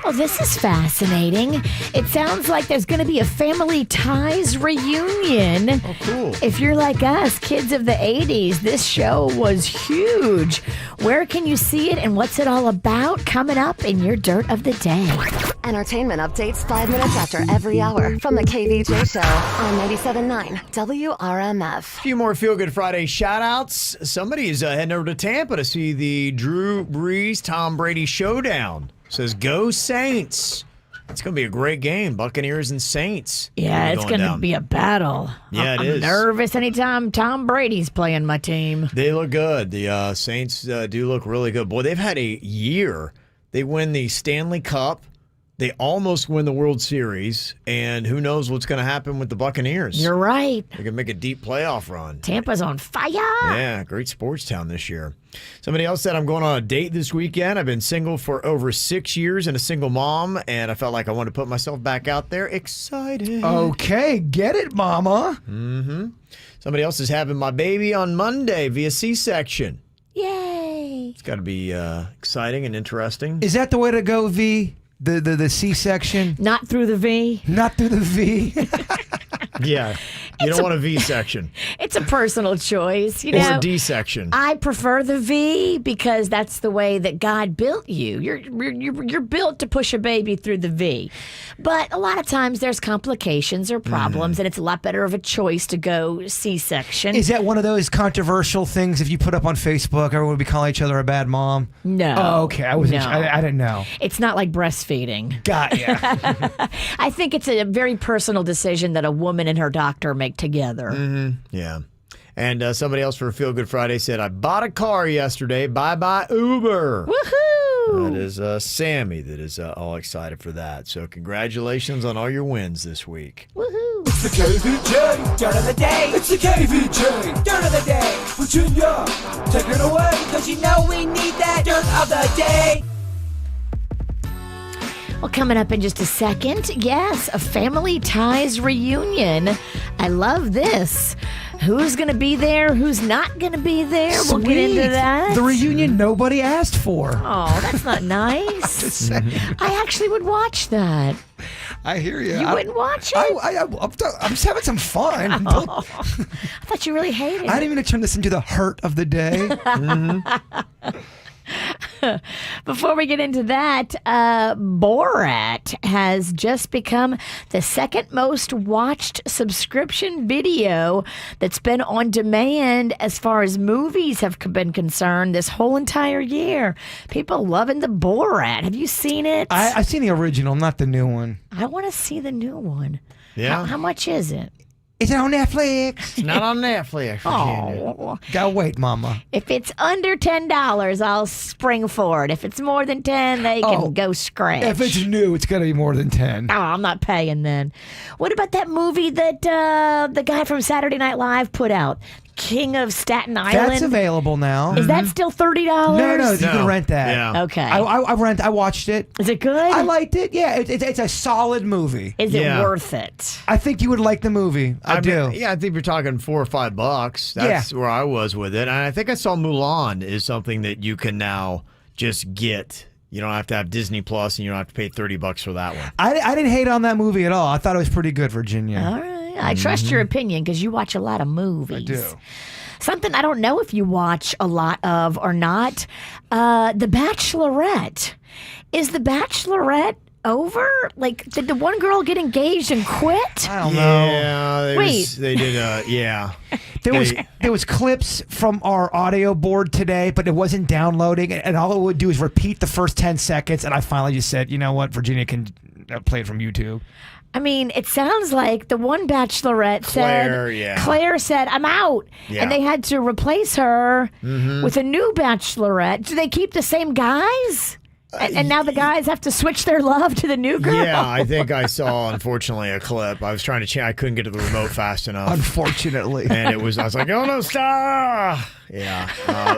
Oh, this is fascinating. It sounds like there's going to be a Family Ties reunion. Oh, cool. If you're like us, kids of the 80s, this show was huge. Where can you see it and what's it all about? Coming up in your Dirt of the Day. Entertainment updates 5 minutes after every hour from the KVJ Show on 97.9 WRMF. A few more Feel Good Friday shout-outs. Somebody is heading over to Tampa to see the Drew Brees, Tom Brady showdown. Says, go Saints. It's going to be a great game, Buccaneers and Saints. Yeah, it's going to be a battle. Yeah, I'm nervous anytime Tom Brady's playing my team. They look good. The Saints do look really good. Boy, they've had a year. They win the Stanley Cup. They almost win the World Series, and who knows what's going to happen with the Buccaneers. You're right. They can make a deep playoff run. Tampa's on fire. Yeah, great sports town this year. Somebody else said, I'm going on a date this weekend. I've been single for over 6 years and a single mom, and I felt like I wanted to put myself back out there. Excited. Okay, get it, mama. Mm-hmm. Somebody else is having my baby on Monday via C-section. Yay. It's got to be exciting and interesting. Is that the way to go, V? The C-section? Not through the V? Not through the V. Yeah. You don't want a V-section. It's a personal choice. Or a D-section. I prefer the V because that's the way that God built you. You're built to push a baby through the V. But a lot of times there's complications or problems, and it's a lot better of a choice to go C-section. Is that one of those controversial things if you put up on Facebook, everyone would be calling each other a bad mom? No. Oh, okay. I didn't know. It's not like breastfeeding. Got ya. I think it's a very personal decision that a woman and her doctor make together. Mm-hmm. Yeah. And somebody else for Feel Good Friday said, I bought a car yesterday. Bye-bye Uber. Woohoo! That is Sammy that is all excited for that. So congratulations on all your wins this week. Woohoo! It's the KVJ Dirt of the Day. It's the KVJ Dirt of the Day. Virginia, take it away. Cause you know we need that Dirt of the Day. Well, coming up in just a second, yes, a Family Ties reunion. I love this. Who's going to be there? Who's not going to be there? Sweet. We'll get into that. The reunion nobody asked for. Oh, that's not nice. Just saying. I actually would watch that. I hear you. You wouldn't watch it? I'm just having some fun. Oh, I thought you really hated it. I didn't even turn this into the hurt of the day. Before we get into that, Borat has just become the second most watched subscription video that's been on demand as far as movies have been concerned this whole entire year. People loving the Borat. Have you seen it? I've seen the original, not the new one. I want to see the new one. Yeah. How much is it? Is it on Netflix? It's not on Netflix, Virginia. Oh. Gotta wait, mama. If it's under $10, I'll spring for it. If it's more than 10, they can go scratch. If it's new, it's gonna be more than 10. Oh, I'm not paying then. What about that movie that the guy from Saturday Night Live put out? King of Staten Island. That's available now. Is that still $30? No, you can rent that. Yeah. Okay. I watched it. Is it good? I liked it. Yeah, it's a solid movie. Is it worth it? I think you would like the movie. I do. Yeah, I think you're talking $4 or $5. That's where I was with it. And I think I saw Mulan is something that you can now just get. You don't have to have Disney Plus, and you don't have to pay $30 for that one. I didn't hate on that movie at all. I thought it was pretty good, Virginia. All right. I trust your opinion because you watch a lot of movies. I do. Something I don't know if you watch a lot of or not. The Bachelorette. Is The Bachelorette over? Like, did the one girl get engaged and quit? I don't know. Yeah, Wait. they did. Yeah. There was clips from our audio board today, but it wasn't downloading, and all it would do is repeat the first 10 seconds, and I finally just said, you know what, Virginia can play it from YouTube. I mean, it sounds like the one Bachelorette Claire said, I'm out. Yeah. And they had to replace her with a new Bachelorette. Do they keep the same guys? And now the guys have to switch their love to the new girl? Yeah, I think I saw, unfortunately, a clip. I was trying to change. I couldn't get to the remote fast enough. Unfortunately. And I was like, oh, no, stop. Yeah.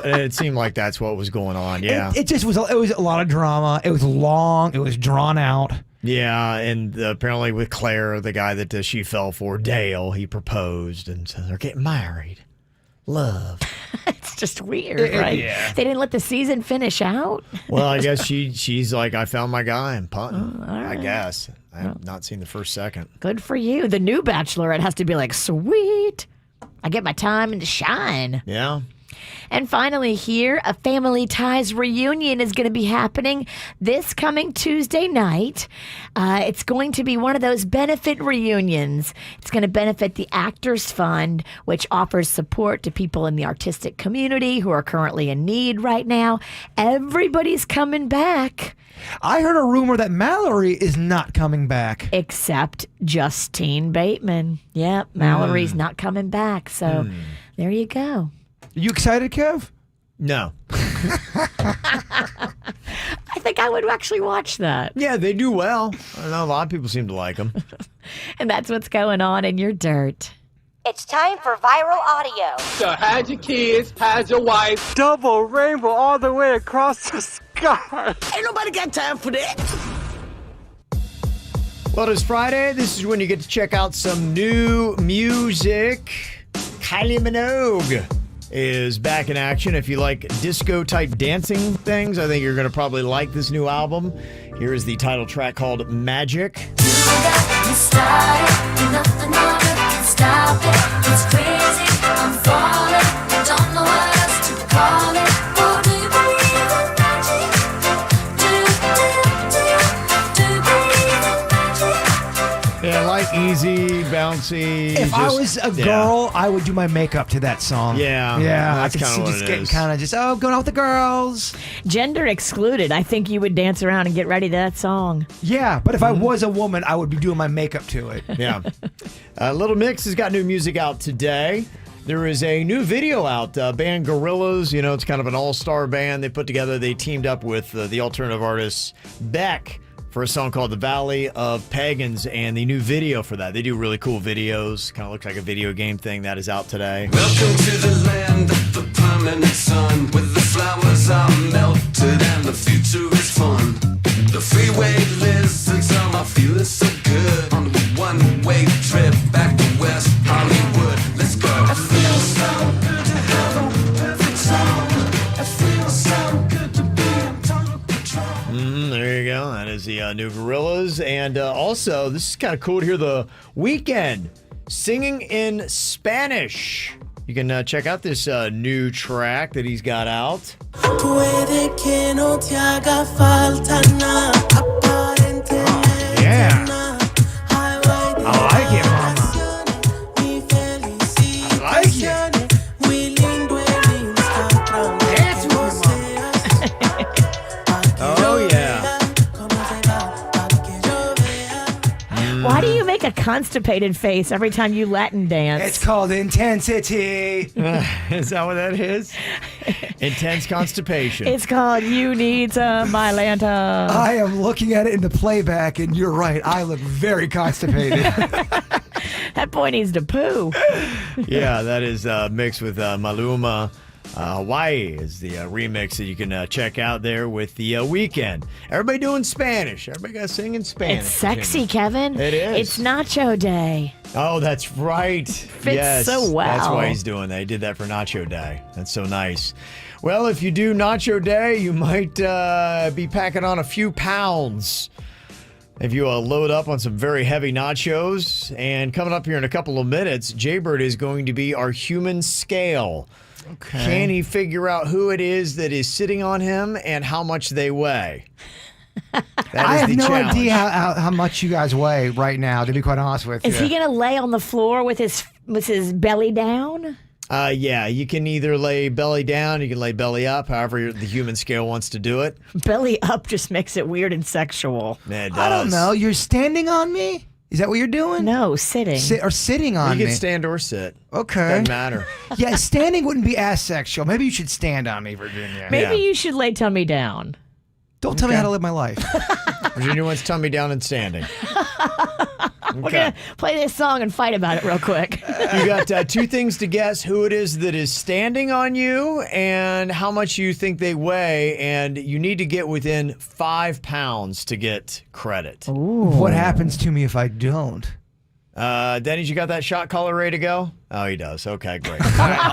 It seemed like that's what was going on. Yeah. It just was, it was a lot of drama. It was long. It was drawn out. Yeah, and apparently with Claire, the guy that she fell for, Dale, he proposed and said they're getting married. Love. It's just weird, right? Yeah. They didn't let the season finish out? Well, I guess she's like, I found my guy and punting, all right. I guess. I have not seen the first second. Good for you. The new Bachelorette has to be like, sweet. I get my time to shine. Yeah. And finally here, a Family Ties reunion is going to be happening this coming Tuesday night. It's going to be one of those benefit reunions. It's going to benefit the Actors Fund, which offers support to people in the artistic community who are currently in need right now. Everybody's coming back. I heard a rumor that Mallory is not coming back. Except Justine Bateman. Yep, Mallory's not coming back. So there you go. You excited, Kev? No. I think I would actually watch that. Yeah, they do well. I know a lot of people seem to like them. And that's what's going on in your dirt. It's time for viral audio. So how's your kids? How's your wife? Double rainbow all the way across the sky. Ain't nobody got time for that. Well, it's Friday. This is when you get to check out some new music. Kylie Minogue is back in action. If you like disco-type dancing things, I think you're going to probably like this new album. Here is the title track called Magic. You started, nothing more can stop it. It's crazy, I'm falling, don't know what else to call it. Oh, do you believe in magic? Do you believe in magic? Yeah, like easy, bouncy. If I was a girl, I would do my makeup to that song. Yeah, I that's could kinda see what just it getting is. kind of just, going out with the girls. Gender excluded. I think you would dance around and get ready to that song. Yeah, but if I was a woman, I would be doing my makeup to it. Yeah. Little Mix has got new music out today. There is a new video out. Band Gorillas, it's kind of an all-star band they put together. They teamed up with the alternative artist Beck for a song called The Valley of Pagans, and the new video for that. They do really cool videos. Kind of looks like a video game thing. That is out today. Welcome to the land of the permanent sun, where the flowers are melted and the future is fun. The freeway lizards are my feeling so good on the one-way trip back to West Hollywood. Let's go. I feel so good to have a perfect song. I feel so good to be in total control. There you go. That is the new Gorillas. And also, this is kind of cool to hear The Weeknd singing in Spanish. You can check out this new track that he's got out. Puede que no te haga falta nada, aparentemente nada. I like it, mama. Mi felicidad. Muy lindo el Instagram. Oh, yeah. Why do you make a constipated face every time you Latin dance? It's called intensity. Is that what that is? Intense constipation. It's called You Need Some Mylanta. I am looking at it in the playback, and you're right. I look very constipated. That boy needs to poo. Yeah, that is mixed with Maluma. Hawaii is the remix that you can check out there with the weekend. Everybody doing Spanish. Everybody got to sing in Spanish. It's sexy, Kevin. It is. It's Nacho Day. Oh, that's right. Fits so well. That's why he's doing that. He did that for Nacho Day. That's so nice. Well, if you do Nacho Day, you might be packing on a few pounds. If you load up on some very heavy nachos. And coming up here in a couple of minutes, Jaybird is going to be our human scale. Okay. Can he figure out who it is that is sitting on him and how much they weigh? I have no idea how much you guys weigh right now, to be quite honest with you. Is he going to lay on the floor with his belly down? Yeah, you can either lay belly down, you can lay belly up, however the human scale wants to do it. Belly up just makes it weird and sexual. It does. I don't know. You're standing on me? Is that what you're doing? No, sitting. Or sitting on me. You can stand or sit. Okay. Doesn't matter. Yeah, standing wouldn't be as sexual. Maybe you should stand on me, Virginia. Maybe you should lay tummy down. Don't tell me how to live my life. Virginia wants tummy down and standing. We're going to play this song and fight about it real quick. You got two things to guess: who it is that is standing on you and how much you think they weigh. And you need to get within 5 pounds to get credit. Ooh. What happens to me if I don't? Denny's, you got that shot caller ready to go? Oh, he does. Okay, great.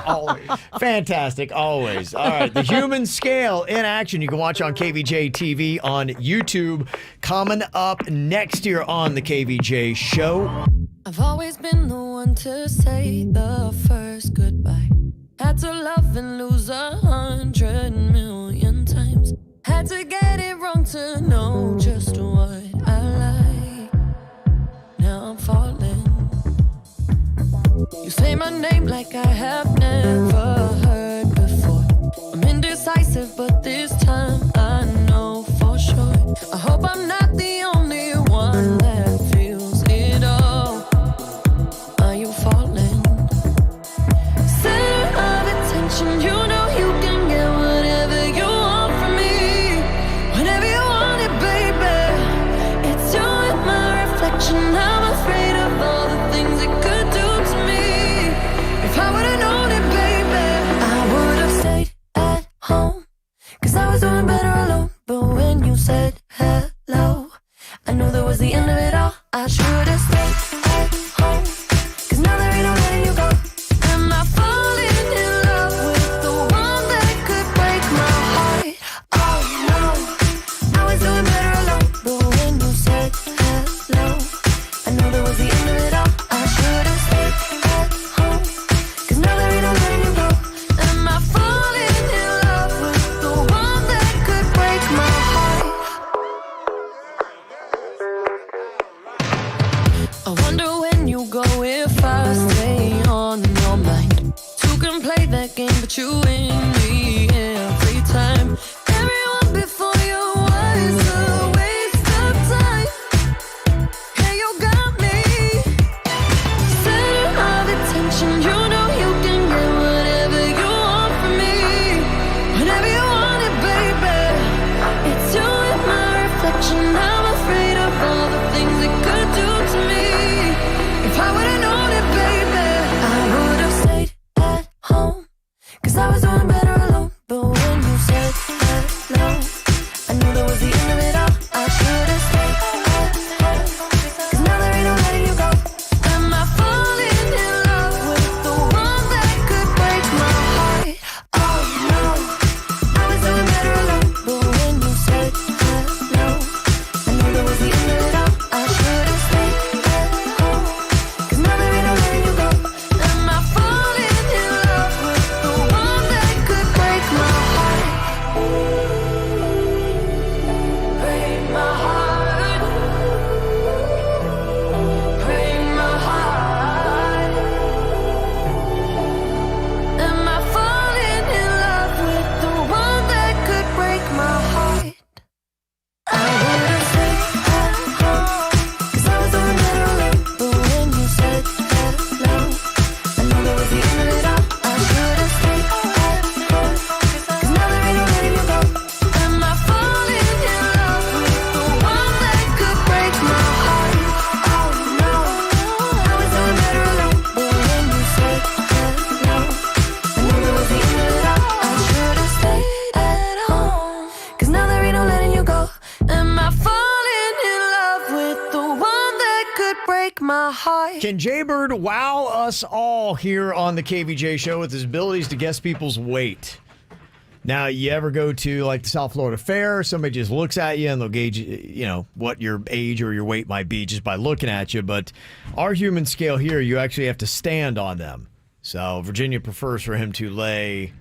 Always. Fantastic. Always. All right. The human scale in action. You can watch on KVJ TV on YouTube. Coming up next year on the KVJ show. I've always been the one to say the first goodbye. Had to love and lose 100 million times. Had to get it wrong to know just what I like. Now I'm falling. You say my name like I have never heard before. I'm indecisive, but this time I know for sure. I hope I'm not the only one that feels it all. Are you falling? Center of attention, you know you can get whatever you want from me. Whenever you want it, baby. It's you and my reflection. I'm afraid of all the things it could do to me. If I would've known it, baby, I would've stayed at home. 'Cause I was doing better alone. But when you said hello, I knew that was the end of it all. I should've stayed at home. 'Cause now there ain't no letting you go. Am I falling in love with the one that could break my heart? Oh no, I was doing better alone. But when you said hello, I knew that was the end of it all. I should've stayed at home. 'Cause now there ain't no letting you go. Am I falling in love with the one that could break my heart? I wonder when you go if I stay on your mind. Two can play that game, but you win me every time. Everyone before you was a waste of time. Hey, you got me. Center of attention, you know you can get whatever you want from me. Whenever you want it, baby. It's you and my reflection. I'm afraid of all the things it could do to me. If I would've known it, baby, I would've stayed at home. 'Cause I was doing better alone. But when you said hello, I knew that was the end of it all. I should've stayed at home. 'Cause now there ain't no letting you go. Am I falling in love with the one that could break my heart? Oh no, I was doing better alone. But when you said hello, I knew that was the end of it all. I should've stayed at home. 'Cause now there ain't no letting you go. Am I falling in love with the one that could Hi. Can Jaybird wow us all here on the KVJ show with his abilities to guess people's weight? Now, you ever go to like the South Florida Fair, somebody just looks at you and they'll gauge, what your age or your weight might be just by looking at you. But our human scale here, you actually have to stand on them. So Virginia prefers for him to lay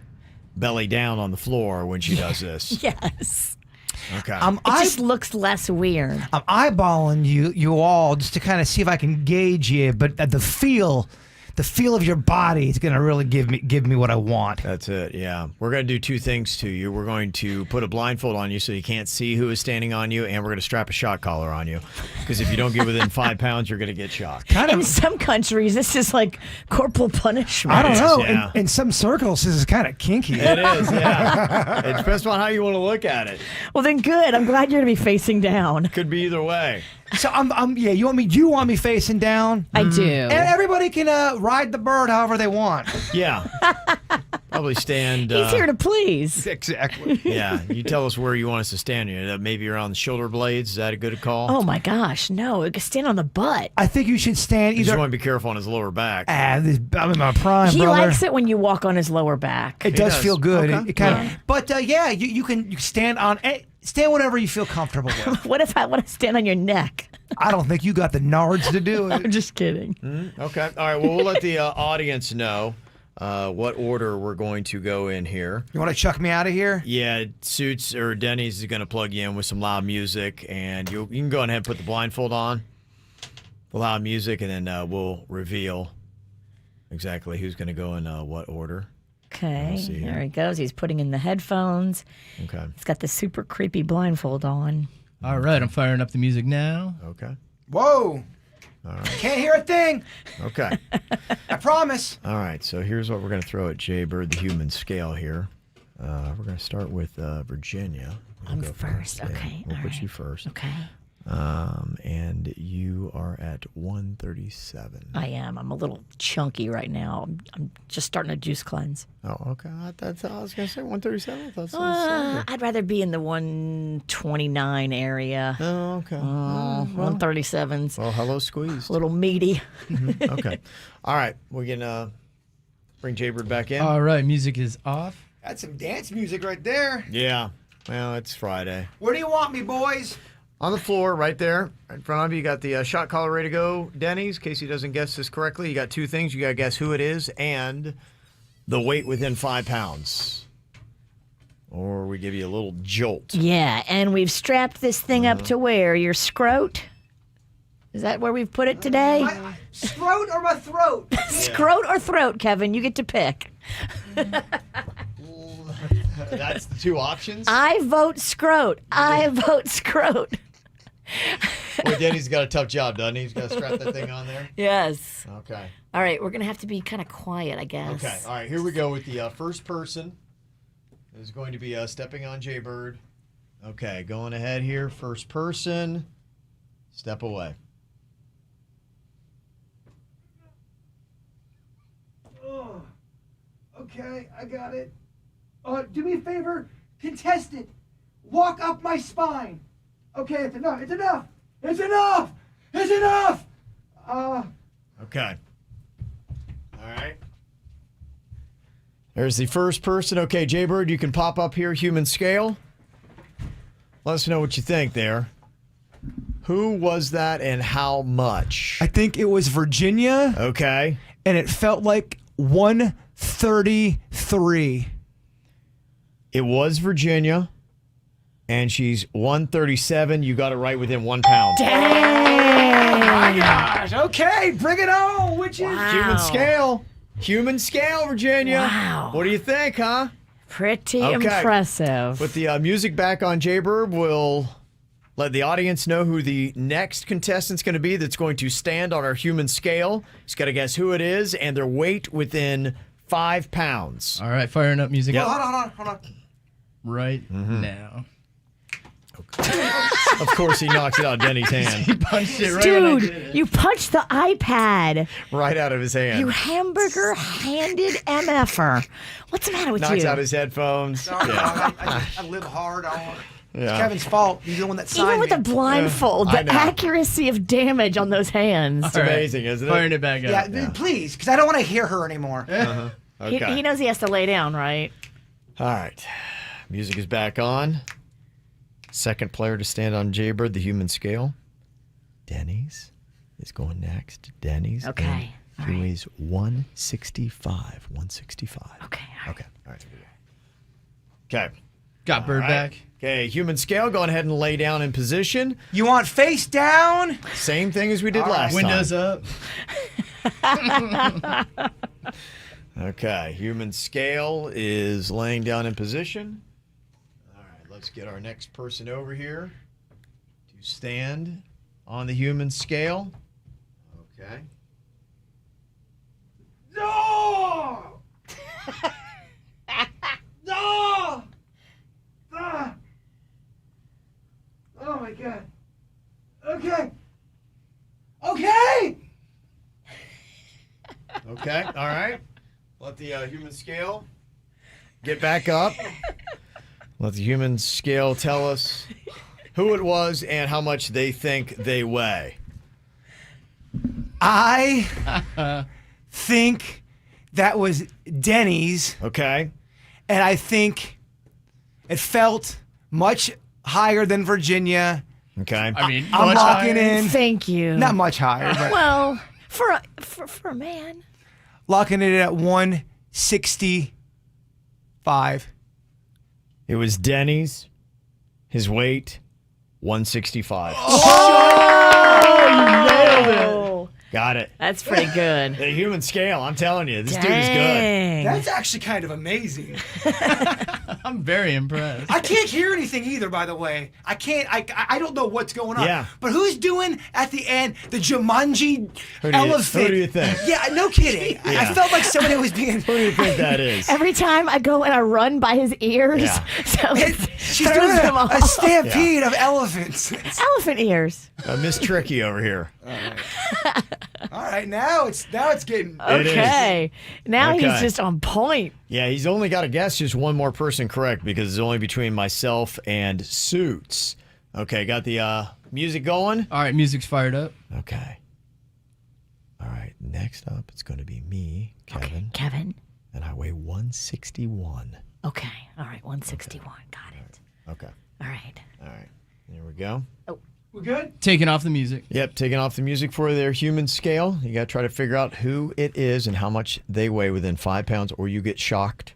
belly down on the floor when she does this. Yes. Okay. It just looks less weird. I'm eyeballing you all just to kind of see if I can gauge you, but the feel of your body is going to really give me what I want. That's it, yeah. We're going to do two things to you. We're going to put a blindfold on you so you can't see who is standing on you, and we're going to strap a shock collar on you. Because if you don't get within 5 pounds, you're going to get shocked. In some countries, this is like corporal punishment. I don't know. Yeah. In some circles, this is kind of kinky. It is, yeah. It depends on how you want to look at it. Well, then good. I'm glad you're going to be facing down. Could be either way. So you want me facing down? I do. And everybody can ride the bird however they want. Yeah. Probably stand. He's here to please. Exactly. Yeah. You tell us where you want us to stand. Maybe around the shoulder blades. Is that a good call? Oh my gosh, no! Stand on the butt. I think you should stand You either. just want to be careful on his lower back. I'm in my prime, He brother. likes it when you walk on his lower back. It does feel good. Okay. It kind of. But you can stand on. Stand whatever you feel comfortable with. What if I want to stand on your neck? I don't think you got the nards to do it. I'm just kidding. Okay. All right. Well, we'll let the audience know what order we're going to go in here. You want to chuck me out of here? Yeah, Suits or Denny's is going to plug you in with some loud music, and you can go ahead and put the blindfold on, the loud music, and then we'll reveal exactly who's going to go in what order. Okay, there he goes. He's putting in the headphones. Okay. He's got the super creepy blindfold on. All right, I'm firing up the music now. Okay. Whoa. All right. Can't hear a thing. Okay. I promise. All right, so here's what we're going to throw at Jaybird, the human scale here. We're going to start with Virginia. I'm first. Okay. We'll put you first. Okay. And you are at 137. I am. I'm a little chunky right now. I'm just starting a juice cleanse. Oh, okay. I was going to say 137. I'd rather be in the 129 area. Oh, okay. 137's. Well, hello, squeezed. A little meaty. Okay. All right. We can bring Jaybird back in. All right, music is off. That's some dance music right there. Yeah. Well, it's Friday. Where do you want me, boys? On the floor, right there, in front of you, you got the shot collar ready to go, Denny's. In case he doesn't guess this correctly, you got two things. You got to guess who it is and the weight within 5 pounds. Or we give you a little jolt. Yeah, and we've strapped this thing up to where? Your scrot? Is that where we've put it today? My scrot or my throat? Scrot or throat, Kevin? You get to pick. That's the two options? I vote scrot. I vote scrot. Boy, Denny's got a tough job, doesn't he? He's got to strap that thing on there. Yes. Okay. All right, we're going to have to be kind of quiet, I guess. Okay. All right, here we go with the first person. Is going to be stepping on Jaybird. Okay, going ahead here. First person. Step away. Oh, okay, I got it. Do me a favor, contestant. Walk up my spine. Okay, it's enough. It's enough. It's enough. It's enough. Okay. All right. There's the first person. Okay, Jaybird, you can pop up here, human scale. Let us know what you think there. Who was that and how much? I think it was Virginia. Okay. And it felt like 133. It was Virginia, and she's 137. You got it right within 1 pound. Dang! Oh my gosh. Okay, bring it on, witches. Human scale. Human scale, Virginia. Wow. What do you think, huh? Pretty Okay. impressive. With the music back on Jaybird, we'll let the audience know who the next contestant's going to be that's going to stand on our human scale. He's got to guess who it is and their weight within 5 pounds. All right, firing up music. Well, hold on. Right now. Of course, he knocks it out of Denny's hand. He punched it right when I did Dude, it. you punched the iPad. Right out of his hand. You hamburger-handed MFer. What's the matter with Knocks you? out his headphones. Sorry, Yeah. I live hard on. It's Kevin's fault. He's the one that signed Even with me. a blindfold, I the know. accuracy of damage on those hands. It's amazing, isn't it? Firing it back up. Yeah, please, because I don't want to hear her anymore. Okay. He knows he has to lay down, right? All right. Music is back on. Second player to stand on Jaybird, the human scale. Denny's is going next. Denny's. Okay. And he weighs 165. 165. Okay. Okay. All right. Okay. Got Bird back. Okay. Human scale. Go ahead and lay down in position. You want face down? Same thing as we did All right. last Windows time. up. Okay. Human scale is laying down in position. All right. Let's get our next person over here to stand on the human scale. Okay. No! No! Oh my god. Okay. Okay! Okay. All right. Let the human scale get back up. Let the human scale tell us who it was and how much they think they weigh. I think that was Denny's. Okay. And I think it felt much higher than Virginia. Okay. I mean, I'm much locking higher. in. Thank you. Not much higher, but Well, for a man. locking it at 165. It was Denny's. His weight, 165. Oh, Got it. that's pretty good. The human scale, I'm telling you, this dude is good. Dang. That's actually kind of amazing. I'm very impressed. I can't hear anything either, by the way. I can't. I don't know what's going on. Yeah. But who's doing at the end the Jumanji elephant? Who do you think? Yeah, no kidding. I Yeah. felt like somebody was being. Who do you think that is? Every time I go and I run by his ears, Yeah. so it She's throws doing them a off. stampede of elephants. Elephant ears. Miss Tricky over here. All right, now it's getting. It is. Okay. Now Okay. he's just on point. Yeah, he's only got to guess just one more person correct because it's only between myself and Suits. Okay, got the music going? All right, music's fired up. Okay. All right, next up, it's going to be me, Kevin. Okay, Kevin. And I weigh 161. Okay. All right. 161. Got it. Okay. All right. All right. There we go. We're good? Taking off the music. Yep, taking off the music for their human scale. You got to try to figure out who it is and how much they weigh within 5 pounds, or you get shocked.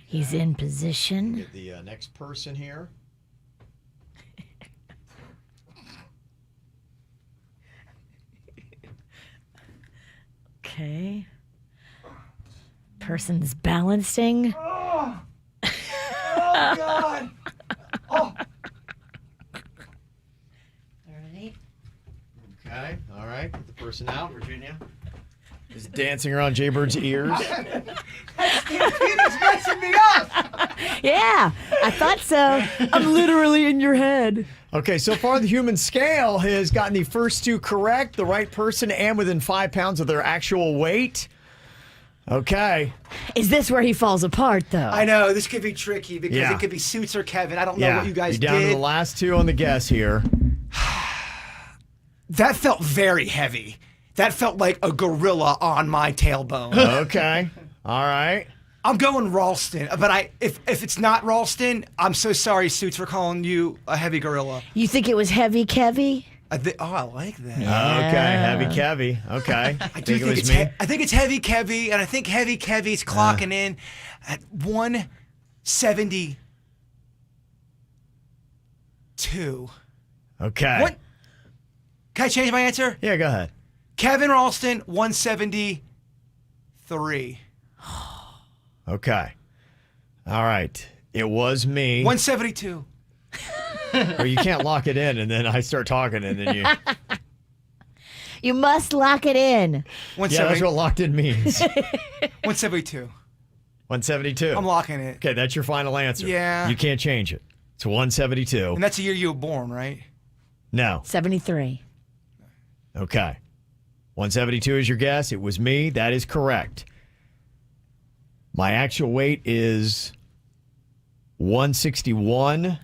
He's in position. Get the next person here. Okay. Person's balancing. Oh, God. Oh. Okay, all right. Get the person out, Virginia. Is dancing around Jaybird's ears. It's messing me up. Yeah, I thought so. I'm literally in your head. Okay, so far the human scale has gotten the first two correct, the right person, and within 5 pounds of their actual weight. Okay. Is this where he falls apart, though? I know this could be tricky because Yeah. it could be Suits or Kevin. I don't know what you guys You're down did. to the last two on the guess here. That felt very heavy. That felt like a gorilla on my tailbone. Okay. All right. I'm going Ralston, but if it's not Ralston, I'm so sorry, Suits, for calling you a heavy gorilla. You think it was heavy, Kevy? I like that. Okay, heavy Kevy. Okay. I do think it's I think it's heavy Kevy, and I think heavy Kevy's clocking in at 172. Okay. What? Can I change my answer? Yeah, go ahead. Kevin Ralston, 173. Okay. All right. It was me. 172. Or you can't lock it in, and then I start talking, and then you... You must lock it in. Yeah, that's what locked in means. 172. 172. I'm locking it. Okay, that's your final answer. Yeah. You can't change it. It's 172. And that's the year you were born, right? No. 73. Okay. 172 is your guess. It was me. That is correct. My actual weight is 161.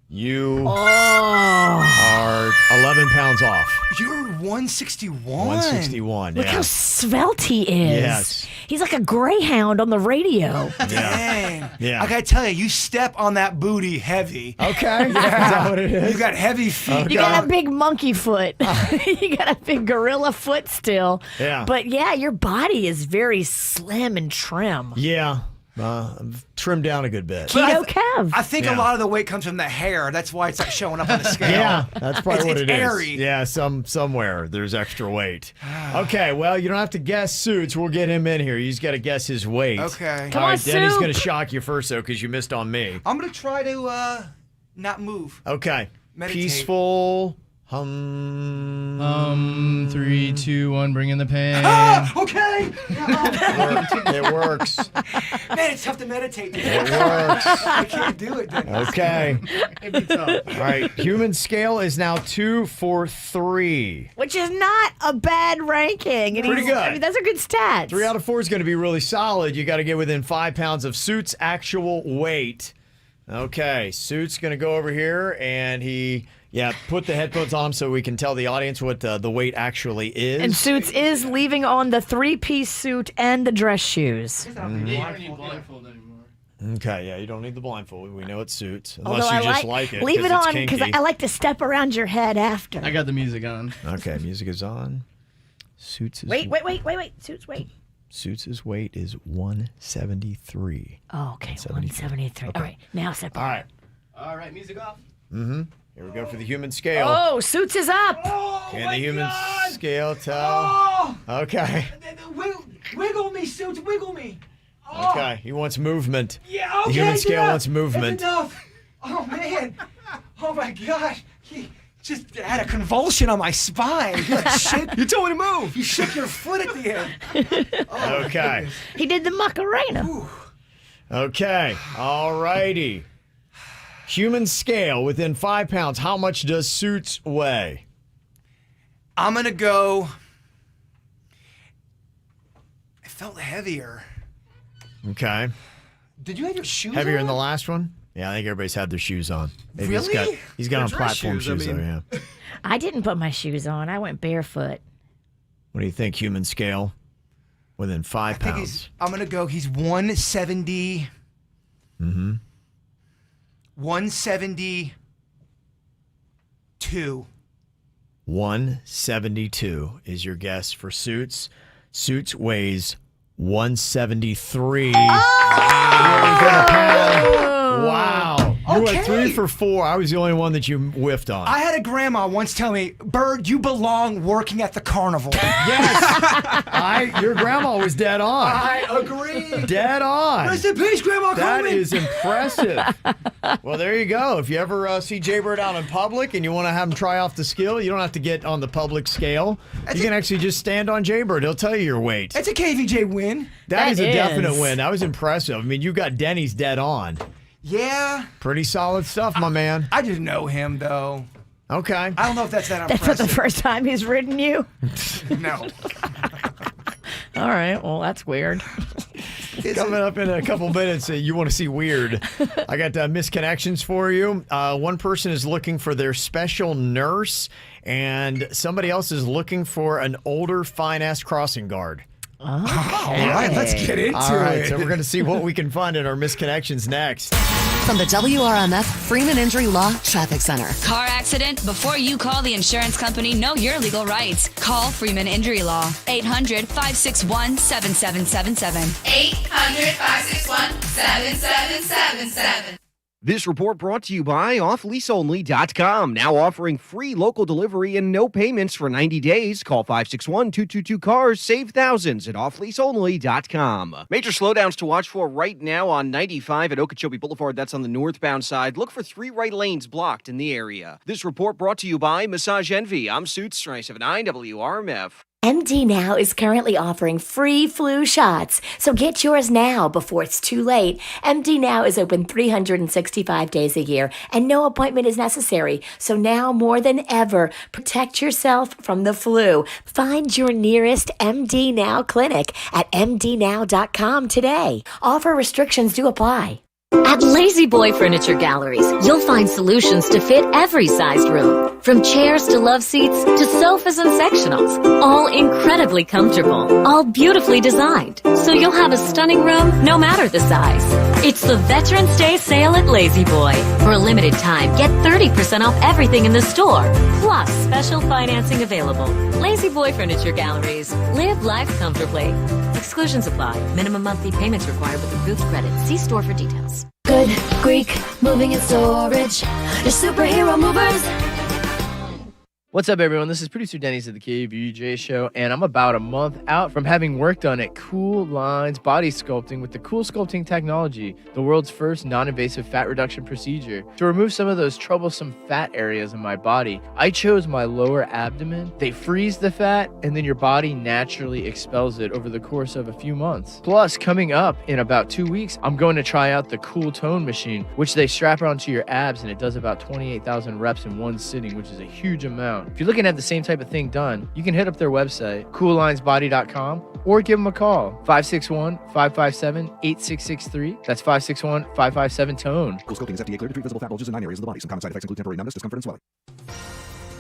You are 11 pounds off. You're 161. 161, Look yeah. how svelte he is. Yes. He's like a greyhound on the radio. Dang. Yeah. I gotta tell you, you step on that booty heavy. Okay. Is that what it is? You got heavy feet. You got a big monkey foot. You got a big gorilla foot still. Yeah. But yeah, your body is very slim and trim. Yeah. I've trimmed down a good bit. Keto Kev. I think a lot of the weight comes from the hair. That's why it's not showing up on the scale. Yeah, that's probably what it's it is. airy. Yeah, somewhere there's extra weight. Okay, well, you don't have to guess Suits. We'll get him in here. You just got to guess his weight. Okay. Come All on, right, Denny's Soup. going to shock you first, though, because you missed on me. I'm gonna try to not move. Okay. Meditate. Peaceful. 3, 2, 1, bring in the pain. Okay. It works. Man, it's tough to meditate. It works. I can't do it. Dennis. Okay. All right. Human scale is now 2 for 3. Which is not a bad ranking. And Pretty he's- good. I mean, those are good stats. 3 out of 4 is going to be really solid. You got to get within 5 pounds of Suits' actual weight. Okay, Suits going to go over here and put the headphones on so we can tell the audience what the weight actually is. And Suits is leaving on the 3-piece suit and the dress shoes. Okay, yeah, you don't need the blindfold. We know it Suits. Unless Although you I just like it. leave it 'cause it's on because kinky. I like to step around your head after. I got the music on. Okay, music is on. Suits is Wait. Suits, wait. Suits' weight is 173. Oh, okay, 173. All right, now separate. All right. All right, music off. Mm-hmm. Here we go for the human scale. Oh, Suits is up. Can the human scale tell? Okay. Wiggle me, Suits. Wiggle me. Oh. Okay. He wants movement. Yeah, okay. The human scale yeah. wants movement. That's enough. Oh, man. Oh, my gosh. He just had a convulsion on my spine. You're like, shit. You told me to move. You shook your foot at the end. Oh, Okay. He did the Macarena. Okay. All righty. Human scale within 5 pounds. How much does Suits weigh? I'm going to go. I felt heavier. Okay. Did you have your shoes Heavier on? in the last one? Yeah, I think everybody's had their shoes on. Maybe Really? He's got on They're dress platform shoes, shoes, I mean. though, yeah. I didn't put my shoes on. I went barefoot. What do you think, human scale? Within 5 pounds. I'm going to go. He's 170. Mm-hmm. 172. 172 is your guess for Suits. Suits weighs 173. Wow. You went 3 for 4. I was the only one that you whiffed on. I had a grandma once tell me, Bird, you belong working at the carnival. Yes. Your grandma was dead on. I agree. Dead on. Rest in peace, Grandma That Coleman. is impressive. Well, there you go. If you ever see Jaybird out in public and you want to have him try off the skill, you don't have to get on the public scale. You can actually just stand on Jaybird. He'll tell you your weight. It's a KVJ win. That is a definite win. That was impressive. I mean, you got Denny's dead on. Yeah. Pretty solid stuff, my man. I didn't know him, though. Okay. I don't know if that's that That's impressive. not the first time he's ridden you? No. All right, well, that's weird. Coming up in a couple minutes, you want to see weird. I got Misconnections for you. One person is looking for their special nurse, and somebody else is looking for an older, fine-ass crossing guard. All right, let's get into All right, it. so we're going to see what we can find in our Misconnections next. From the WRMF Freeman Injury Law Traffic Center. Car accident? Before you call the insurance company, know your legal rights. Call Freeman Injury Law. 800-561-7777. 800-561-7777. This report brought to you by offleaseonly.com. Now offering free local delivery and no payments for 90 days. Call 561-222-CARS. Save thousands at offleaseonly.com. Major slowdowns to watch for right now on 95 at Okeechobee Boulevard. That's on the northbound side. Look for 3 right lanes blocked in the area. This report brought to you by Massage Envy. I'm Suits 979 WRMF. MD Now is currently offering free flu shots, so get yours now before it's too late. MD Now is open 365 days a year, and no appointment is necessary. So now more than ever, protect yourself from the flu. Find your nearest MD Now clinic at mdnow.com today. Offer restrictions do apply. At Lazy Boy Furniture Galleries, you'll find solutions to fit every sized room. From chairs to love seats to sofas and sectionals. All incredibly comfortable. All beautifully designed. So you'll have a stunning room no matter the size. It's the Veterans Day sale at Lazy Boy. For a limited time, get 30% off everything in the store. Plus special financing available. Lazy Boy Furniture Galleries. Live life comfortably. Exclusions apply. Minimum monthly payments required with approved credit. See store for details. Good Greek, moving and storage. Your superhero movers. What's up, everyone? This is producer Denny's at the KVJ Show, and I'm about a month out from having work done at Kohl Lines Body Sculpting with the Kohl Sculpting technology, the world's first non-invasive fat reduction procedure. To remove some of those troublesome fat areas in my body, I chose my lower abdomen. They freeze the fat, and then your body naturally expels it over the course of a few months. Plus, coming up in about 2 weeks, I'm going to try out the Kohl Tone machine, which they strap onto your abs, and it does about 28,000 reps in one sitting, which is a huge amount. If you're looking at the same type of thing done, you can hit up their website, KohlLinesBody.com, or give them a call, 561-557-8663. That's 561-557-TONE. Kohl Sculpting is FDA cleared to treat visible fat bulges in 9 areas of the body. Some common side effects include temporary numbness, discomfort, and swelling.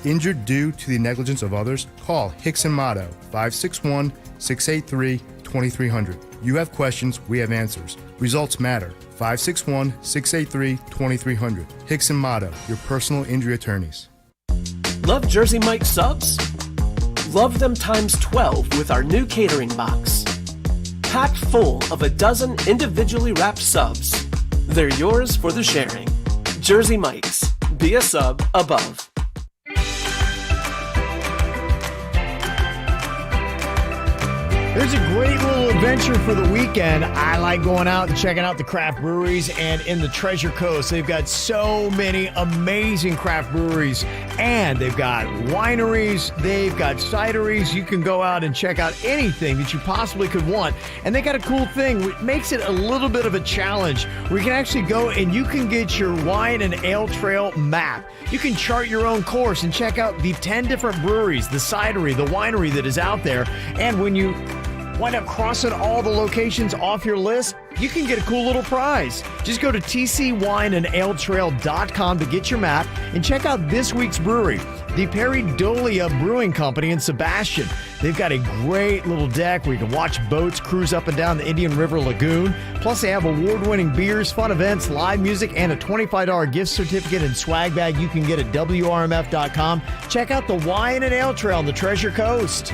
Injured due to the negligence of others? Call Hicks and Motto, 561-683-2300. You have questions, we have answers. Results matter. 561-683-2300. Hicks and Motto, your personal injury attorneys. Love Jersey Mike's subs? Love them times 12 with our new catering box. Packed full of a dozen individually wrapped subs. They're yours for the sharing. Jersey Mike's. Be a sub above. There's a great little adventure for the weekend. I like going out and checking out the craft breweries, and in the Treasure Coast, they've got so many amazing craft breweries, and they've got wineries, they've got cideries. You can go out and check out anything that you possibly could want, and they got a cool thing which makes it a little bit of a challenge where you can actually go and you can get your wine and ale trail map. You can chart your own course and check out the 10 different breweries, the cidery, the winery that is out there, and when you wind up crossing all the locations off your list, you can get a cool little prize. Just go to tcwineandaletrail.com to get your map and check out this week's brewery, the Peridolia Brewing Company in Sebastian. They've got a great little deck where you can watch boats cruise up and down the Indian River Lagoon. Plus, they have award-winning beers, fun events, live music, and a $25 gift certificate and swag bag you can get at WRMF.com. Check out the Wine and Ale Trail on the Treasure Coast.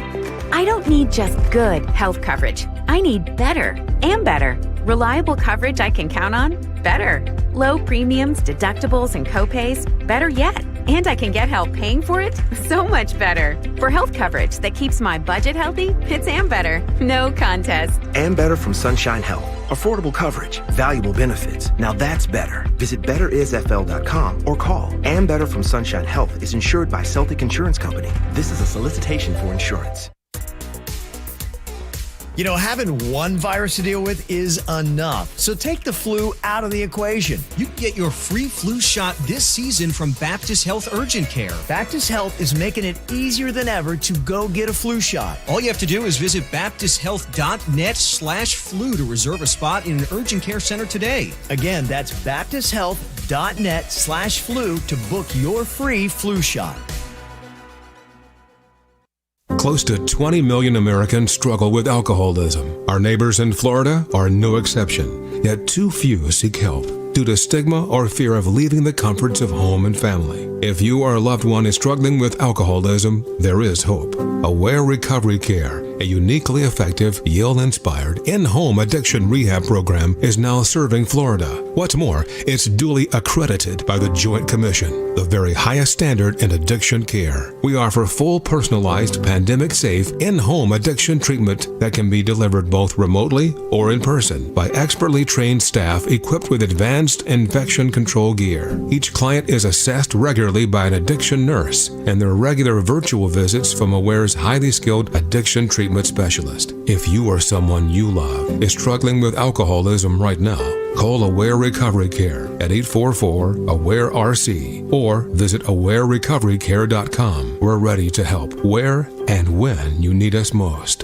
I don't need just good health coverage. I need better and better. Reliable coverage I can count on? Better. Low premiums, deductibles, and copays? Better yet. And I can get help paying for it? So much better. For health coverage that keeps my budget healthy, it's Ambetter. No contest. Ambetter from Sunshine Health. Affordable coverage, valuable benefits. Now that's better. Visit betterisfl.com or call. Ambetter from Sunshine Health is insured by Celtic Insurance Company. This is a solicitation for insurance. You know, having one virus to deal with is enough. So take the flu out of the equation. You can get your free flu shot this season from Baptist Health Urgent Care. Baptist Health is making it easier than ever to go get a flu shot. All you have to do is visit baptisthealth.net/flu to reserve a spot in an urgent care center today. Again, that's baptisthealth.net/flu to book your free flu shot. Close to 20 million Americans struggle with alcoholism. Our neighbors in Florida are no exception, yet too few seek help due to stigma or fear of leaving the comforts of home and family. If you or a loved one is struggling with alcoholism, there is hope. Aware Recovery Care, a uniquely effective, Yale-inspired, in-home addiction rehab program, is now serving Florida. What's more, it's duly accredited by the Joint Commission, the very highest standard in addiction care. We offer full personalized, pandemic-safe, in-home addiction treatment that can be delivered both remotely or in person by expertly trained staff equipped with advanced infection control gear. Each client is assessed regularly by an addiction nurse, and there are regular virtual visits from Aware's highly skilled addiction treatment specialist. If you or someone you love is struggling with alcoholism right now, call Aware Recovery Care at 844-AWARE-RC or visit awarerecoverycare.com. We're ready to help where and when you need us most.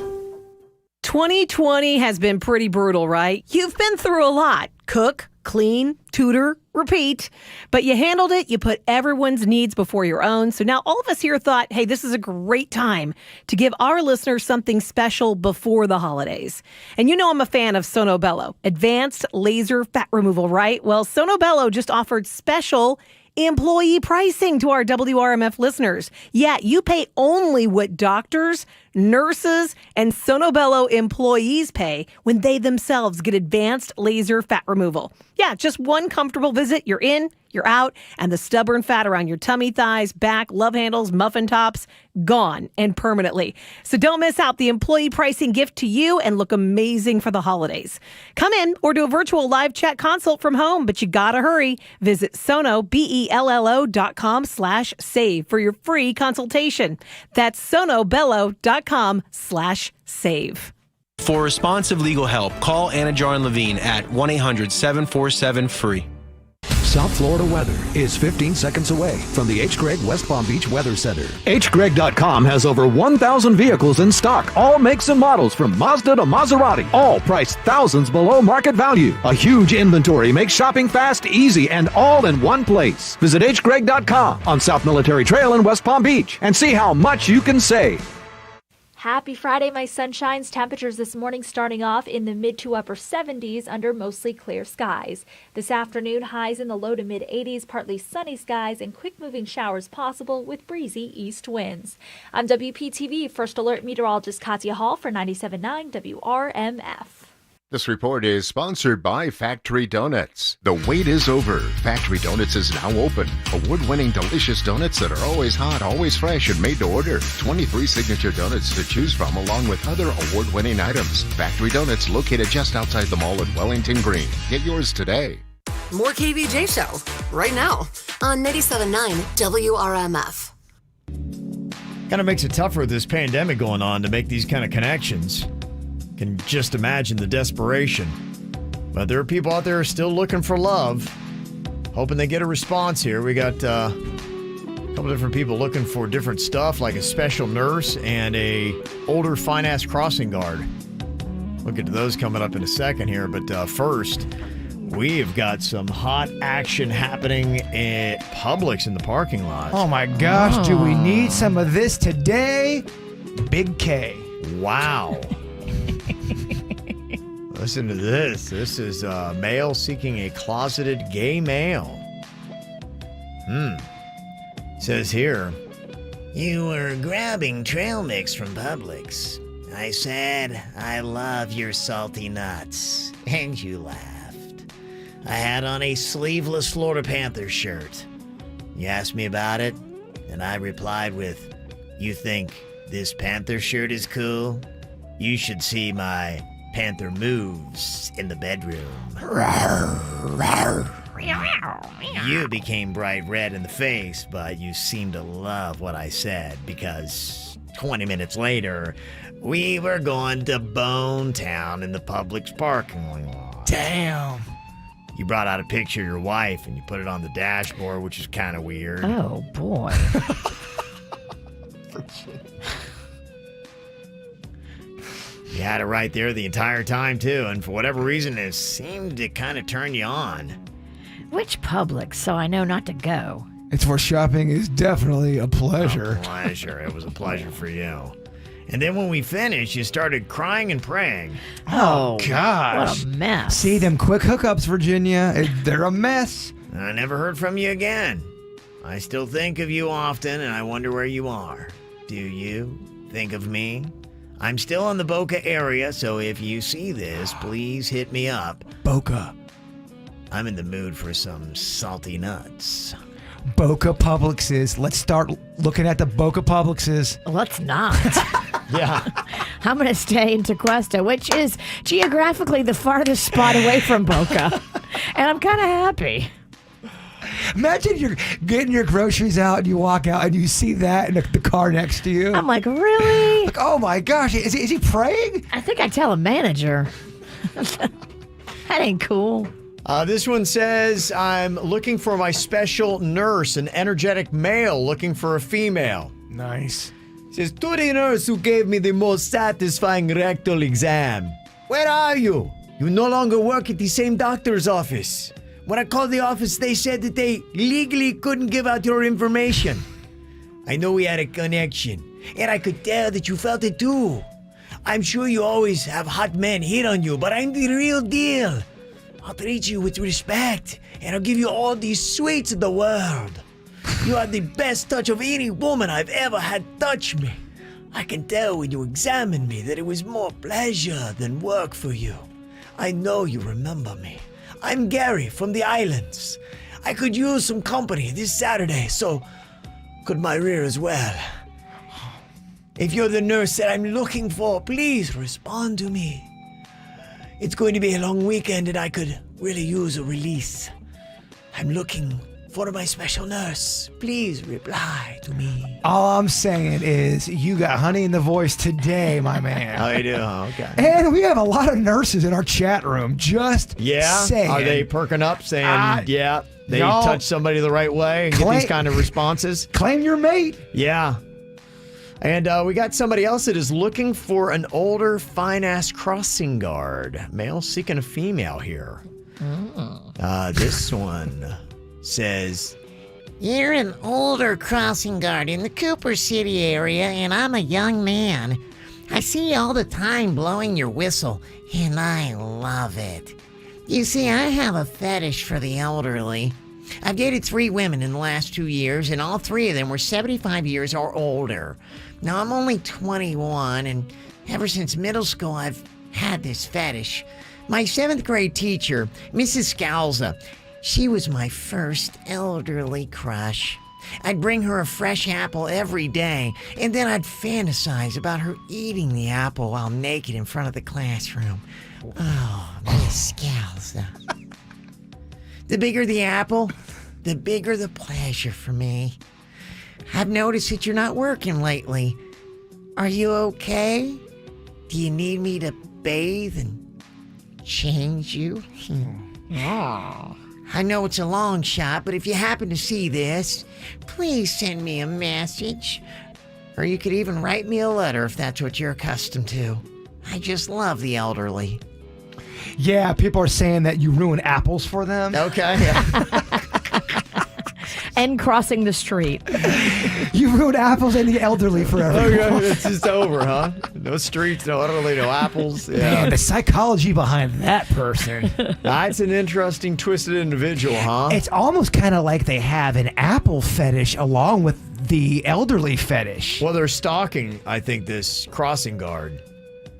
2020 has been pretty brutal, right? You've been through a lot. Cook, Clean, tutor, repeat. But you handled it. You put everyone's needs before your own. So now all of us here thought, hey, this is a great time to give our listeners something special before the holidays. And you know I'm a fan of Sono Bello, advanced laser fat removal, right? Well, Sono Bello just offered special employee pricing to our WRMF listeners. Yeah, you pay only what doctors, nurses, and Sono Bello employees pay when they themselves get advanced laser fat removal. Yeah, just one comfortable visit, you're in, you're out, and the stubborn fat around your tummy, thighs, back, love handles, muffin tops, gone and permanently. So don't miss out the employee pricing gift to you and look amazing for the holidays. Come in or do a virtual live chat consult from home, but you gotta hurry. Visit sonobello.com/save for your free consultation. That's sonobello.com/save. For responsive legal help, call Anna Jar Levine at 1-800-747-FREE. South Florida weather is 15 seconds away from the H. Gregg West Palm Beach Weather Center. HGreg.com has over 1,000 vehicles in stock, all makes and models from Mazda to Maserati, all priced thousands below market value. A huge inventory makes shopping fast, easy, and all in one place. Visit HGreg.com on South Military Trail in West Palm Beach and see how much you can save. Happy Friday, my sunshines. Temperatures this morning starting off in the mid to upper 70s under mostly clear skies. This afternoon, highs in the low to mid 80s, partly sunny skies, and quick moving showers possible with breezy east winds. I'm WPTV First Alert Meteorologist Katya Hall for 97.9 WRMF. This report is sponsored by Factory Donuts. The wait is over. Factory Donuts is now open. Award-winning delicious donuts that are always hot, always fresh, and made to order. 23 signature donuts to choose from, along with other award-winning items. Factory Donuts, located just outside the mall in Wellington Green. Get yours today. More KVJ Show right now on 97.9 WRMF. Kind of makes it tougher with this pandemic going on to make these kind of connections. Can just imagine the desperation. But there are people out there still looking for love, hoping they get a response here. We got a couple different people looking for different stuff, like a special nurse and a older fine-ass crossing guard. We'll get to those coming up in a second here. But first, we've got some hot action happening at Publix in the parking lot. Oh my gosh, do we need some of this today? Big K. Wow. Listen to this. This is a male seeking a closeted gay male. Says here, you were grabbing trail mix from Publix. I said, I love your salty nuts. And you laughed. I had on a sleeveless Florida Panthers shirt. You asked me about it, and I replied with, you think this Panther shirt is cool? You should see my Panther moves in the bedroom. You became bright red in the face, but you seemed to love what I said because 20 minutes later, we were going to Bone Town in the Publix parking lot. Damn. You brought out a picture of your wife and you put it on the dashboard, which is kind of weird. Oh, boy. You had it right there the entire time, too, and for whatever reason, it seemed to kind of turn you on. Which Publix, so I know not to go? It's where shopping is definitely a pleasure. A pleasure. It was a pleasure for you. And then when we finished, you started crying and praying. Oh gosh. What a mess. See, them quick hookups, Virginia, they're a mess. I never heard from you again. I still think of you often, and I wonder where you are. Do you think of me? I'm still in the Boca area, so if you see this, please hit me up. Boca. I'm in the mood for some salty nuts. Boca Publixes. Let's start looking at the Boca Publixes. Let's not. Yeah. I'm going to stay in Tequesta, which is geographically the farthest spot away from Boca. And I'm kind of happy. Imagine you're getting your groceries out and you walk out and you see that in the car next to you. I'm like, really? Like, oh my gosh, is he praying? I think I tell a manager. That ain't cool. This one says, I'm looking for my special nurse, an energetic male looking for a female. Nice. It says, to the nurse who gave me the most satisfying rectal exam. Where are you? You no longer work at the same doctor's office. When I called the office, they said that they legally couldn't give out your information. I know we had a connection, and I could tell that you felt it too. I'm sure you always have hot men hit on you, but I'm the real deal. I'll treat you with respect, and I'll give you all these sweets of the world. You are the best touch of any woman I've ever had touch me. I can tell when you examine me that it was more pleasure than work for you. I know you remember me. I'm Gary from the islands. I could use some company this Saturday, so could my rear as well. If you're the nurse that I'm looking for, please respond to me. It's going to be a long weekend and I could really use a release. I'm looking for my special nurse. Please reply to me. All I'm saying is you got honey in the voice today, my man. Oh, you do? Okay. And we have a lot of nurses in our chat room. Just saying. Are they perking up saying, they touch somebody the right way and get these kind of responses? Claim your mate. Yeah. And we got somebody else that is looking for an older, fine-ass crossing guard. Male seeking a female here. This one says, "You're an older crossing guard in the Cooper City area, and I'm a young man. I see you all the time blowing your whistle, and I love it. You see, I have a fetish for the elderly. I've dated 3 women in the last 2 years, and all 3 of them were 75 years or older. Now, I'm only 21, and ever since middle school, I've had this fetish. My 7th grade teacher, Mrs. Scalza, she was my first elderly crush. I'd bring her a fresh apple every day, and then I'd fantasize about her eating the apple while naked in front of the classroom. Oh, Miss Scalza. The bigger the apple, the bigger the pleasure for me. I've noticed that you're not working lately. Are you okay? Do you need me to bathe and change you? I know it's a long shot, but if you happen to see this, please send me a message. Or you could even write me a letter if that's what you're accustomed to. I just love the elderly." Yeah, people are saying that you ruin apples for them. Okay. And crossing the street. You ruin apples and the elderly for everyone. Okay, it's just over, huh? No streets, no elderly, no apples. Yeah. Man, the psychology behind that person. That's an interesting, twisted individual, huh? It's almost kind of like they have an apple fetish along with the elderly fetish. Well, they're stalking, I think, this crossing guard.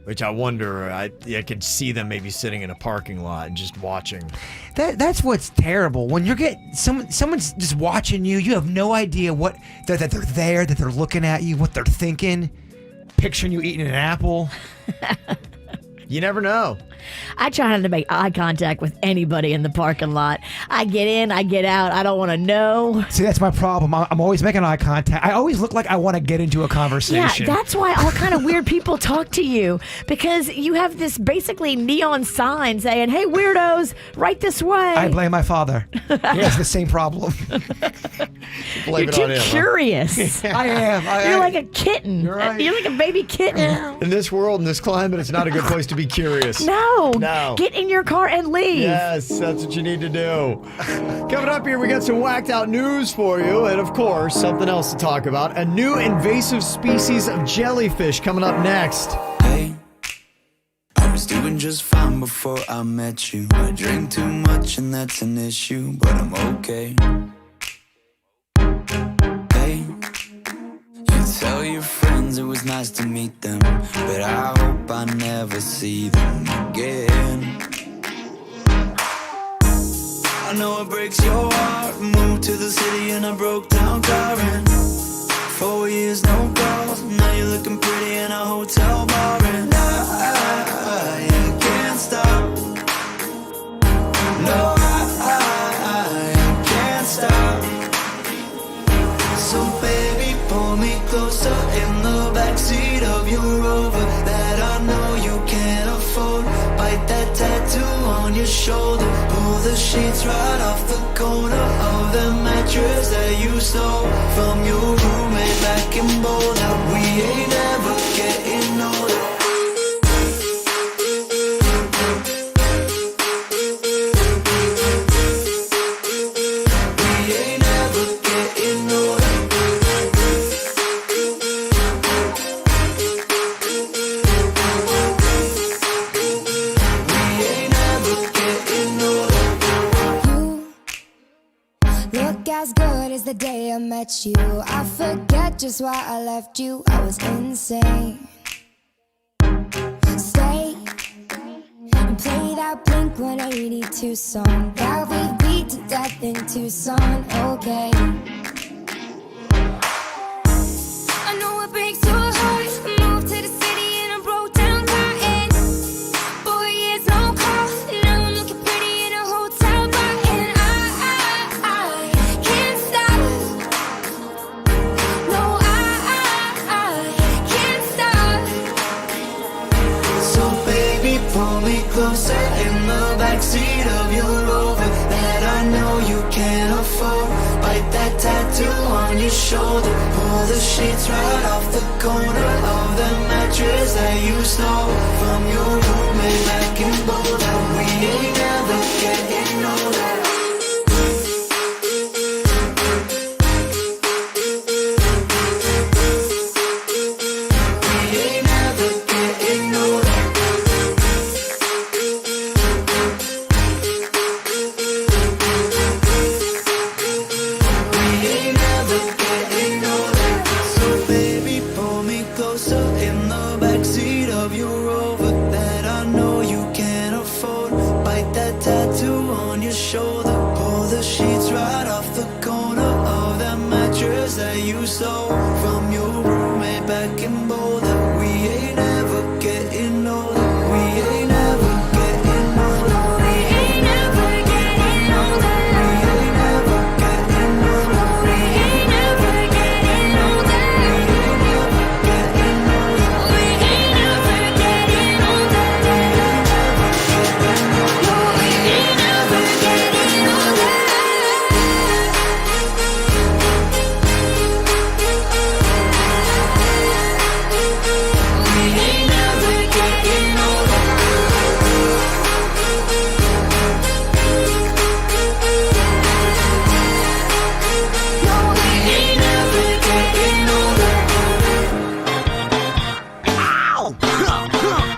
Which I wonder, I could see them maybe sitting in a parking lot and just watching. That's what's terrible. When you get someone's just watching you, you have no idea what that they're there, that they're looking at you, what they're thinking, picturing you eating an apple. You never know. I try not to make eye contact with anybody in the parking lot. I get in, I get out. I don't want to know. See, that's my problem. I'm always making eye contact. I always look like I want to get into a conversation. Yeah, that's why all kind of weird people talk to you, because you have this basically neon sign saying, "Hey, weirdos, right this way." I blame my father. He has the same problem. You're too curious. I am. You're like a kitten. You're right. You're like a baby kitten. In this world, in this climate, it's not a good place to be curious. No. Get in your car and leave. Yes, that's what you need to do. Coming up here, we got some whacked out news for you. And of course, something else to talk about. A new invasive species of jellyfish coming up next. Hey, I was doing just fine before I met you. I drink too much and that's an issue, but I'm okay. Hey, you tell your friends it was nice to meet them, but I hope I never see them again. I know it breaks your heart. Moved to the city and I broke down crying. 4 years, no calls. Now you're looking pretty in a hotel bar, and I can't stop. No, I can't stop. So baby, pull me closer in the backseat of your Rover that I know you can't afford. Bite that tattoo on your shoulder. Pull the sheets right off the corner of the mattress that you stole from your roommate back in Boulder. We ain't ever getting older. as good as the day I met you. I forget just why I left you. I was insane. Stay and play that Blink 182 song that we beat to death in Tucson. Okay. I know it breaks your heart. Moved to the city and I broke down crying. 4 years, no call. Now I'm looking pretty in a hotel bar. And I can't stop. No, I can't stop. So baby, pull me closer in the backseat of your Rover that I know you can't afford. Bite that tattoo on your shoulder. Pull the sheets right off the corner of the mattress that you stole from your roommate back in Boulder. We ain't never getting older. We ain't never getting older. We ain't never getting older. So baby, pull me closer in the backseat of your Rover that I know you can't afford. Bite that tattoo on your shoulder. Pull the sheets right off the corner of that mattress that you stole from your roommate back in Boulder. We ain't never getting older. We ain't never getting older. We ain't never getting older. We ain't never getting older. We ain't never getting older. We ain't never getting older. We ain't never getting older. We ain't never getting older. No, we ain't never getting older. Ow!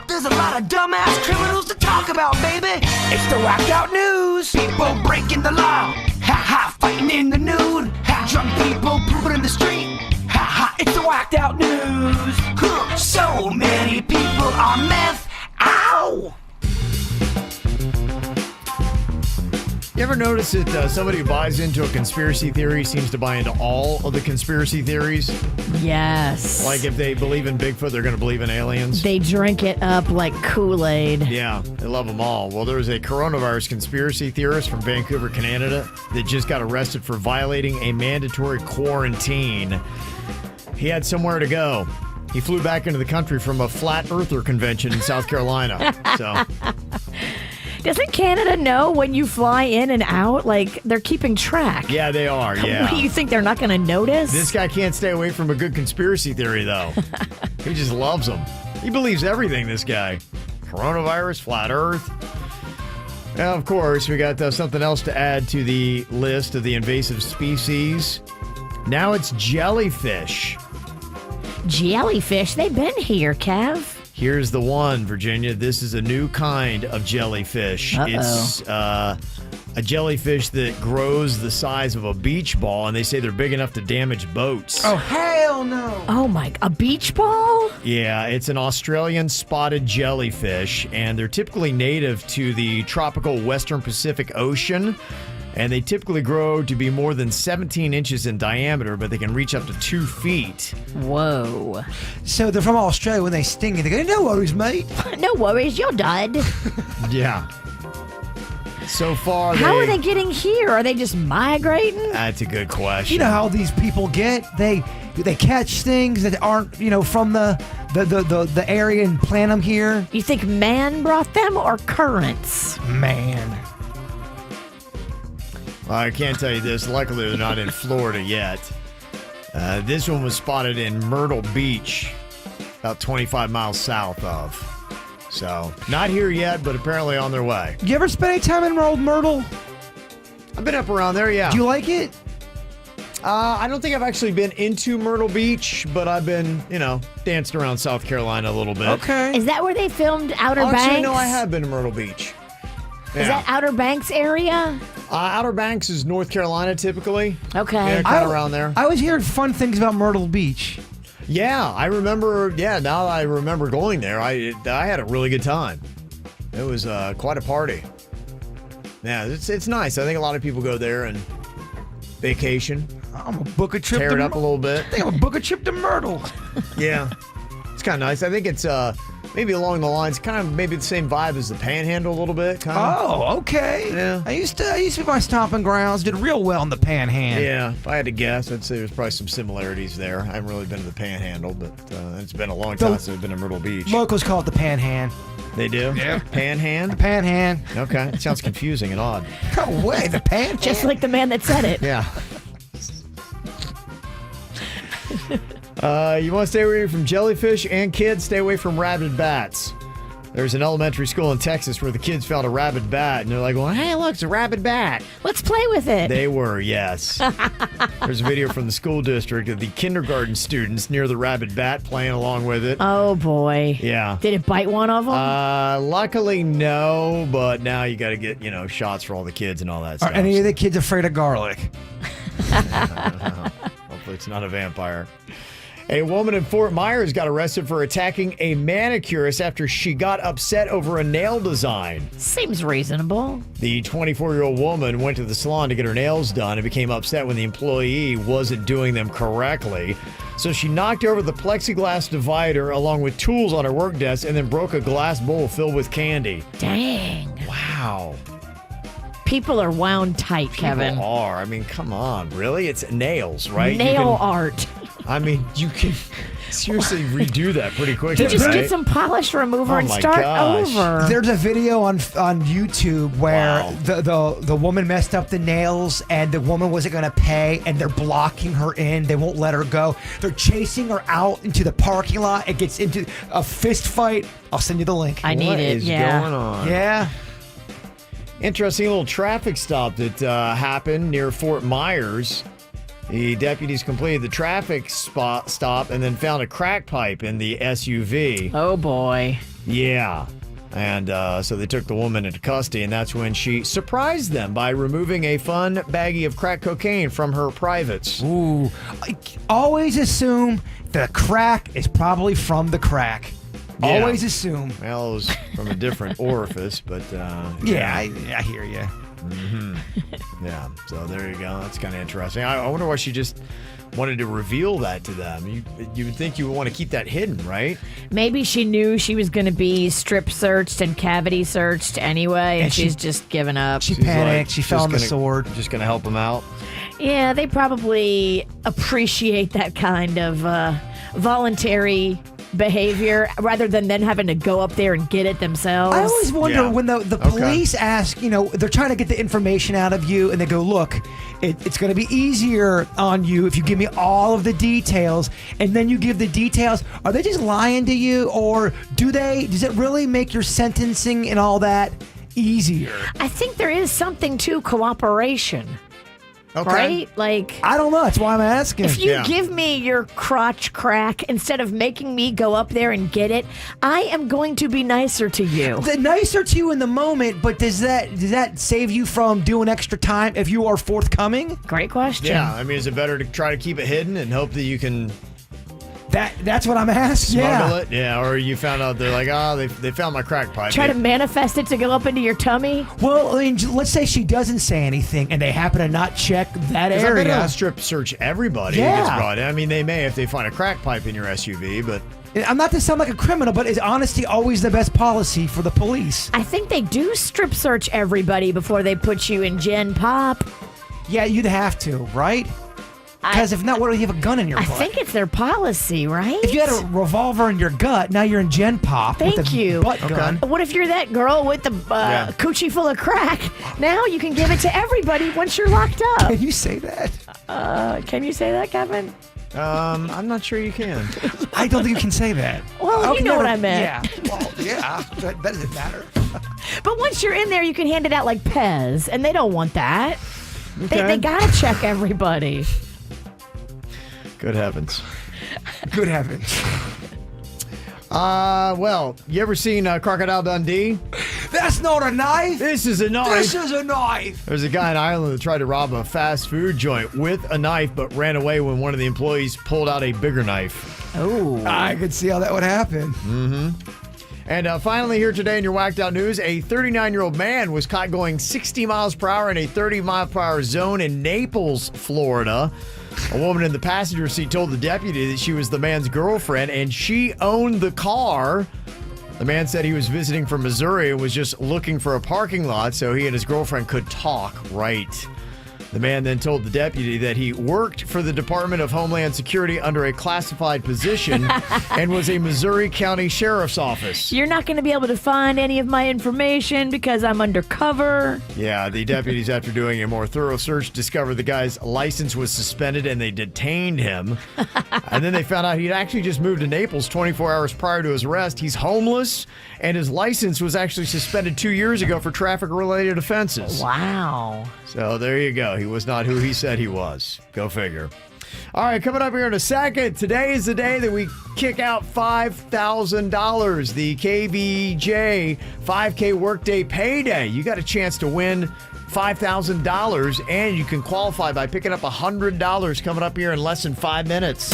There's a lot of dumbass criminals to talk about, baby. It's the whacked out news. People breaking the law. Ha ha, fighting in the nude. Ha, drunk people pooping in the street. Ha ha, it's the whacked out news. Huh. So many people on meth. Ow! You ever notice that somebody who buys into a conspiracy theory seems to buy into all of the conspiracy theories? Yes. Like if they believe in Bigfoot, they're going to believe in aliens? They drink it up like Kool-Aid. Yeah, they love them all. Well, there was a coronavirus conspiracy theorist from Vancouver, Canada, that just got arrested for violating a mandatory quarantine. He had somewhere to go. He flew back into the country from a flat earther convention in South Carolina. So, Doesn't Canada know when you fly in and out? Like, they're keeping track. yeah, they are. Yeah. What, do you think they're not going to notice? This guy can't stay away from a good conspiracy theory, though. He just loves them. He believes everything, this guy. Coronavirus, flat earth. Now, of course, we got something else to add to the list of the invasive species. Now it's jellyfish. Jellyfish? They've been here, Kev. Here's the one, Virginia. This is a new kind of jellyfish. Uh-oh. It's a jellyfish that grows the size of a beach ball, and they say they're big enough to damage boats. Oh, hell no. Oh, my. A beach ball? Yeah, it's an Australian spotted jellyfish, and they're typically native to the tropical Western Pacific Ocean. And they typically grow to be more than 17 inches in diameter, but they can reach up to 2 feet. Whoa. So they're from Australia. When they sting you, they go, no worries, mate. No worries, you're done. Yeah. So far, How are they getting here? Are they just migrating? That's a good question. You know how these people get? They catch things that aren't, from the area and plant them here. You think man brought them or currents? Man. I can't tell you this. Luckily, they're not in Florida yet. This one was spotted in Myrtle Beach, about 25 miles south of. So, not here yet, but apparently on their way. You ever spend any time in Old Myrtle? I've been up around there, yeah. Do you like it? I don't think I've actually been into Myrtle Beach, but I've been, danced around South Carolina a little bit. Okay. Is that where they filmed Outer Banks? Actually, no, I have been to Myrtle Beach. Is that Outer Banks area? Outer Banks is North Carolina typically. Okay. Yeah, kind of around there. I was hearing fun things about Myrtle Beach. Yeah, I remember. Yeah, now that I remember going there, I had a really good time. It was quite a party. Yeah, it's nice. I think a lot of people go there and vacation. I'm gonna book a trip. Tear it up a little bit. I think I'm gonna book a trip to Myrtle. Yeah, it's kind of nice. I think it's maybe along the lines, kind of maybe the same vibe as the Panhandle a little bit. Kind of. Oh, okay. Yeah. I used to be my stomping grounds. Did real well in the Panhandle. Yeah, if I had to guess, I'd say there's probably some similarities there. I haven't really been to the Panhandle, but it's been a long time since I've been to Myrtle Beach. Locals call it the Panhandle. They do? Yeah. Panhandle? The Panhandle. Okay, it sounds confusing and odd. No way, the Panhandle. Just like the man that said it. Yeah. You want to stay away from jellyfish, and kids, stay away from rabid bats. There's an elementary school in Texas where the kids found a rabid bat, and they're like, well, hey, look, it's a rabid bat. Let's play with it. They were, yes. There's a video from the school district of the kindergarten students near the rabid bat playing along with it. Oh, boy. Yeah. Did it bite one of them? Luckily, no, but now you got to get, shots for all the kids and all that stuff. Are any of the kids afraid of garlic? Hopefully it's not a vampire. A woman in Fort Myers got arrested for attacking a manicurist after she got upset over a nail design. Seems reasonable. The 24-year-old woman went to the salon to get her nails done and became upset when the employee wasn't doing them correctly. So she knocked over the plexiglass divider along with tools on her work desk and then broke a glass bowl filled with candy. Dang. Wow. People are wound tight, Kevin. People are. I mean, come on. Really? It's nails, right? Nail art. I mean, you can seriously redo that pretty quickly. You just right? get some polish remover and my start gosh. over. There's a video on YouTube where the woman messed up the nails and the woman wasn't going to pay and they're blocking her in. They won't let her go. They're chasing her out into the parking lot. It gets into a fist fight. I'll send you the link. I need it. What is Yeah. going on? Yeah. Interesting little traffic stop that happened near Fort Myers. The deputies completed the traffic stop and then found a crack pipe in the SUV. Oh, boy. Yeah. And so they took the woman into custody, and that's when she surprised them by removing a fun baggie of crack cocaine from her privates. Ooh. I always assume the crack is probably from the crack. Yeah. Always assume. Well, it was from a different orifice, but Yeah, I hear you. Mm-hmm. Yeah, so there you go. That's kind of interesting. I wonder why she just wanted to reveal that to them. You would think you would want to keep that hidden, right? Maybe she knew she was going to be strip searched and cavity searched anyway, and she's just given up. She panicked. She fell on the sword. Just going to help them out. Yeah, they probably appreciate that kind of voluntary behavior rather than then having to go up there and get it themselves. I always wonder when the police ask, they're trying to get the information out of you, and they go, look, it's going to be easier on you if you give me all of the details, and then you give the details. Are they just lying to you, or does it really make your sentencing and all that easier? I think there is something to cooperation. Okay. Right? Like, I don't know. That's why I'm asking. if you give me your crotch crack instead of making me go up there and get it, I am going to be nicer to you. The nicer to you in the moment, but does that save you from doing extra time if you are forthcoming? Great question. Yeah, I mean, is it better to try to keep it hidden and hope that you can That's what I'm asking. smuggle it? Yeah, or you found out they're like, they found my crack pipe. Try to manifest it to go up into your tummy. Well, I mean, let's say she doesn't say anything and they happen to not check that I bet area. they'll strip search everybody who Yeah. gets brought in. I mean, they may if they find a crack pipe in your SUV, but I'm not to sound like a criminal, but is honesty always the best policy for the police? I think they do strip search everybody before they put you in Gen Pop. Yeah, you'd have to, right? Because if not, what do you have a gun in your I butt? think it's their policy, right? If you had a revolver in your gut, now you're in Gen Pop with Thank a you. butt gun. What if you're that girl with the coochie full of crack? Now you can give it to everybody once you're locked up. Can you say that? Can you say that, Kevin? I'm not sure you can. I don't think you can say that. Well, you know what I meant. Yeah. Well, yeah. That doesn't matter. But once you're in there, you can hand it out like Pez, and they don't want that. Okay. They gotta check everybody. Good heavens. Good heavens. Well, you ever seen Crocodile Dundee? That's not a knife. This is a knife. This is a knife. There's a guy in Ireland that tried to rob a fast food joint with a knife, but ran away when one of the employees pulled out a bigger knife. Oh. I could see how that would happen. Mm-hmm. And finally here today in your whacked out news, a 39-year-old man was caught going 60 miles per hour in a 30-mile-per-hour zone in Naples, Florida. A woman in the passenger seat told the deputy that she was the man's girlfriend and she owned the car. The man said he was visiting from Missouri and was just looking for a parking lot so he and his girlfriend could talk right. The man then told the deputy that he worked for the Department of Homeland Security under a classified position and was a Missouri County Sheriff's Office. You're not going to be able to find any of my information because I'm undercover. Yeah, the deputies, after doing a more thorough search, discovered the guy's license was suspended and they detained him. And then they found out he'd actually just moved to Naples 24 hours prior to his arrest. He's homeless and his license was actually suspended 2 years ago for traffic-related offenses. Wow. So there you go. He was not who he said he was. Go figure. All right, coming up here in a second. Today is the day that we kick out $5,000, the KVJ 5K Workday Payday. You got a chance to win $5,000, and you can qualify by picking up $100 coming up here in less than 5 minutes.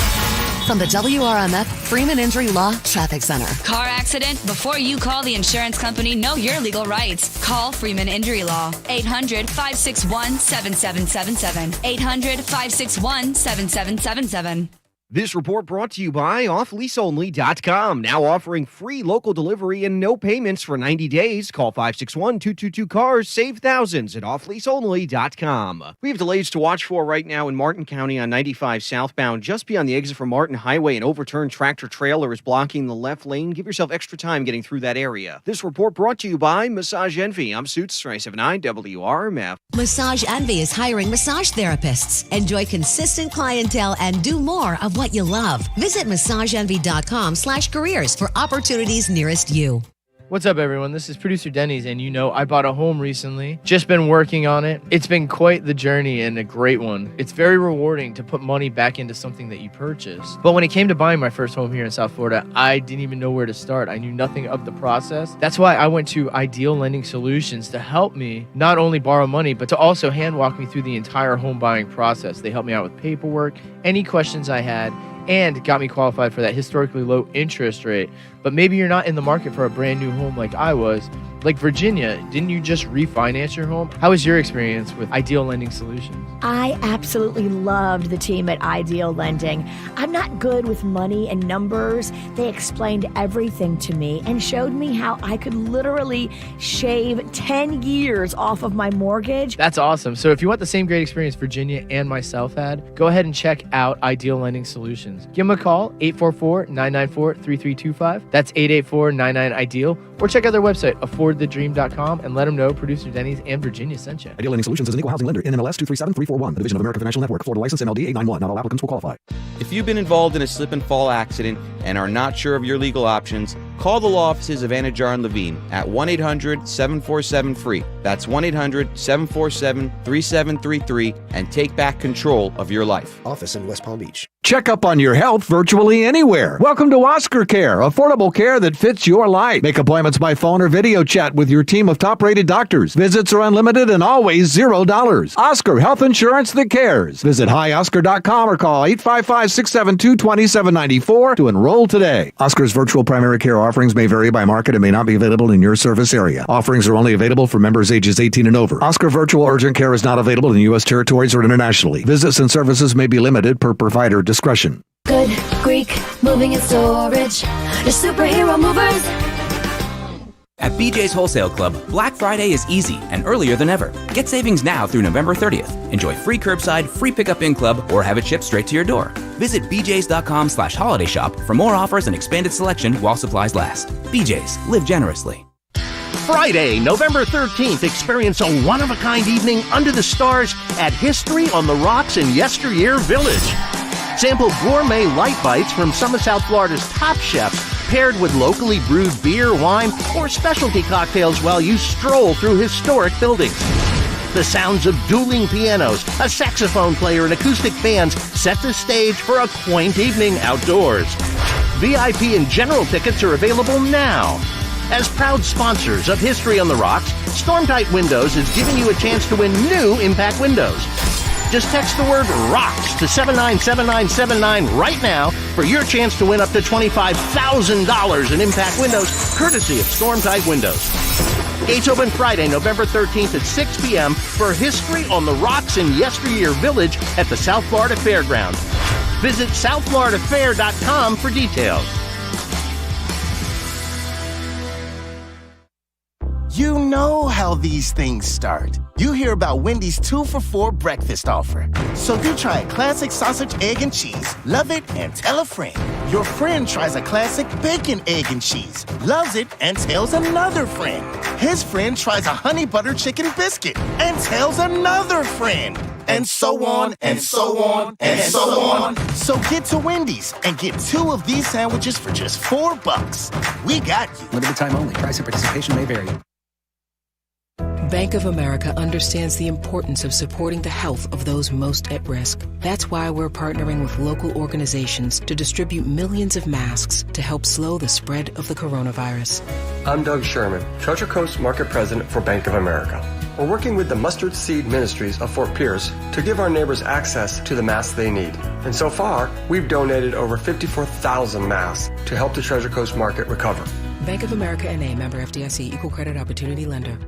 From the WRMF Freeman Injury Law Traffic Center. Car accident? Before you call the insurance company, know your legal rights. Call Freeman Injury Law. 800-561-7777. 800-561-7777. This report brought to you by offleaseonly.com. Now offering free local delivery and no payments for 90 days. Call 561-222-CARS. Save thousands at offleaseonly.com. We have delays to watch for right now in Martin County on 95 southbound. Just beyond the exit from Martin Highway, an overturned tractor trailer is blocking the left lane. Give yourself extra time getting through that area. This report brought to you by Massage Envy. I'm Suits 379 WRMF. Massage Envy is hiring massage therapists. Enjoy consistent clientele and do more of what you love. Visit massageenvy.com/careers for opportunities nearest you. What's up, everyone? This is producer Denny's, and I bought a home recently. Just been working on it. It's been quite the journey and a great one. It's very rewarding to put money back into something that you purchased. But when it came to buying my first home here in South Florida, I didn't even know where to start. I knew nothing of the process. That's why I went to Ideal Lending Solutions to help me not only borrow money, but to also hand walk me through the entire home buying process. They helped me out with paperwork, any questions I had, and got me qualified for that historically low interest rate. But maybe you're not in the market for a brand new home like I was. Like Virginia, didn't you just refinance your home? How was your experience with Ideal Lending Solutions? I absolutely loved the team at Ideal Lending. I'm not good with money and numbers. They explained everything to me and showed me how I could literally shave 10 years off of my mortgage. That's awesome. So if you want the same great experience Virginia and myself had, go ahead and check out Ideal Lending Solutions. Give them a call, 844-994-3325. That's 884-99-IDEAL. Or check out their website, affordthedream.com, and let them know producer Denny's and Virginia sent you. Ideal Lending Solutions is an equal housing lender. NMLS 237341. A division of American Financial Network. Florida license MLD 891. Not all applicants will qualify. If you've been involved in a slip and fall accident and are not sure of your legal options, call the law offices of Anajar and Levine at 1-800-747-FREE. That's 1-800-747-3733 and take back control of your life. Office in West Palm Beach. Check up on your health virtually anywhere. Welcome to Oscar Care, affordable care that fits your life. Make appointments by phone or video chat with your team of top-rated doctors. Visits are unlimited and always $0. Oscar Health Insurance that cares. Visit hioscar.com or call 855-672-2794 to enroll today. Oscar's virtual primary care offerings may vary by market and may not be available in your service area. Offerings are only available for members ages 18 and over. Oscar Virtual Urgent Care is not available in U.S. territories or internationally. Visits and services may be limited per provider discretion. Good Greek moving and storage. Your superhero movers. At BJ's Wholesale Club, Black Friday is easy and earlier than ever. Get savings now through November 30th. Enjoy free curbside, free pickup in club, or have it shipped straight to your door. Visit bjs.com/holiday shop for more offers and expanded selection while supplies last. BJ's, live generously. Friday, November 13th, experience a one-of-a-kind evening under the stars at History on the Rocks in Yesteryear Village. Sample gourmet light bites from some of South Florida's top chefs, paired with locally brewed beer, wine, or specialty cocktails while you stroll through historic buildings. The sounds of dueling pianos, a saxophone player, and acoustic bands set the stage for a quaint evening outdoors. VIP and general tickets are available now. As proud sponsors of History on the Rocks, Stormtight Windows is giving you a chance to win new Impact windows. Just text the word ROCKS to 797979 right now for your chance to win up to $25,000 in Impact windows, courtesy of Stormtight Windows. Gates open Friday, November 13th at 6 p.m. for History on the Rocks in Yesteryear Village at the South Florida Fairgrounds. Visit southfloridafair.com for details. You know how these things start. You hear about Wendy's 2-for-4 breakfast offer. So you try a classic sausage, egg, and cheese. Love it and tell a friend. Your friend tries a classic bacon, egg, and cheese. Loves it and tells another friend. His friend tries a honey butter chicken biscuit and tells another friend. And so on, and so on, and so on. So get to Wendy's and get 2 of these sandwiches for just $4. We got you. Limited time only. Price and participation may vary. Bank of America understands the importance of supporting the health of those most at risk. That's why we're partnering with local organizations to distribute millions of masks to help slow the spread of the coronavirus. I'm Doug Sherman, Treasure Coast Market President for Bank of America. We're working with the Mustard Seed Ministries of Fort Pierce to give our neighbors access to the masks they need. And so far, we've donated over 54,000 masks to help the Treasure Coast market recover. Bank of America N.A., member FDIC, equal credit opportunity lender.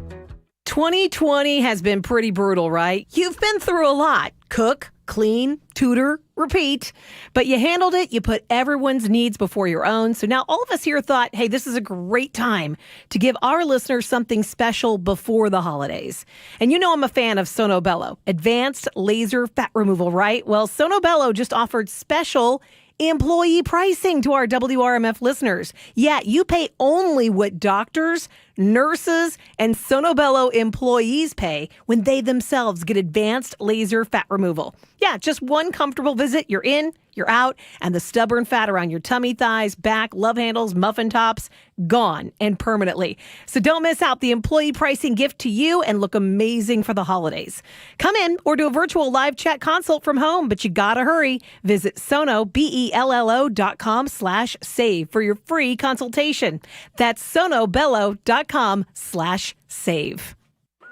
2020 has been pretty brutal, right? You've been through a lot. Cook, clean, tutor, repeat. But you handled it. You put everyone's needs before your own. So now all of us here thought, hey, this is a great time to give our listeners something special before the holidays. And you know I'm a fan of Sono Bello. Advanced laser fat removal, right? Well, Sono Bello just offered special employee pricing to our WRMF listeners. Yeah, you pay only what doctors, nurses, and Sono Bello employees pay when they themselves get advanced laser fat removal. Yeah, just one comfortable visit, you're in, you're out, and the stubborn fat around your tummy, thighs, back, love handles, muffin tops, gone and permanently. So don't miss out the employee pricing gift to you and look amazing for the holidays. Come in or do a virtual live chat consult from home, but you gotta hurry. Visit sonobello.com/save for your free consultation. That's sonobello.com/save.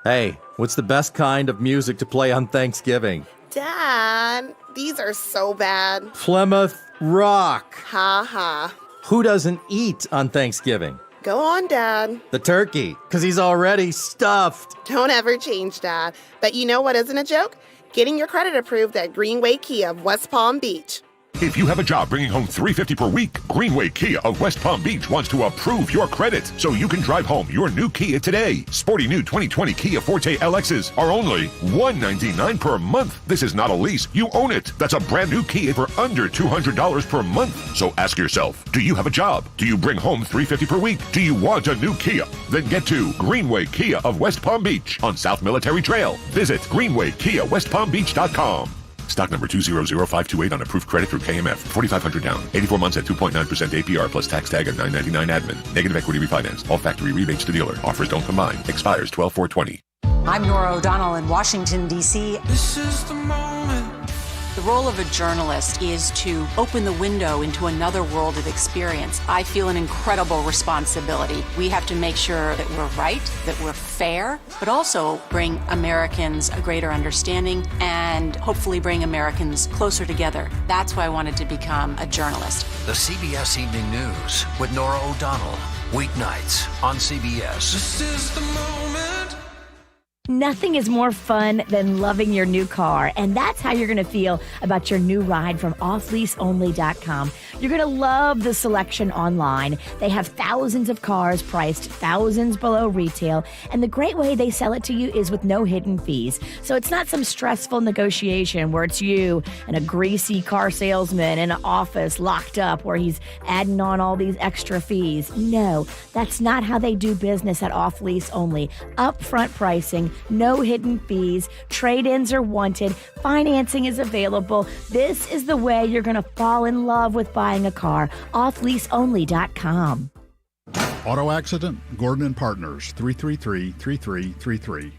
Hey, what's the best kind of music to play on Thanksgiving? Dad, these are so bad. Plymouth Rock. Ha ha. Who doesn't eat on Thanksgiving? Go on, Dad. The turkey, because he's already stuffed. Don't ever change, Dad. But you know what isn't a joke? Getting your credit approved at Greenway Kia of West Palm Beach. If you have a job bringing home $350 per week, Greenway Kia of West Palm Beach wants to approve your credit so you can drive home your new Kia today. Sporty new 2020 Kia Forte LXs are only $199 per month. This is not a lease. You own it. That's a brand new Kia for under $200 per month. So ask yourself, do you have a job? Do you bring home $350 per week? Do you want a new Kia? Then get to Greenway Kia of West Palm Beach on South Military Trail. Visit greenwaykiawestpalmbeach.com. Stock number 200528 on approved credit through KMF. 4,500 down. 84 months at 2.9% APR plus tax tag and $9.99 admin. Negative equity refinance. All factory rebates to dealer. Offers don't combine. Expires 12/4/20. I'm Nora O'Donnell in Washington, D.C. This is the moment. The role of a journalist is to open the window into another world of experience. I feel an incredible responsibility. We have to make sure that we're right, that we're fair, but also bring Americans a greater understanding and hopefully bring Americans closer together. That's why I wanted to become a journalist. The CBS Evening News with Nora O'Donnell. Weeknights on CBS. This is the moment. Nothing is more fun than loving your new car, and that's how you're going to feel about your new ride from offleaseonly.com. You're going to love the selection online. They have thousands of cars priced thousands below retail, and the great way they sell it to you is with no hidden fees. So it's not some stressful negotiation where it's you and a greasy car salesman in an office locked up where he's adding on all these extra fees. No, that's not how they do business at Off Lease Only. Upfront pricing, no hidden fees, trade-ins are wanted, financing is available. This is the way you're going to fall in love with buying a car. Offleaseonly.com. Auto accident? Gordon and Partners, 333-3333.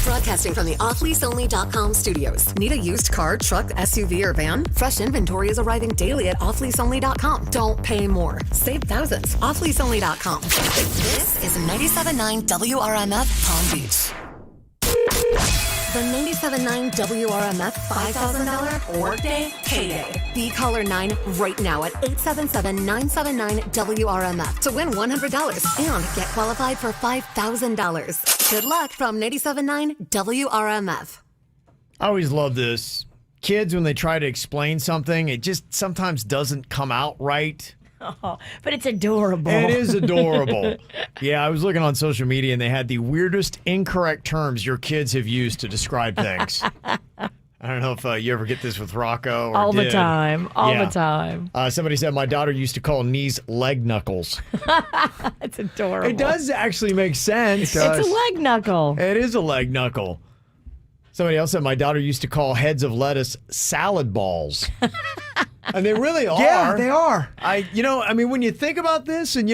Broadcasting from the offleaseonly.com studios. Need a used car, truck, SUV, or van? Fresh inventory is arriving daily at offleaseonly.com. Don't pay more. Save thousands. Offleaseonly.com. This is 97.9 WRMF Palm Beach. The 97.9 WRMF $5,000 workday payday. Be caller 9 right now at 877-979-WRMF to win $100 and get qualified for $5,000. Good luck from 97.9 WRMF. I always love this. Kids, when they try to explain something, it just sometimes doesn't come out right. Oh, but it's adorable. It is adorable. Yeah, I was looking on social media and they had the weirdest incorrect terms your kids have used to describe things. I don't know if you ever get this with Rocco. Or All the did. time. All the time. Somebody said my daughter used to call knees leg knuckles. It's adorable. It does actually make sense. It's a leg knuckle. It is a leg knuckle. Somebody else said my daughter used to call heads of lettuce salad balls. And they really are. Yeah, they are. When you think about this and,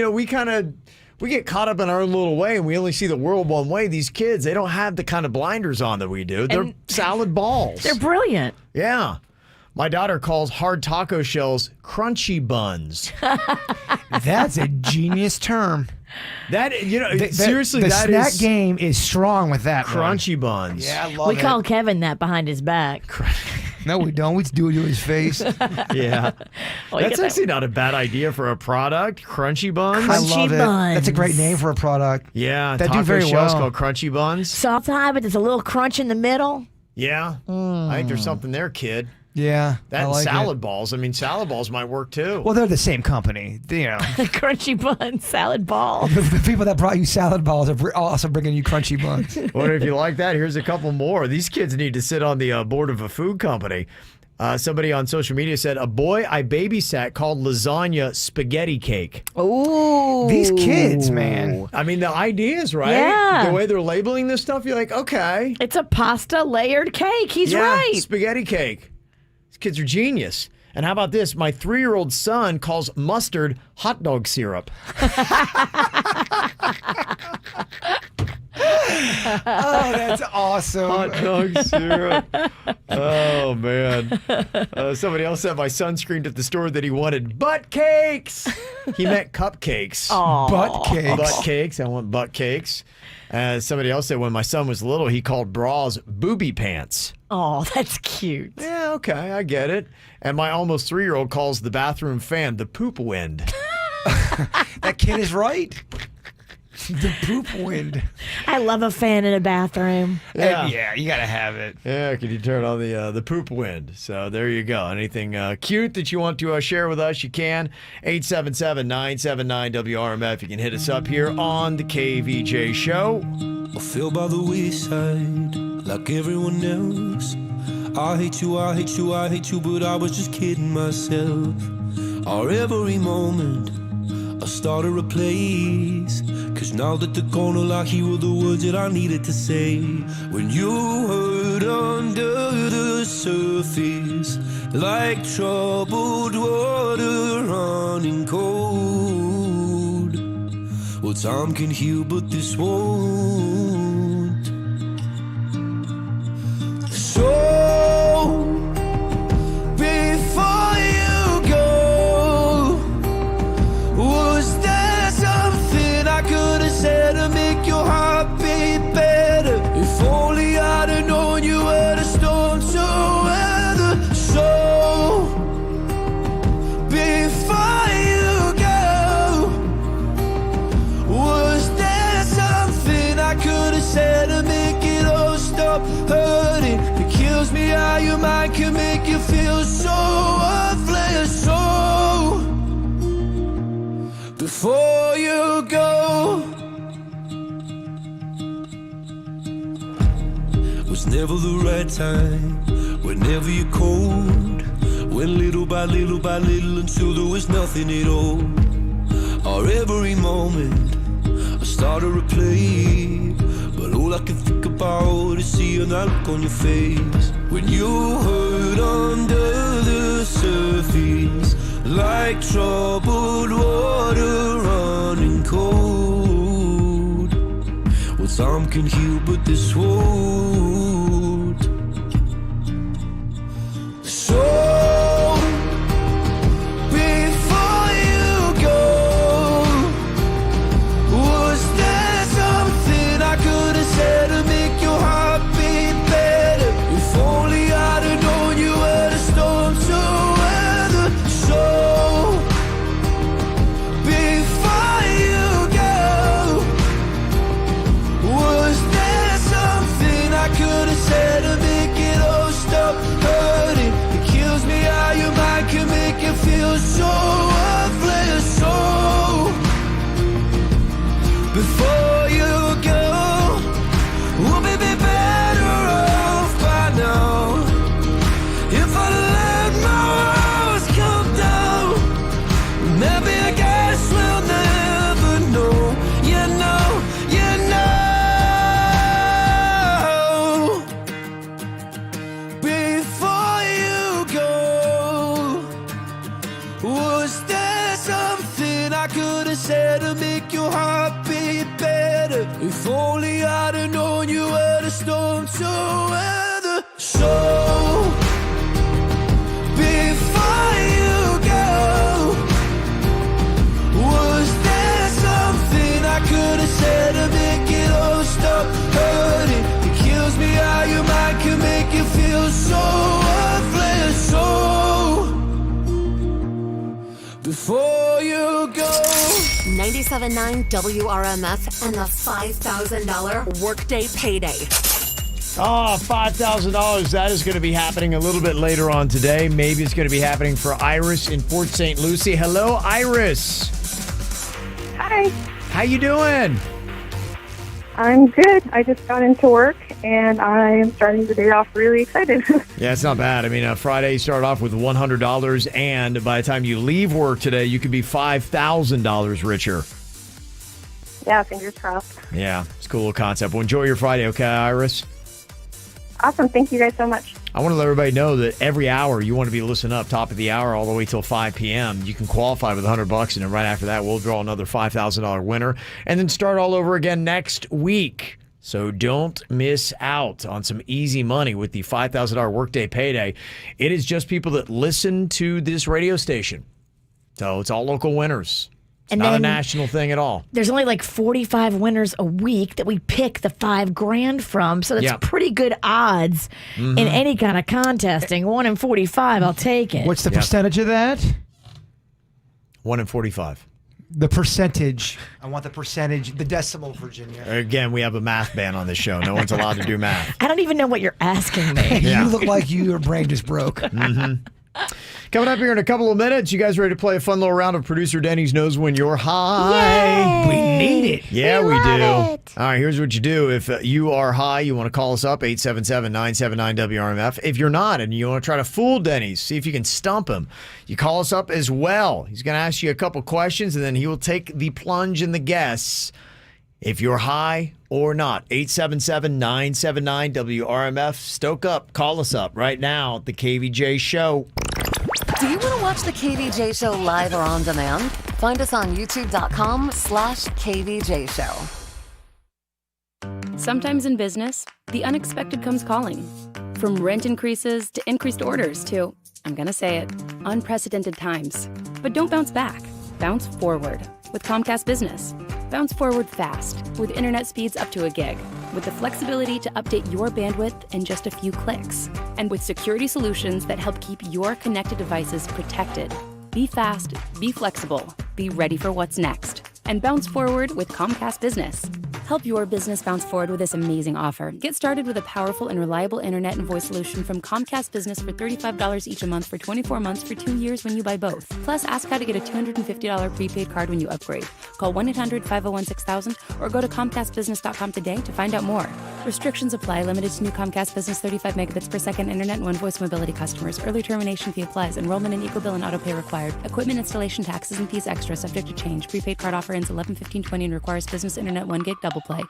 we get caught up in our own little way and we only see the world one way. These kids, they don't have the kind of blinders on that we do. They're salad balls. They're brilliant. Yeah. My daughter calls hard taco shells crunchy buns. That's a genius term. Seriously, the that snack is game is strong with that crunchy buns. Yeah, I love We it. call Kevin that behind his back. No, we don't. We just do it to his face. Yeah. Well, you That's get actually not a bad idea for a product. Crunchy buns. I love it. That's a great name for a product. Yeah. That taco do very shells well. called crunchy buns. Soft high, but there's a little crunch in the middle. Yeah. I think there's something there, kid. Yeah. That I and like salad it. balls. I mean, salad balls might work too. Well, they're the same company. Crunchy bun, salad ball. The people that brought you salad balls are also bringing you crunchy buns. Well, if you like that, here's a couple more. These kids need to sit on the board of a food company. Somebody on social media said, a boy I babysat called lasagna spaghetti cake. Ooh. These kids, man. I mean, the ideas, right? Yeah. The way they're labeling this stuff, you're like, okay. It's a pasta layered cake. He's right. Spaghetti cake. These kids are genius. And how about this? My 3-year-old son calls mustard hot dog syrup. Oh, that's awesome. Hot dog syrup. Oh, man. Somebody else said my son screamed at the store that he wanted butt cakes. He meant cupcakes. Aw. Butt cakes. Butt cakes. I want butt cakes. Somebody else said when my son was little, he called bras booby pants. Oh, that's cute. Yeah, okay, I get it. And my almost 3-year-old calls the bathroom fan the poop wind. That kid is right. The poop wind. I love a fan in a bathroom. Yeah, you gotta have it. Yeah, can you turn on the poop wind? So there you go. Anything cute that you want to share with us, you can. 877-979-WRMF. You can hit us up here on the KVJ Show. I feel by the wayside like everyone else. I hate you, I hate you, I hate you, but I was just kidding myself. Our every moment I started a place. Cause now that they're gone, all I hear were the words that I needed to say. When you hurt under the surface, like troubled water running cold. Well, time can heal, but this won't. So, before you go, was there something I could have said to make your heart beat better? If only I'd have known you were the storm to weather. So, before you go, was there something I could have said to make it all stop hurting? It kills me how your mind can make you feel so worthless. So, before you go, was never the right time, whenever you're cold, went little by little by little until there was nothing at all. Or every moment I started to play, but all I can think about is seeing that look on your face. When you hurt under the surface, like troubled water running cold. Well, Some can heal, but this won't. So before you go, was there something I could have said to make your heart beat better? If only I'd have known you were the storm to weather. So before you go, was there something I could have said to make it all stop hurting? It kills me how your mind can make you feel so worthless. So before you go, we'll be better off by now. If I let my walls come down, maybe I guess we'll never know. You know, you know. Before you go, was there something I could have said to make your heart beat better? If only I'd have known you were the storm to weather. So before you go, was there something I could have said to make it all stop hurting? It kills me how your mind can make you feel so worthless. So before you go. 97.9 WRMF and the $5,000 workday payday. Oh, $5,000. That is going to be happening a little bit later on today. Maybe it's going to be happening for Iris in Port St. Lucie. Hello, Iris. Hi. How you doing? I'm good. I just got into work, and I am starting the day off really excited. Yeah, it's not bad. I mean, Friday you start off with $100, and by the time you leave work today, you could be $5,000 richer. Yeah, fingers crossed. Yeah, it's a cool little concept. Well, enjoy your Friday, okay, Iris? Awesome. Thank you guys so much. I want to let everybody know that every hour you want to be listening up, top of the hour, all the way till 5 p.m. You can qualify with $100, and then right after that, we'll draw another $5,000 winner, and then start all over again next week. So don't miss out on some easy money with the $5,000 workday payday. It is just people that listen to this radio station. So it's all local winners. It's And not a then national thing at all. There's only like 45 winners a week that we pick the $5,000 from. So that's Yeah. pretty good odds in any kind of contesting. 1 in 45, I'll take it. What's the percentage of that? 1 in 45. The percentage. I want the percentage, the decimal, Virginia. Again, we have a math ban on this show. No one's allowed to do math. I don't even know what you're asking me. You look like your brain just broke. Coming up here in a couple of minutes, you guys ready to play a fun little round of Producer Denny's Knows When You're High? Yay! We need it. Yeah, we love do. it. All right, here's what you do. If you are high, you want to call us up, 877-979-WRMF. If you're not and you want to try to fool Denny's, see if you can stump him, you call us up as well. He's going to ask you a couple questions, and then he will take the plunge in the guess if you're high or not. 877-979-WRMF. Stoke up. Call us up right now at the KVJ Show. Do you want to watch the KVJ Show live or on demand? Find us on youtube.com/KVJ Show. Sometimes in business, the unexpected comes calling. From rent increases to increased orders to, I'm going to say it, unprecedented times. But don't bounce back. Bounce forward with Comcast Business. Bounce forward fast with internet speeds up to a gig, with the flexibility to update your bandwidth in just a few clicks, and with security solutions that help keep your connected devices protected. Be fast, be flexible, be ready for what's next, and bounce forward with Comcast Business. Help your business bounce forward with this amazing offer. Get started with a powerful and reliable internet and voice solution from Comcast Business for $35 each a month for 24 months for 2 years when you buy both. Plus, ask how to get a $250 prepaid card when you upgrade. Call 1-800-501-6000 or go to ComcastBusiness.com today to find out more. Restrictions apply. Limited to new Comcast Business 35 megabits per second internet and one voice mobility customers. Early termination fee applies. Enrollment in EcoBill and autopay required. Equipment installation taxes and fees extra subject to change. Prepaid card offer ends 11/15/20 and requires business internet 1 gig double play.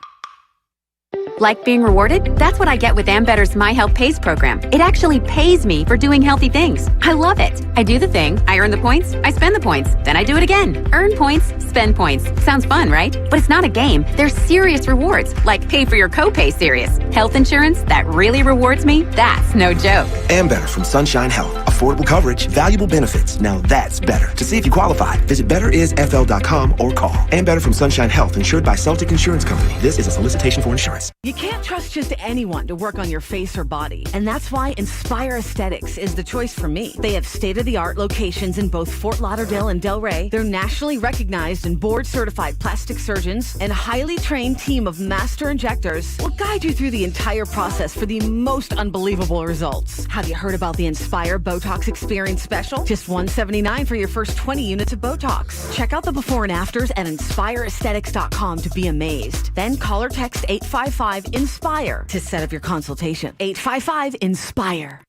Like being rewarded? That's what I get with Ambetter's My Health Pays program. It actually pays me for doing healthy things. I love it. I do the thing, I earn the points, I spend the points, then I do it again. Earn points, spend points. Sounds fun, right? But it's not a game. There's serious rewards, like pay for your copay serious. Health insurance that really rewards me? That's no joke. Ambetter from Sunshine Health. Affordable coverage, valuable benefits. Now that's better. To see if you qualify, visit betterisfl.com or call. Ambetter from Sunshine Health, insured by Celtic Insurance Company. This is a solicitation for insurance. You can't trust just anyone to work on your face or body. And that's why Inspire Aesthetics is the choice for me. They have state-of-the-art locations in both Fort Lauderdale and Delray. They're nationally recognized and board-certified plastic surgeons and a highly trained team of master injectors will guide you through the entire process for the most unbelievable results. Have you heard about the Inspire Botox Experience Special? Just $179 for your first 20 units of Botox. Check out the before and afters at inspireaesthetics.com to be amazed. Then call or text 855-INSPIRE to set up your consultation. 855-INSPIRE.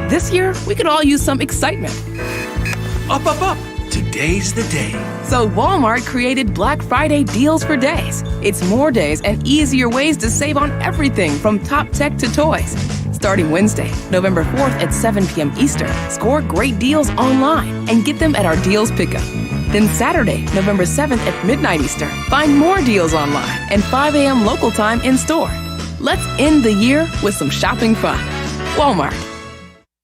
This year, we could all use some excitement. Up, up, up. Today's the day. So Walmart created Black Friday deals for days. It's more days and easier ways to save on everything from top tech to toys. Starting Wednesday, November 4th at 7 p.m. Eastern, score great deals online and get them at our deals pickup. Then Saturday, November 7th at midnight Eastern, find more deals online and 5 a.m. local time in store. Let's end the year with some shopping fun. Walmart.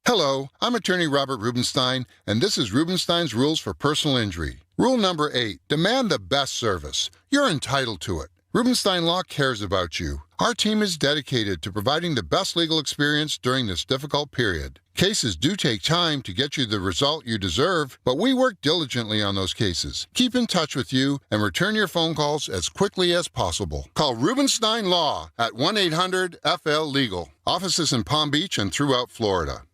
Hello, I'm attorney Robert Rubenstein, and this is Rubenstein's Rules for Personal Injury. Rule number 8, demand the best service. You're entitled to it. Rubenstein Law cares about you. Our team is dedicated to providing the best legal experience during this difficult period. Cases do take time to get you the result you deserve, but we work diligently on those cases. Keep in touch with you and return your phone calls as quickly as possible. Call Rubenstein Law at 1-800-FL-LEGAL. Offices in Palm Beach and throughout Florida.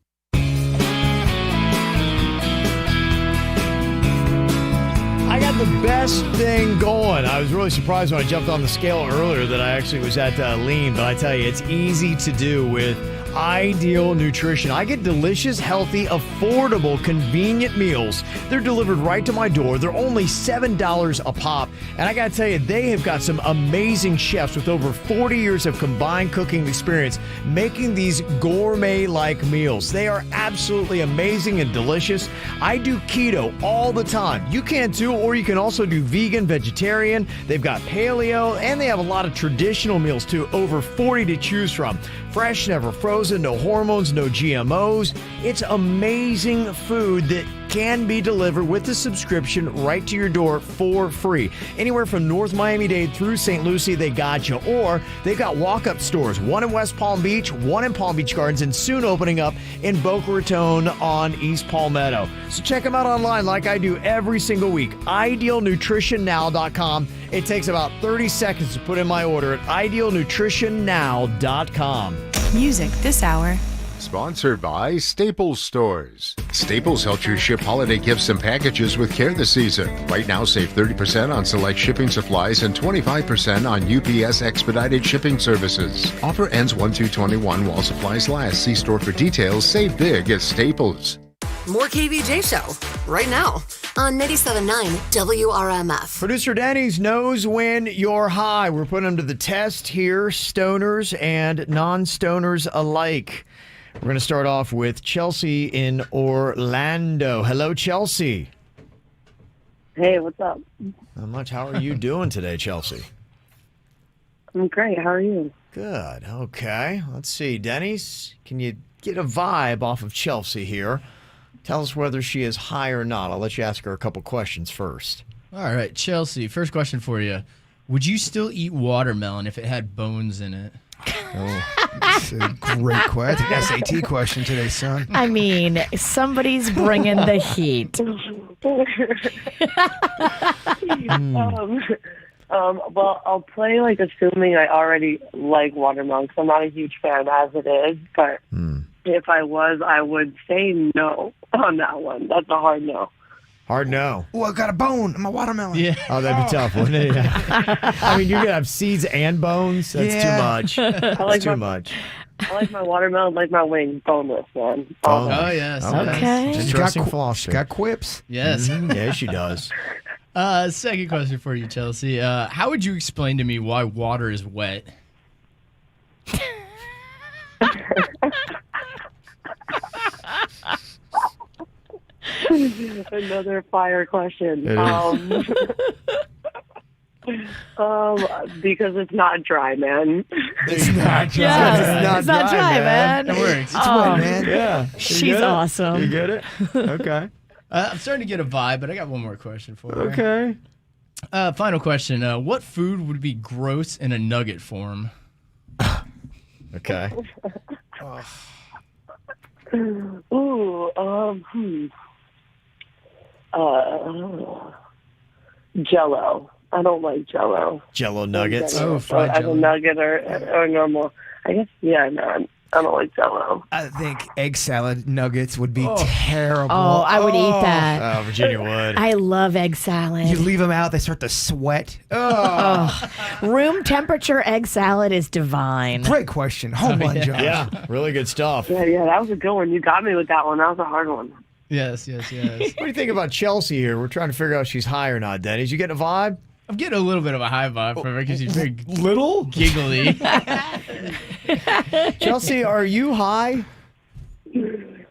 I got the best thing going. I was really surprised when I jumped on the scale earlier that I actually was at lean, but I tell you, it's easy to do with Ideal Nutrition. I get delicious, healthy, affordable, convenient meals. They're delivered right to my door. They're only $7 a pop. And I got to tell you, they have got some amazing chefs with over 40 years of combined cooking experience making these gourmet-like meals. They are absolutely amazing and delicious. I do keto all the time. You can too, or you can also do vegan, vegetarian. They've got paleo, and they have a lot of traditional meals too, over 40 to choose from. Fresh, never frozen, no hormones, no GMOs. It's amazing food that can be delivered with a subscription right to your door for free. Anywhere from North Miami-Dade through St. Lucie, they got you. Or they've got walk-up stores, one in West Palm Beach, one in Palm Beach Gardens, and soon opening up in Boca Raton on East Palmetto. So check them out online like I do every single week. IdealNutritionNow.com. It takes about 30 seconds to put in my order at IdealNutritionNow.com. Music this hour. Sponsored by Staples Stores. Staples helps you ship holiday gifts and packages with care this season. Right now, save 30% on select shipping supplies and 25% on UPS expedited shipping services. Offer ends 1/2/21 while supplies last. See store for details. Save big at Staples. More KVJ Show right now on 97.9 WRMF. Producer Denny's knows when you're high. We're putting them to the test here, stoners and non-stoners alike. We're going to start off with Chelsea in Orlando. Hello, Chelsea. Hey, what's up? Not much. How are you doing today, Chelsea? I'm great. How are you? Good. Okay. Let's see. Denny's, can you get a vibe off of Chelsea here? Tell us whether she is high or not. I'll let you ask her a couple questions first. All right, Chelsea, first question for you. Would you still eat watermelon if it had bones in it? Oh, that's a great question. SAT question today, son. I mean, somebody's bringing the heat. Well, I'll play like assuming I already like watermelon because I'm not a huge fan as it is. But if I was, I would say no on that one. That's a hard no. Hard no. Oh, I got a bone in my watermelon. Yeah. Oh, that'd be tough, wouldn't it? Yeah. I mean, you're going to have seeds and bones? That's too much. That's too much. I like my watermelon like my wings, boneless, man. Oh, yes. Okay. Interesting philosophy. Got quips. Yes. Yeah, she does. Second question for you, Chelsea. How would you explain to me why water is wet? Another fire question. Because it's not dry, man. It's not dry. Yeah, it's not dry, man. That works. It's wet, man. Yeah. She's awesome. You get it? Okay. I'm starting to get a vibe, but I got one more question for you. Okay. Final question. What food would be gross in a nugget form? Okay. Jello. I don't like Jello. Jello nuggets. Oh, fried as Jello. a nugget or normal. I guess, yeah, no, I don't like Jello. I think egg salad nuggets would be terrible. Oh, I would eat that. Oh, Virginia would. I love egg salad. You leave them out, they start to sweat. Room temperature egg salad is divine. Great question. Home run, Josh. Yeah, really good stuff. Yeah, that was a good one. You got me with that one. That was a hard one. Yes. What do you think about Chelsea here? We're trying to figure out if she's high or not, Denny's. You getting a vibe? I'm getting a little bit of a high vibe from her because she's very little giggly. Chelsea, are you high?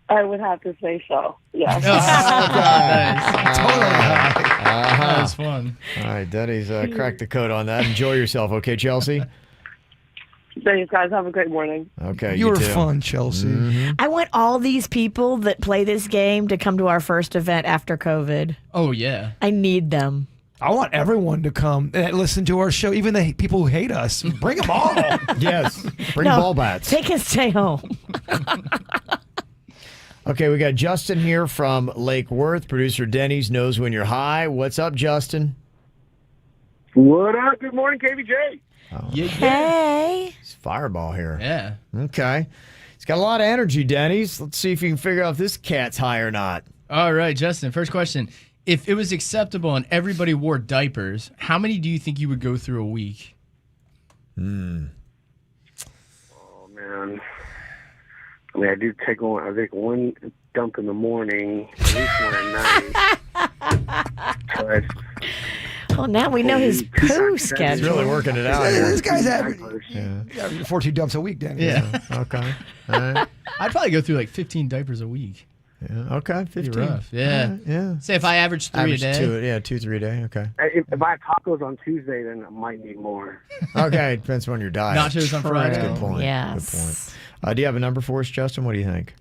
I would have to say so. Yes. That was fun. All right, Denny's cracked the code on that. Enjoy yourself, okay, Chelsea? Thanks, guys. Have a great morning. Okay, You were too. fun, Chelsea. Mm-hmm. I want all these people that play this game to come to our first event after COVID. Oh, yeah. I need them. I want everyone to come and listen to our show, even the people who hate us. Bring them all. Yes. Bring ball bats. They can stay home. Okay, we got Justin here from Lake Worth. Producer Denny's knows when you're high. What's up, Justin? What up? Good morning, KVJ. Hey. It's Fireball here. Yeah. Okay. He's got a lot of energy, Denny's. Let's see if you can figure out if this cat's high or not. All right, Justin, first question. If it was acceptable and everybody wore diapers, how many do you think you would go through a week? Oh, man. I mean, I do take one. I take one dump in the morning, at least one at night. But Well, now we know his poo schedule. He's really working it out here. This guy's averaging 14 dumps a week, Danny. Yeah. Okay. All right. I'd probably go through like 15 diapers a week. Yeah. Okay. 15. Pretty rough. Yeah. Yeah. Say if I average 3 a day. 2-3 a day. Okay. if I have tacos on Tuesday, then I might need more. Okay. Depends on your diet. Nachos on Friday. Good point. Yes. Good point. Do you have a number for us, Justin? What do you think?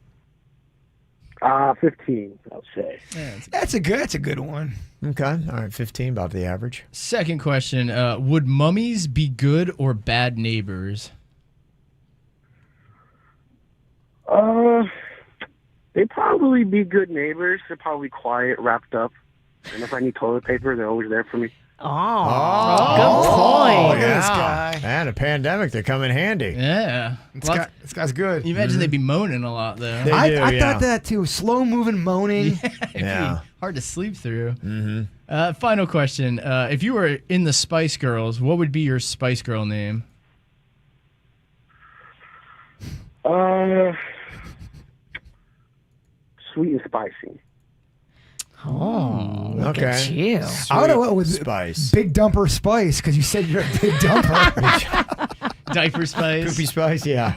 15, I'll say. Yeah, That's a good one. Okay. All right. 15, about the average. Second question. Would mummies be good or bad neighbors? They'd probably be good neighbors. They're probably quiet, wrapped up. And if I need toilet paper, they're always there for me. Good point. Look at this guy. And a pandemic, they come in handy. Yeah. This guy's good. You imagine they'd be moaning a lot, though. They I do, thought that too. Slow moving moaning. Yeah. Hard to sleep through. Mm-hmm. Final question. If you were in the Spice Girls, what would be your Spice Girl name? Sweet and spicy. Oh, look Okay. at you. I would have went with Spice. Big Dumper Spice because you said you're a big dumper. Diaper Spice. Poopy Spice, yeah.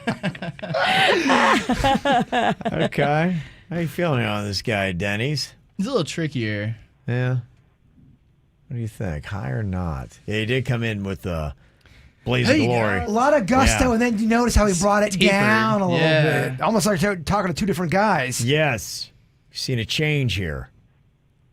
Okay. How you feeling on this guy, Denny's? It's a little trickier. Yeah. What do you think? High or not? Yeah, he did come in with blaze of glory. A lot of gusto, Yeah. and then you notice how he brought it Tapered. down a little Yeah. bit. Almost like they're talking to two different guys. Yes. You've seen a change here.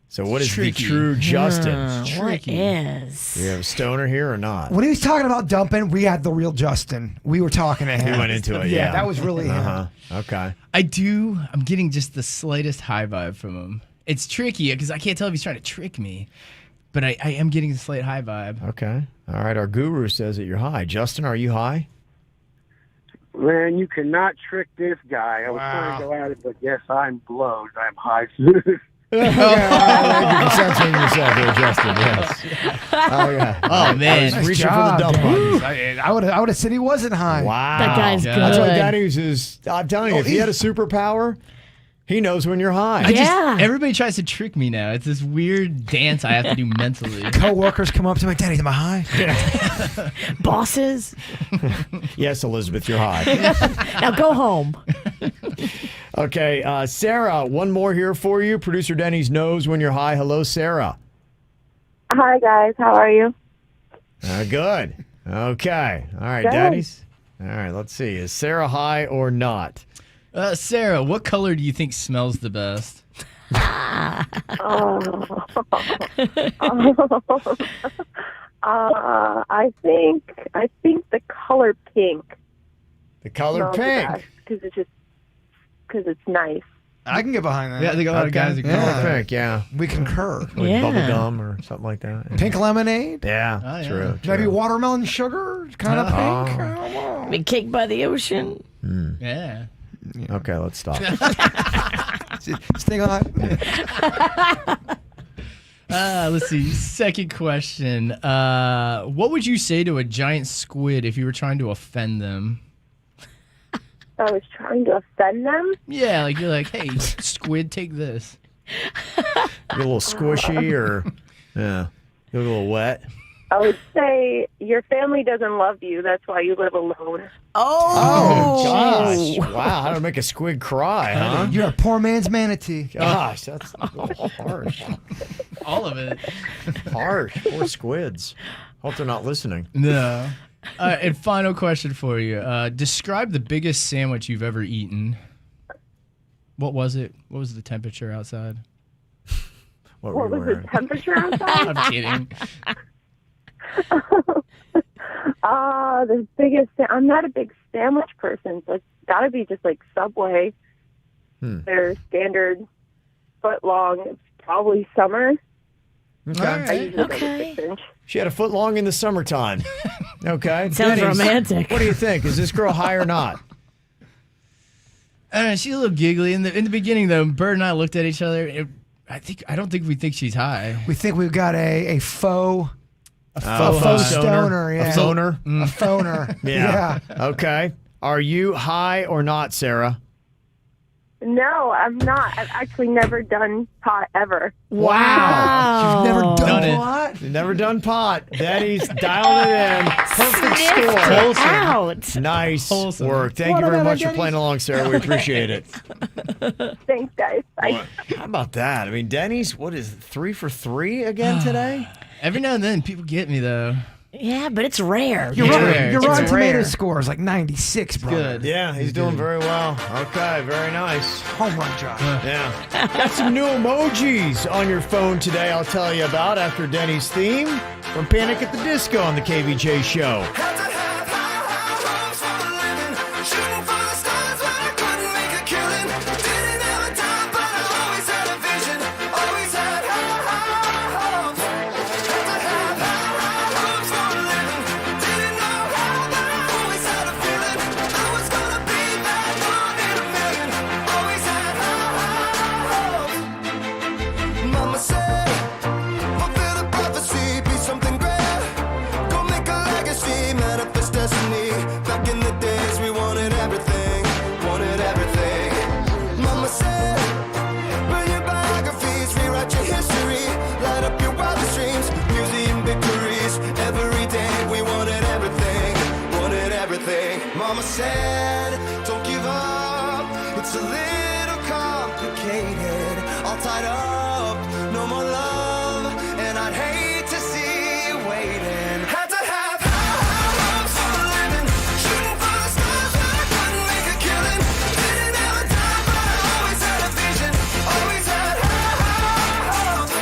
So what is Tricky. the true Justin? What Tricky. is? Do you have a stoner here or not? When he was talking about dumping, we had the real Justin. We were talking to him. He went into it, yeah. that was really him. Okay. I'm getting just the slightest high vibe from him. It's tricky because I can't tell if he's trying to trick me, but I am getting the slight high vibe. Okay. All right. Our guru says that you're high. Justin, are you high? Man, you cannot trick this guy. I was trying to go at it, but yes, I'm blowed. I'm high. Thank you for censoring yourself there, Justin. Yes. Oh, yeah. Oh, man. I was reaching for the dump buttons. I would have said he wasn't high. Wow. That guy's Yeah. good. That's why Danny's is. I'm telling you, if he had a superpower, He knows when you're high. Everybody tries to trick me now. It's this weird dance I have to do mentally. Co-workers come up to me, Daddy, am I high? Bosses. Yes, Elizabeth, you're high. Now go home. Okay, Sarah, one more here for you. Producer Denny's knows when you're high. Hello, Sarah. Hi, guys. How are you? Good. Okay. All right, Good. Denny's. All right, let's see. Is Sarah high or not? Sarah, what color do you think smells the best? I think the color pink. The color pink. Because it's nice. I can get behind that. Yeah, I think a lot of guys agree. Color pink, yeah. We concur. Like bubble gum or something like that. Pink lemonade? Yeah, true. Maybe watermelon sugar? Kind of pink? I don't know. Big cake by the ocean. Yeah. Okay, let's stop. Stay on. Let's see. Second question. What would you say to a giant squid if you were trying to offend them? I was trying to offend them? Yeah, like you're like, hey, squid, take this. Get a little squishy or, yeah, get a little wet. I would say your family doesn't love you. That's why you live alone. Oh gosh. Wow, how to make a squid cry, huh? You're a poor man's manatee. Gosh, that's harsh. All of it. Harsh. Poor squids. Hope they're not listening. No. And final question for you. Describe the biggest sandwich you've ever eaten. What was it? What was the temperature outside? What was the temperature outside? I'm kidding. The biggest. I'm not a big sandwich person, so it's got to be just like Subway. They're standard foot long. It's probably summer. Okay. She had a foot long in the summertime. Okay. Sounds romantic. What do you think? Is this girl high or not? I don't know, she's a little giggly. In the beginning, though, Bird and I looked at each other. I don't think we think she's high. We think we've got a faux... A faux stoner, yeah. A phoner? A phoner. Yeah. Okay. Are you high or not, Sarah? No, I'm not. I've actually never done pot ever. Wow. You've never done pot? You've never done pot. Daddy's dialed it in. Perfect score. Out. Nice work. Thank you very much for playing along, Sarah. We appreciate it. Thanks, guys. Bye. How about that? I mean, Denny's, what is it, 3 for 3 again today? Every now and then, people get me, though. Yeah, but it's rare. Your rare. Rotten It's Tomato rare. score is like 96, bro. Good. Yeah, he's doing very well. Okay, very nice. Home run, Josh. Yeah. Got some new emojis on your phone today I'll tell you about after Denny's theme from Panic at the Disco on the KVJ show. Mama said, fulfill the prophecy, be something great. Go make a legacy, manifest destiny. Back in the days, we wanted everything, wanted everything. Mama said, burn your biographies, rewrite your history, light up your wildest dreams, museum victories. Every day, we wanted everything, wanted everything. Mama said, don't give up, it's a little complicated, all tied up, no more love, and I'd hate to see you waiting. Had to have high hopes for a living, shooting for the stars, but I couldn't make a killing. Didn't have a dime, but I always had a vision, always had high hopes.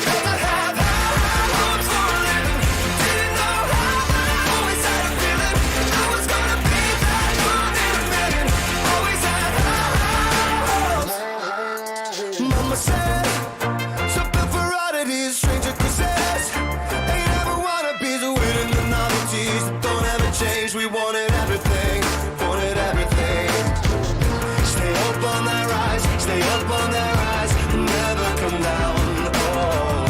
Had to have high hopes for a living, didn't know how, but I always had a feeling I was gonna be that one in a million. Always had high hopes. Mama said, something for oddities, stranger quizzes. Ain't ever wannabes, waiting the novelties that don't ever change. We wanted everything, wanted everything. Stay up on that rise, stay up on that rise, never come down. Oh,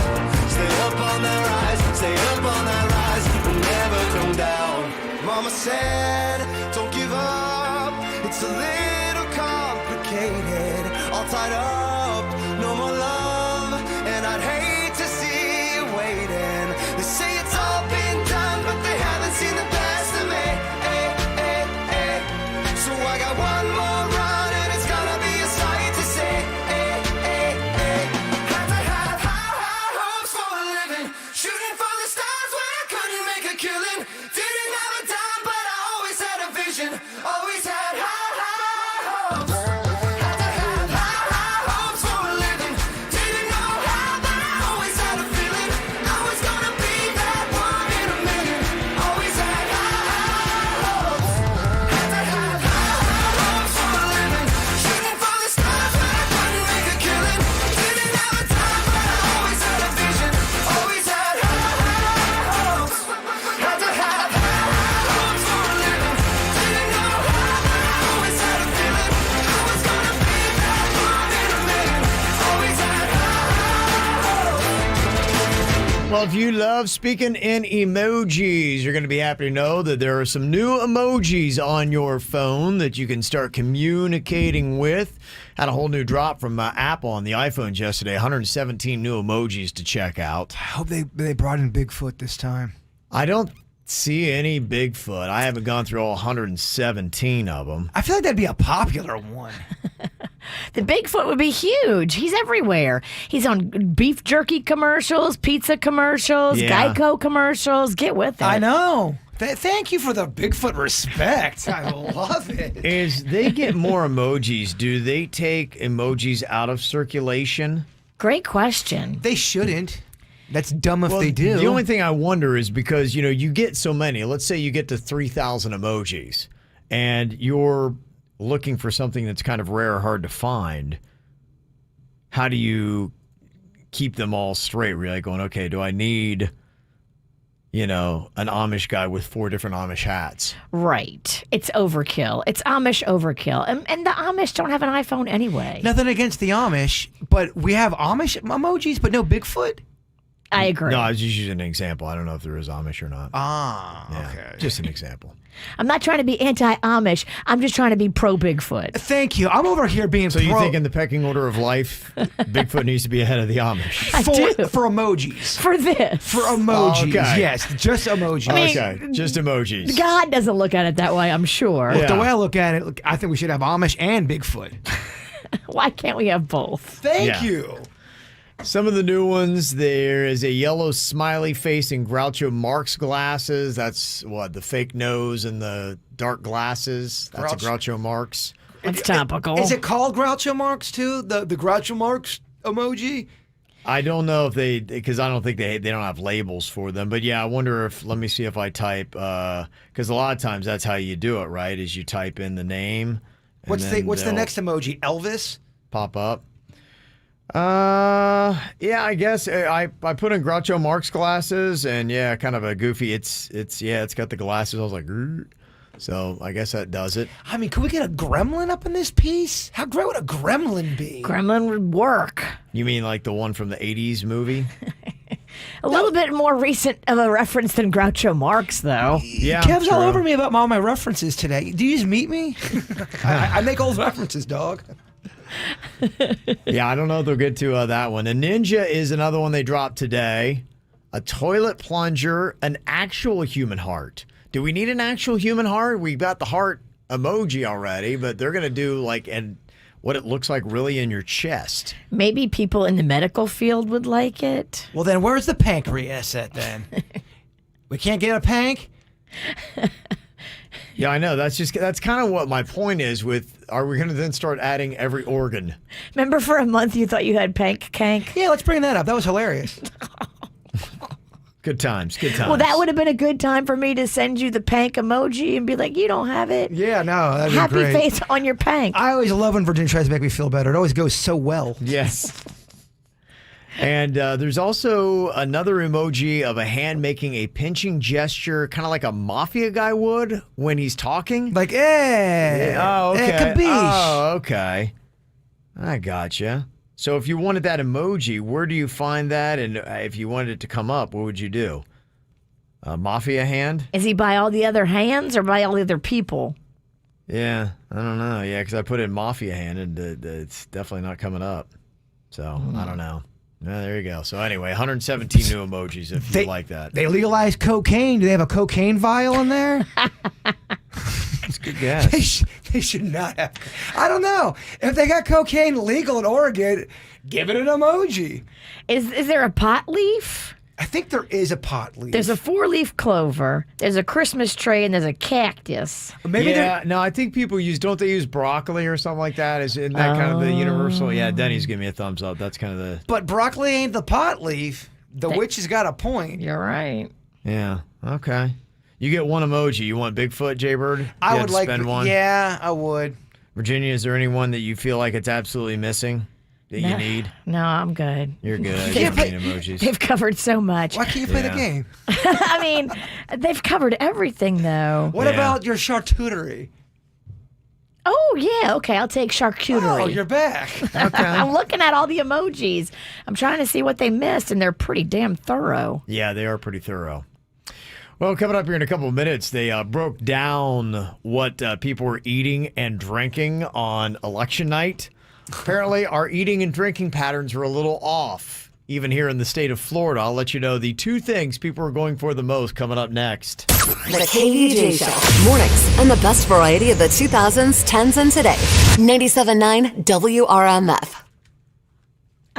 stay up on that rise, stay up on that rise, never come down. Mama said, don't give up, it's a little complicated, all all tied up. No more love, and I'd hate to see you waiting. They say it's all been done, but they haven't seen the best of me. So I got one more run, and it's gonna be a sight to see. Had to have high hopes for a living, shooting for the stars when I couldn't make a killing. Didn't have a dime, but I always had a vision. Always had high hopes. Had to have high hopes for a living. Didn't know how, but I always had a feeling I was gonna be that one in a million. Always had high hopes. Had to have high hopes for a living. Shooting for the stars when I couldn't make a killing. Didn't have a time, but I always had a vision. Always had high hopes. Had to have high hopes for a living. Didn't know how, but I always had a feeling I was gonna be that one in a million. Always had high hopes. Well, if you love speaking in emojis, you're going to be happy to know that there are some new emojis on your phone that you can start communicating with. Had a whole new drop from Apple on the iPhones yesterday. 117 new emojis to check out. I hope they brought in Bigfoot this time. I don't see any Bigfoot. I haven't gone through all 117 of them. I feel like that'd be a popular one. The Bigfoot would be huge. He's everywhere. He's on beef jerky commercials, pizza commercials, Yeah. Geico commercials. Get with it. I know. Thank you for the Bigfoot respect. I love it. As they get more emojis, do they take emojis out of circulation? Great question. They shouldn't. That's dumb if Well, they do. The only thing I wonder is because, you get so many. Let's say you get to 3,000 emojis and you're looking for something that's kind of rare or hard to find. How do you keep them all straight? We're like going, okay, do I need, an Amish guy with 4 different Amish hats? Right. It's overkill. It's Amish overkill. And the Amish don't have an iPhone anyway. Nothing against the Amish, but we have Amish emojis, but no Bigfoot? I agree. No, I was just using an example. I don't know if there is Amish or not. Okay. Just an example. I'm not trying to be anti-Amish. I'm just trying to be pro-Bigfoot. Thank you. I'm over here being So you think in the pecking order of life, Bigfoot needs to be ahead of the Amish? For emojis. For this. For emojis. Okay. Yes, just emojis. Okay, just emojis. God doesn't look at it that way, I'm sure. Look, the way I look at it, I think we should have Amish and Bigfoot. Why can't we have both? Thank you. Some of the new ones, there is a yellow smiley face and Groucho Marx glasses. That's the fake nose and the dark glasses. That's a Groucho Marx. It's topical. Is it called Groucho Marx too? The Groucho Marx emoji? I don't know if because I don't think they don't have labels for them. But yeah, I wonder if, let me see if I type, because a lot of times that's how you do it, right? Is you type in the name. What's the next emoji? Elvis? Pop up. Yeah, I guess I put in Groucho Marx glasses and kind of a goofy. It's got the glasses. I was like, "Grr." So I guess that does it. I mean, could we get a gremlin up in this piece? How great would a gremlin be? Gremlin would work. You mean like the one from the 80s movie? A little bit more recent of a reference than Groucho Marx, though. Yeah, Kev's all true. over me about all my references today. Do you just meet me? I make old references, dog. Yeah, I don't know if they'll get to that one. A ninja is another one they dropped today. A toilet plunger, an actual human heart. Do we need an actual human heart? We got the heart emoji already, but they're going to do what it looks like really in your chest. Maybe people in the medical field would like it. Well, then where's the pancreas at then? We can't get a pank? Yeah, I know. That's kind of what my point is with, are we going to then start adding every organ? Remember for a month you thought you had pank kank? Yeah, let's bring that up. That was hilarious. Good times, good times. Well, that would have been a good time for me to send you the pank emoji and be like, you don't have it. Yeah, no, that'd be Happy great. face on your pank. I always love when Virginia tries to make me feel better. It always goes so well. Yes. And there's also another emoji of a hand making a pinching gesture, kind of like a mafia guy would when he's talking. Like, eh. Oh, okay. Capiche. Oh, okay. I gotcha. So if you wanted that emoji, where do you find that? And if you wanted it to come up, what would you do? A mafia hand? Is he by all the other hands or by all the other people? Yeah, I don't know. Yeah, because I put in Mafia Hand, and it's definitely not coming up. So, I don't know. Yeah, there you go. So anyway, 117 new emojis if you like that. They legalized cocaine. Do they have a cocaine vial in there? That's a good guess. They should not have. I don't know. If they got cocaine legal in Oregon, give it an emoji. Is there a pot leaf? I think there is a pot leaf. There's a 4-leaf clover. There's a Christmas tree, and there's a cactus. No, I think people don't they use broccoli or something like that? Isn't that kind of the universal? Yeah, Denny's giving me a thumbs up. That's kind of the. But broccoli ain't the pot leaf. The witch has got a point. You're right. Yeah. Okay. You get one emoji. You want Bigfoot, Jaybird? I would like spend one. Yeah, I would. Virginia, is there anyone that you feel like it's absolutely missing that you need? No, I'm good. You're good. I don't need emojis. They've covered so much. Why can't you play the game? I mean, they've covered everything, though. What about your charcuterie? Oh, yeah. Okay, I'll take charcuterie. Oh, you're back. Okay. I'm looking at all the emojis. I'm trying to see what they missed, and they're pretty damn thorough. Yeah, they are pretty thorough. Well, coming up here in a couple of minutes, they broke down what people were eating and drinking on election night. Apparently, our eating and drinking patterns were a little off, even here in the state of Florida. I'll let you know the 2 things people are going for the most coming up next. The KVJ Show. Mornings and the best variety of the 2000s, 10s, and today. 97.9 WRMF.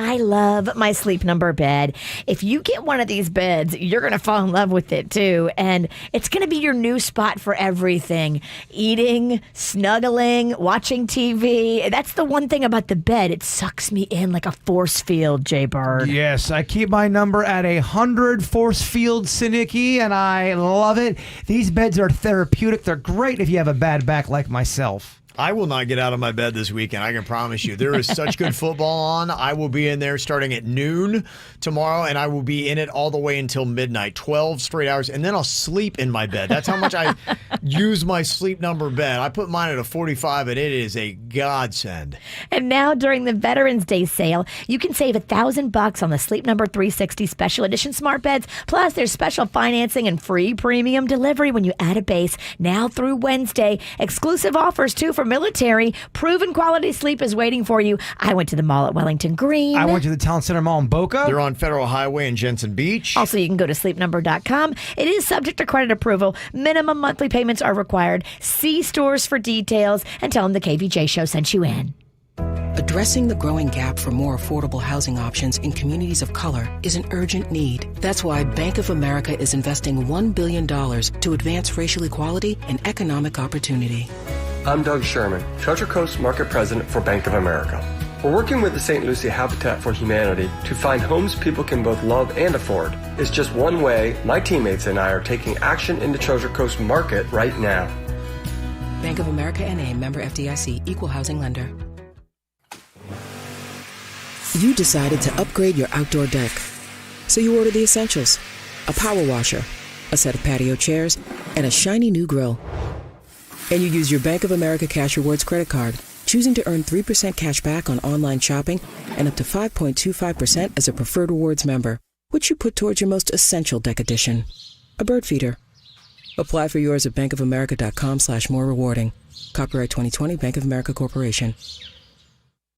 I love my Sleep Number bed. If you get one of these beds, you're going to fall in love with it too. And it's going to be your new spot for everything. Eating, snuggling, watching TV. That's the one thing about the bed. It sucks me in like a force field, Jay-Bird. Yes, I keep my number at 100 force field Sinicki, and I love it. These beds are therapeutic. They're great if you have a bad back like myself. I will not get out of my bed this weekend. I can promise you. There is such good football on. I will be in there starting at noon tomorrow, and I will be in it all the way until midnight, 12 straight hours, and then I'll sleep in my bed. That's how much I use my Sleep Number bed. I put mine at a 45, and it is a godsend. And now during the Veterans Day sale, you can save $1,000 on the Sleep Number 360 Special Edition smart beds. Plus, there's special financing and free premium delivery when you add a base now through Wednesday. Exclusive offers, too, for military. Proven quality sleep is waiting for you. I went to the mall at Wellington Green. I went to the Town Center Mall in Boca. They're on Federal Highway in Jensen Beach. Also, you can go to sleepnumber.com. It is subject to credit approval. Minimum monthly payments are required. See stores for details and tell them the KVJ Show sent you in. Addressing the growing gap for more affordable housing options in communities of color is an urgent need. That's why Bank of America is investing $1 billion to advance racial equality and economic opportunity. I'm Doug Sherman, Treasure Coast Market President for Bank of America. We're working with the St. Lucie Habitat for Humanity to find homes people can both love and afford. It's just one way my teammates and I are taking action in the Treasure Coast market right now. Bank of America N.A., member FDIC, equal housing lender. You decided to upgrade your outdoor deck. So you ordered the essentials: a power washer, a set of patio chairs, and a shiny new grill. And you use your Bank of America Cash Rewards credit card, choosing to earn 3% cash back on online shopping and up to 5.25% as a Preferred Rewards member, which you put towards your most essential deck addition, a bird feeder. Apply for yours at bankofamerica.com/more rewarding. Copyright 2020 Bank of America Corporation.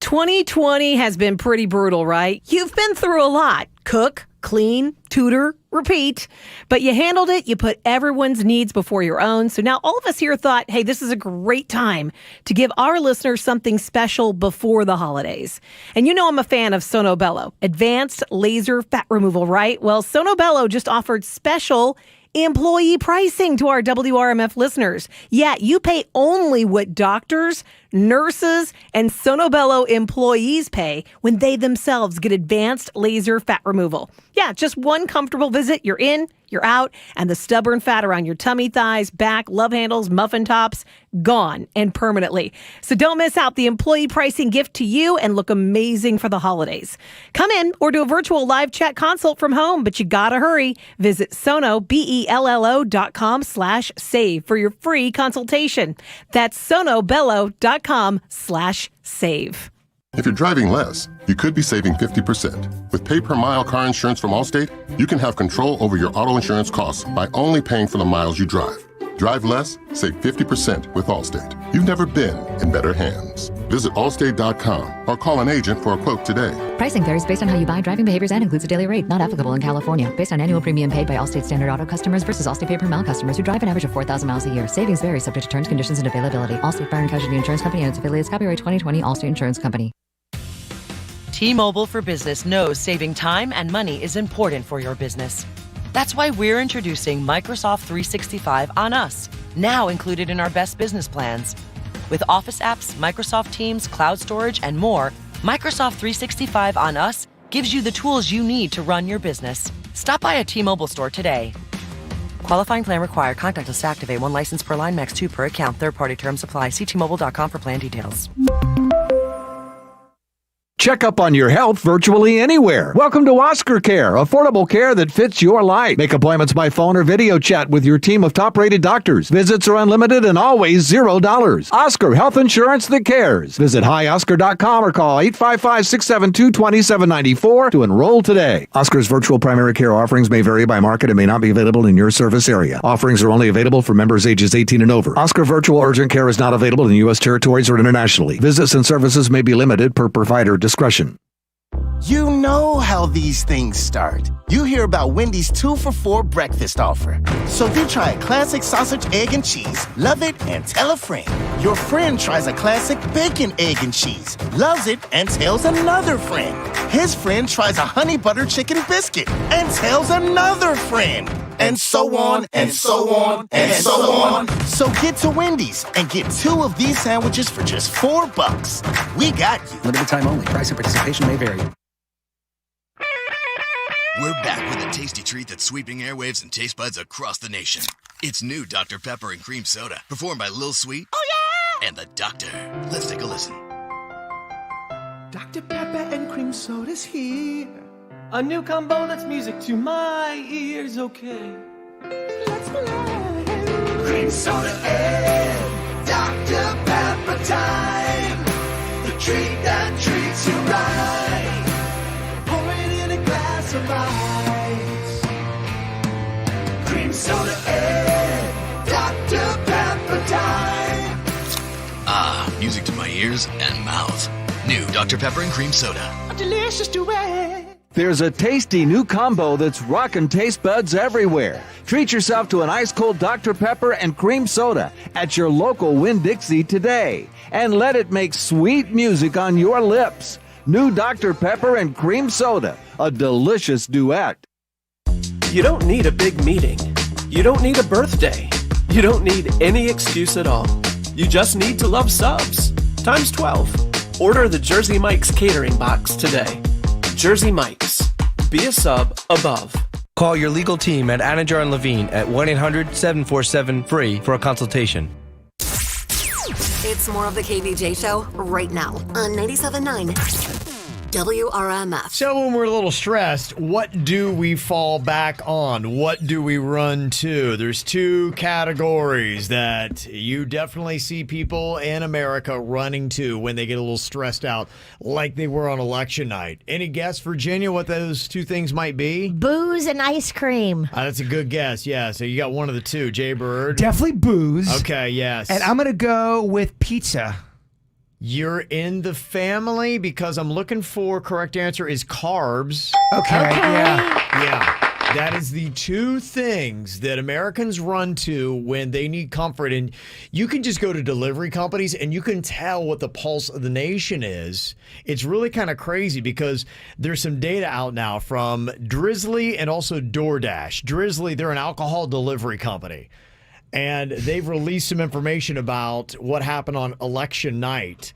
2020 has been pretty brutal, right? You've been through a lot. Cook, clean, tutor, repeat. But you handled it. You put everyone's needs before your own. So now all of us here thought, hey, this is a great time to give our listeners something special before the holidays. And you know I'm a fan of Sono Bello. Advanced laser fat removal, right? Well, Sono Bello just offered special employee pricing to our WRMF listeners. Yeah, you pay only what doctors, nurses, and Sono Bello employees pay when they themselves get advanced laser fat removal. Yeah, just one comfortable visit, you're in, you're out, and the stubborn fat around your tummy, thighs, back, love handles, muffin tops, gone and permanently. So don't miss out the employee pricing gift to you and look amazing for the holidays. Come in or do a virtual live chat consult from home, but you gotta hurry. Visit sonobello.com/save for your free consultation. That's sonobello.com/save. If you're driving less, you could be saving 50%. With pay per mile car insurance from Allstate, you can have control over your auto insurance costs by only paying for the miles you drive. Drive less, save 50% with Allstate. You've never been in better hands. Visit allstate.com or call an agent for a quote today. Pricing varies based on how you buy, driving behaviors, and includes a daily rate. Not applicable in California. Based on annual premium paid by Allstate Standard Auto customers versus Allstate pay per mile customers who drive an average of 4,000 miles a year. Savings vary subject to terms, conditions, and availability. Allstate Fire and Casualty Insurance Company and its affiliates. Copyright 2020 Allstate Insurance Company. T-Mobile for Business knows saving time and money is important for your business. That's why we're introducing Microsoft 365 on us, now included in our best business plans. With Office apps, Microsoft Teams, cloud storage, and more, Microsoft 365 on us gives you the tools you need to run your business. Stop by a T-Mobile store today. Qualifying plan required. Contactless to activate. 1 license per line, max 2 per account. Third-party terms apply. See T-Mobile.com for plan details. Check up on your health virtually anywhere. Welcome to Oscar Care, affordable care that fits your life. Make appointments by phone or video chat with your team of top-rated doctors. Visits are unlimited and always $0. Oscar Health Insurance that cares. Visit hioscar.com or call 855-672-2794 to enroll today. Oscar's virtual primary care offerings may vary by market and may not be available in your service area. Offerings are only available for members ages 18 and over. Oscar Virtual Urgent Care is not available in U.S. territories or internationally. Visits and services may be limited per provider discretion. You know how these things start. You hear about Wendy's 2 for $4 breakfast offer. So you try a classic sausage, egg, and cheese, love it, and tell a friend. Your friend tries a classic bacon, egg, and cheese, loves it, and tells another friend. His friend tries a honey butter chicken biscuit and tells another friend. And so on, and so on, and so on. So get to Wendy's and get 2 of these sandwiches for just $4. We got you. Limited time only. Price and participation may vary. We're back with a tasty treat that's sweeping airwaves and taste buds across the nation. It's new Dr. Pepper and Cream Soda, performed by Lil Sweet. Oh, yeah! And the Doctor. Let's take a listen. Dr. Pepper and Cream Soda's here. A new combo that's music to my ears, okay? Let's play. Cream Soda and Dr. Pepper time. The treat that treats you right. Pour it in a glass of ice. Cream Soda and Dr. Pepper time. Ah, music to my ears and mouth. New Dr. Pepper and Cream Soda. A delicious duet. There's a tasty new combo that's rocking taste buds everywhere. Treat yourself to an ice-cold Dr. Pepper and Cream Soda at your local Winn-Dixie today. And let it make sweet music on your lips. New Dr. Pepper and Cream Soda, a delicious duet. You don't need a big meeting. You don't need a birthday. You don't need any excuse at all. You just need to love subs. Times 12. Order the Jersey Mike's catering box today. Jersey Mike's. Be a sub above. Call your legal team at Anajar and Levine at 1-800-747-FREE for a consultation. It's more of the KVJ show right now on 97.9 WRMF. So when we're a little stressed, what do we fall back on? What do we run to? There's 2 categories that you definitely see people in America running to when they get a little stressed out, like they were on election night. Any guess, Virginia, what those 2 things might be? Booze and ice cream. That's a good guess, yeah. So you got one of the 2. Jay Bird? Definitely booze. Okay, yes. And I'm going to go with pizza. You're in the family because I'm looking for correct answer is carbs. Okay. Yeah. Yeah. That is the 2 things that Americans run to when they need comfort. And you can just go to delivery companies and you can tell what the pulse of the nation is. It's really kind of crazy because there's some data out now from Drizzly and also DoorDash. Drizzly, they're an alcohol delivery company. And they've released some information about what happened on election night.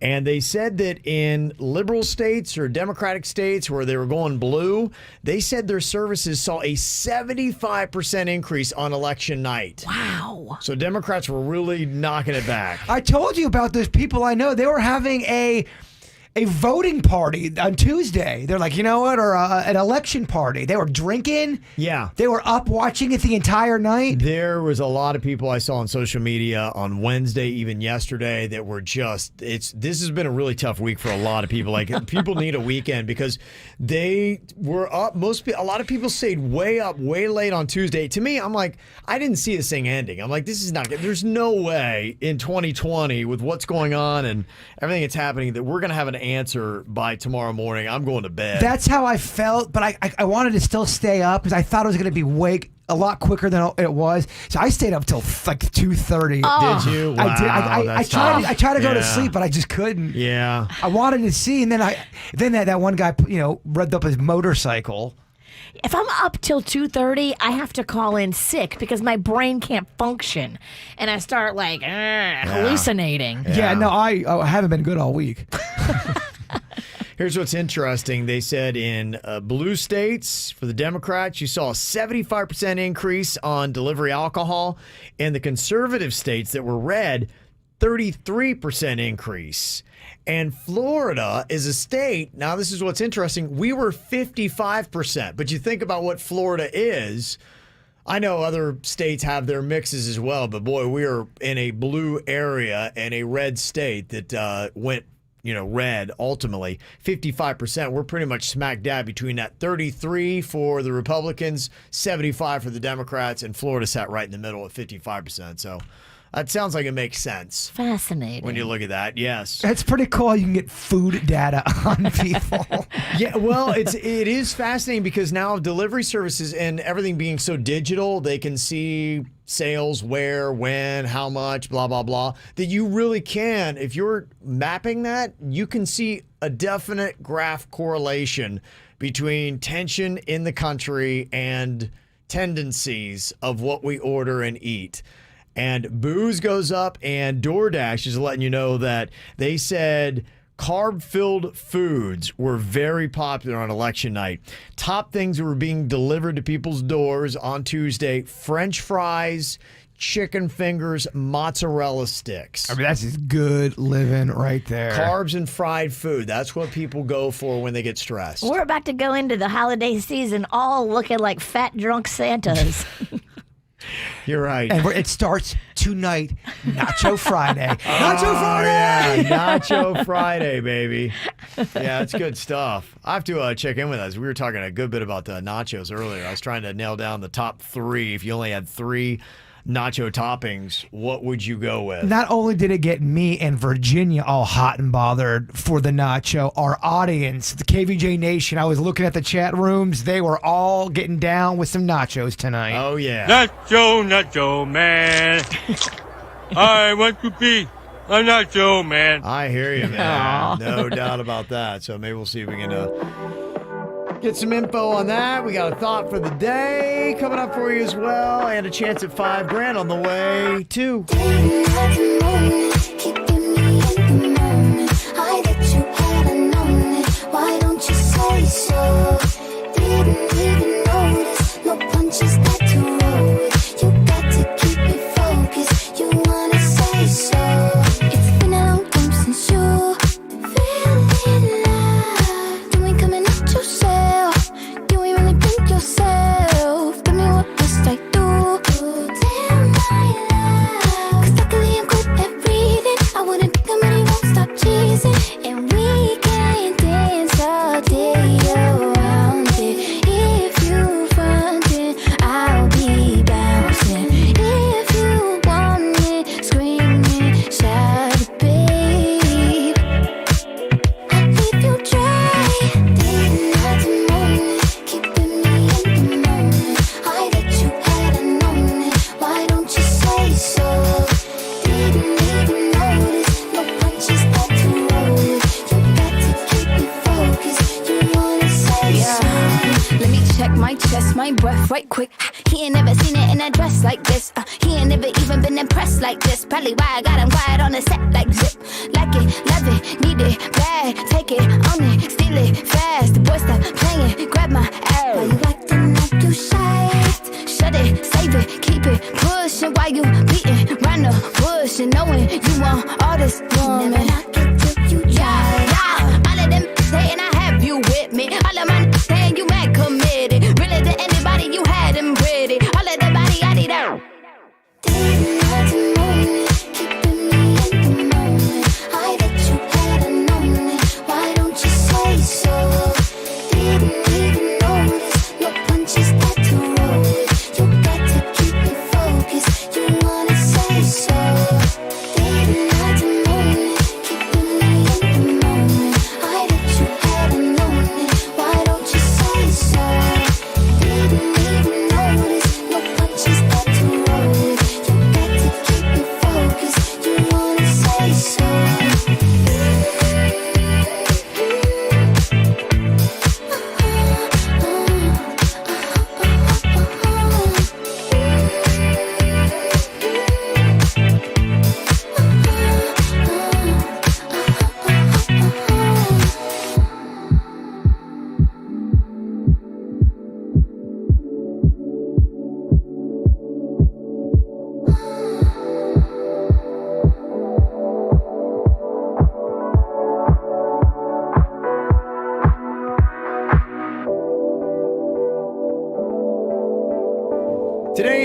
And they said that in liberal states or Democratic states where they were going blue, they said their services saw a 75% increase on election night. Wow. So Democrats were really knocking it back. I told you about those people I know. They were having a a voting party on Tuesday. They're like, you know what? Or an election party. They were drinking. Yeah. They were up watching it the entire night. There was a lot of people I saw on social media on Wednesday, even yesterday, that were just, this has been a really tough week for a lot of people. Like, people need a weekend because they were up. A lot of people stayed way up, way late on Tuesday. To me, I'm like, I didn't see this thing ending. I'm like, this is not good. There's no way in 2020 with what's going on and everything that's happening that we're going to have an answer by tomorrow morning. I'm going to bed. That's how I felt, but I wanted to still stay up because I thought it was going to be a lot quicker than it was. So I stayed up till like 2:30. Did you? Wow, I tried. I tried to go to sleep, but I just couldn't. Yeah. I wanted to see, and then that one guy, revved up his motorcycle. If I'm up till 2:30, I have to call in sick because my brain can't function, and I start hallucinating. Yeah, no, I haven't been good all week. Here's what's interesting. They said in blue states for the Democrats, you saw a 75% increase on delivery alcohol. In the conservative states that were red, 33% increase. And Florida is a state. Now, this is what's interesting. We were 55%. But you think about what Florida is. I know other states have their mixes as well. But, boy, we are in a blue area and a red state that went red, ultimately. 55%. We're pretty much smack dab between that 33 for the Republicans, 75 for the Democrats, and Florida sat right in the middle at 55%. So that sounds like it makes sense. Fascinating. When you look at that, yes. It's pretty cool. You can get food data on people. Yeah, well, it is fascinating because now delivery services and everything being so digital, they can see sales, where, when, how much, blah, blah, blah, that you really can, if you're mapping that, you can see a definite graph correlation between tension in the country and tendencies of what we order and eat. And booze goes up, and DoorDash is letting you know that they said carb-filled foods were very popular on election night. Top things that were being delivered to people's doors on Tuesday: French fries, chicken fingers, mozzarella sticks. I mean, that's just good living right there. Carbs and fried food. That's what people go for when they get stressed. We're about to go into the holiday season all looking like fat, drunk Santas. You're right. And it starts tonight, Nacho Friday. Nacho Friday! Yeah, Nacho Friday, baby. Yeah, it's good stuff. I have to check in with us. We were talking a good bit about the nachos earlier. I was trying to nail down the top 3. If you only had 3 nacho toppings, what would you go with? Not only did it get me and Virginia all hot and bothered for the nacho, our audience, the KVJ Nation, I was looking at the chat rooms. They were all getting down with some nachos tonight. Oh, yeah. Nacho man. I want to be a nacho man. I hear you, man. No doubt about that. So maybe we'll see if we can get some info on that. We got a thought for the day coming up for you as well, and a chance at $5,000 on the way too. Why don't you say so? Didn't even notice. No punches that to roll with. You got to keep it focused. You wanna say so? It's been a long time since you feeling love. You ain't coming out yourself. You ain't really think yourself. Tell me what must I do? Damn my love. 'Cause luckily I'm good at breathing. I wouldn't pick him and he won't stop cheesing. And we can dance all day around it. If you front it, I'll be bouncing. If you want it, scream it, shout it, babe. I'll leave you dry. Day, night, morning, keeping me in the moment. I bet you hadn't known it. Why don't you say so? Didn't even notice. No punches that to roll with. You got to keep it focused. You wanna say so? Let me check my chest, my breath right quick. He ain't never seen it in a dress like this. He ain't never even been impressed like this. Probably why I got him quiet on the set like zip. Like it, love it, need it, bad. Take it, own it, steal it, fast. The boy stop playing, grab my ass. Why you acting like you shy? Shut it, save it, keep it pushing. Why you beating round the bush and knowing you want all this woman? Never knock it till you try. I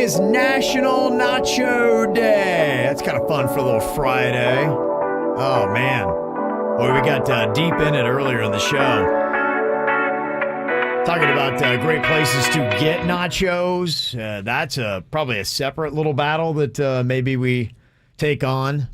is National Nacho Day. That's kind of fun for a little Friday. Oh, man. Boy, we got deep in it earlier in the show. Talking about great places to get nachos. That's probably a separate little battle that maybe we take on.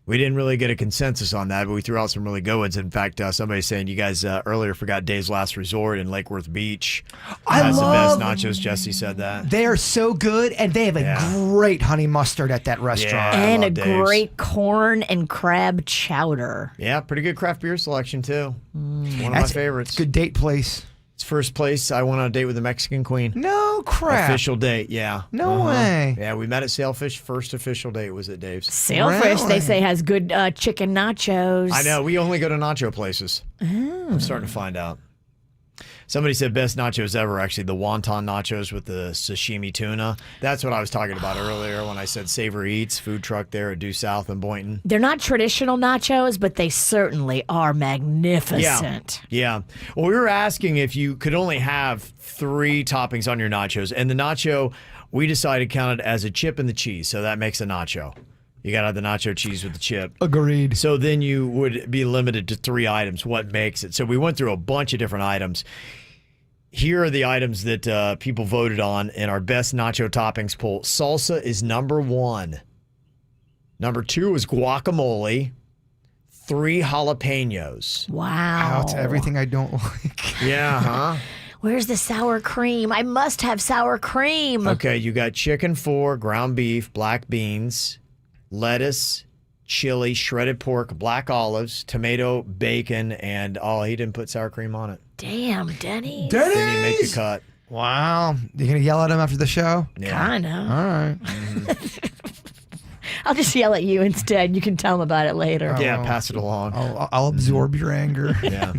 We didn't really get a consensus on that, but we threw out some really good ones. In fact, somebody's saying you guys earlier forgot Dave's Last Resort in Lake Worth Beach. Has the best nachos. Jesse said that. They are so good, and they have a great honey mustard at that restaurant. And a great corn and crab chowder. Yeah, pretty good craft beer selection, too. One of my favorites. Good date place. It's first place. I went on a date with the Mexican queen. No crap. Official date, yeah. No way. Yeah, we met at Sailfish. First official date was at Dave's. Sailfish, they say, has good chicken nachos. I know. We only go to nacho places. Oh. I'm starting to find out. Somebody said best nachos ever, actually, the wonton nachos with the sashimi tuna. That's what I was talking about earlier when I said Savory Eats, food truck there at Due South in Boynton. They're not traditional nachos, but they certainly are magnificent. Yeah. Well, we were asking if you could only have 3 toppings on your nachos, and the nacho, we decided counted as a chip and the cheese, so that makes a nacho. You got to have the nacho cheese with the chip. Agreed. So then you would be limited to 3 items. What makes it? So we went through a bunch of different items. Here are the items that people voted on in our best nacho toppings poll. Salsa is number 1. Number 2 is guacamole. 3 jalapenos. Wow. It's everything I don't like. Yeah, huh? Where's the sour cream? I must have sour cream. Okay, you got chicken 4, ground beef, black beans, lettuce, chili, shredded pork, black olives, tomato, bacon, and he didn't put sour cream on it. Damn, Denny. Didn't even make the cut. Wow. You going to yell at him after the show? Yeah. Kind of. All right. I'll just yell at you instead. You can tell him about it later. Yeah, pass it along. I'll absorb your anger. Yeah.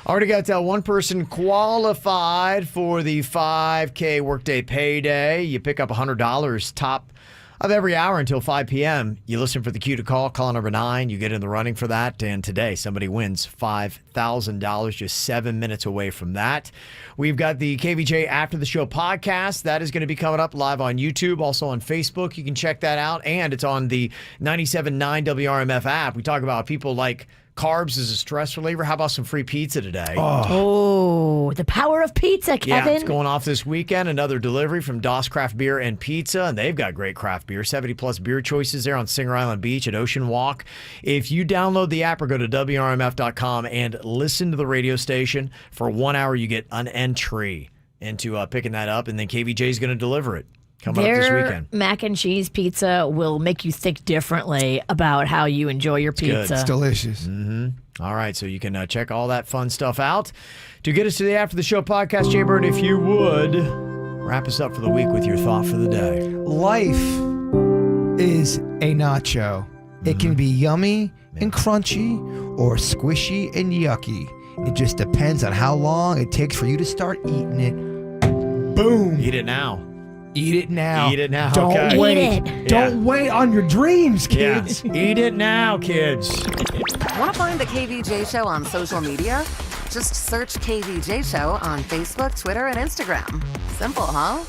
Already got one person qualified for the 5K workday payday. You pick up $100 top of every hour until 5 p.m. You listen for the cue to call number 9. You get in the running for that. And today, somebody wins $5,000, just 7 minutes away from that. We've got the KVJ After the Show podcast. That is going to be coming up live on YouTube, also on Facebook. You can check that out. And it's on the 97.9 WRMF app. We talk about people like carbs as a stress reliever. How about some free pizza today? Oh, the power of pizza, Kevin. Yeah, it's going off this weekend. Another delivery from Doss Craft Beer and Pizza, and they've got great craft beer. 70-plus beer choices there on Singer Island Beach at Ocean Walk. If you download the app or go to WRMF.com and listen to the radio station, for 1 hour you get an entry into picking that up, and then KVJ is going to deliver it. Coming up this weekend. Mac and cheese pizza will make you think differently about how you enjoy your pizza. Good. It's delicious. Mm-hmm. All right, so you can check all that fun stuff out. To get us to the After the Show podcast, Jaybird, if you would, wrap us up for the week with your thought for the day. Life is a nacho. It can be yummy and crunchy or squishy and yucky. It just depends on how long it takes for you to start eating it. Boom. Eat it now. Eat it now. Eat it now. Don't okay. wait. Eat it. Don't wait on your dreams, kids. Yeah. Eat it now, kids. Want to find the KVJ Show on social media? Just search KVJ Show on Facebook, Twitter, and Instagram. Simple, huh?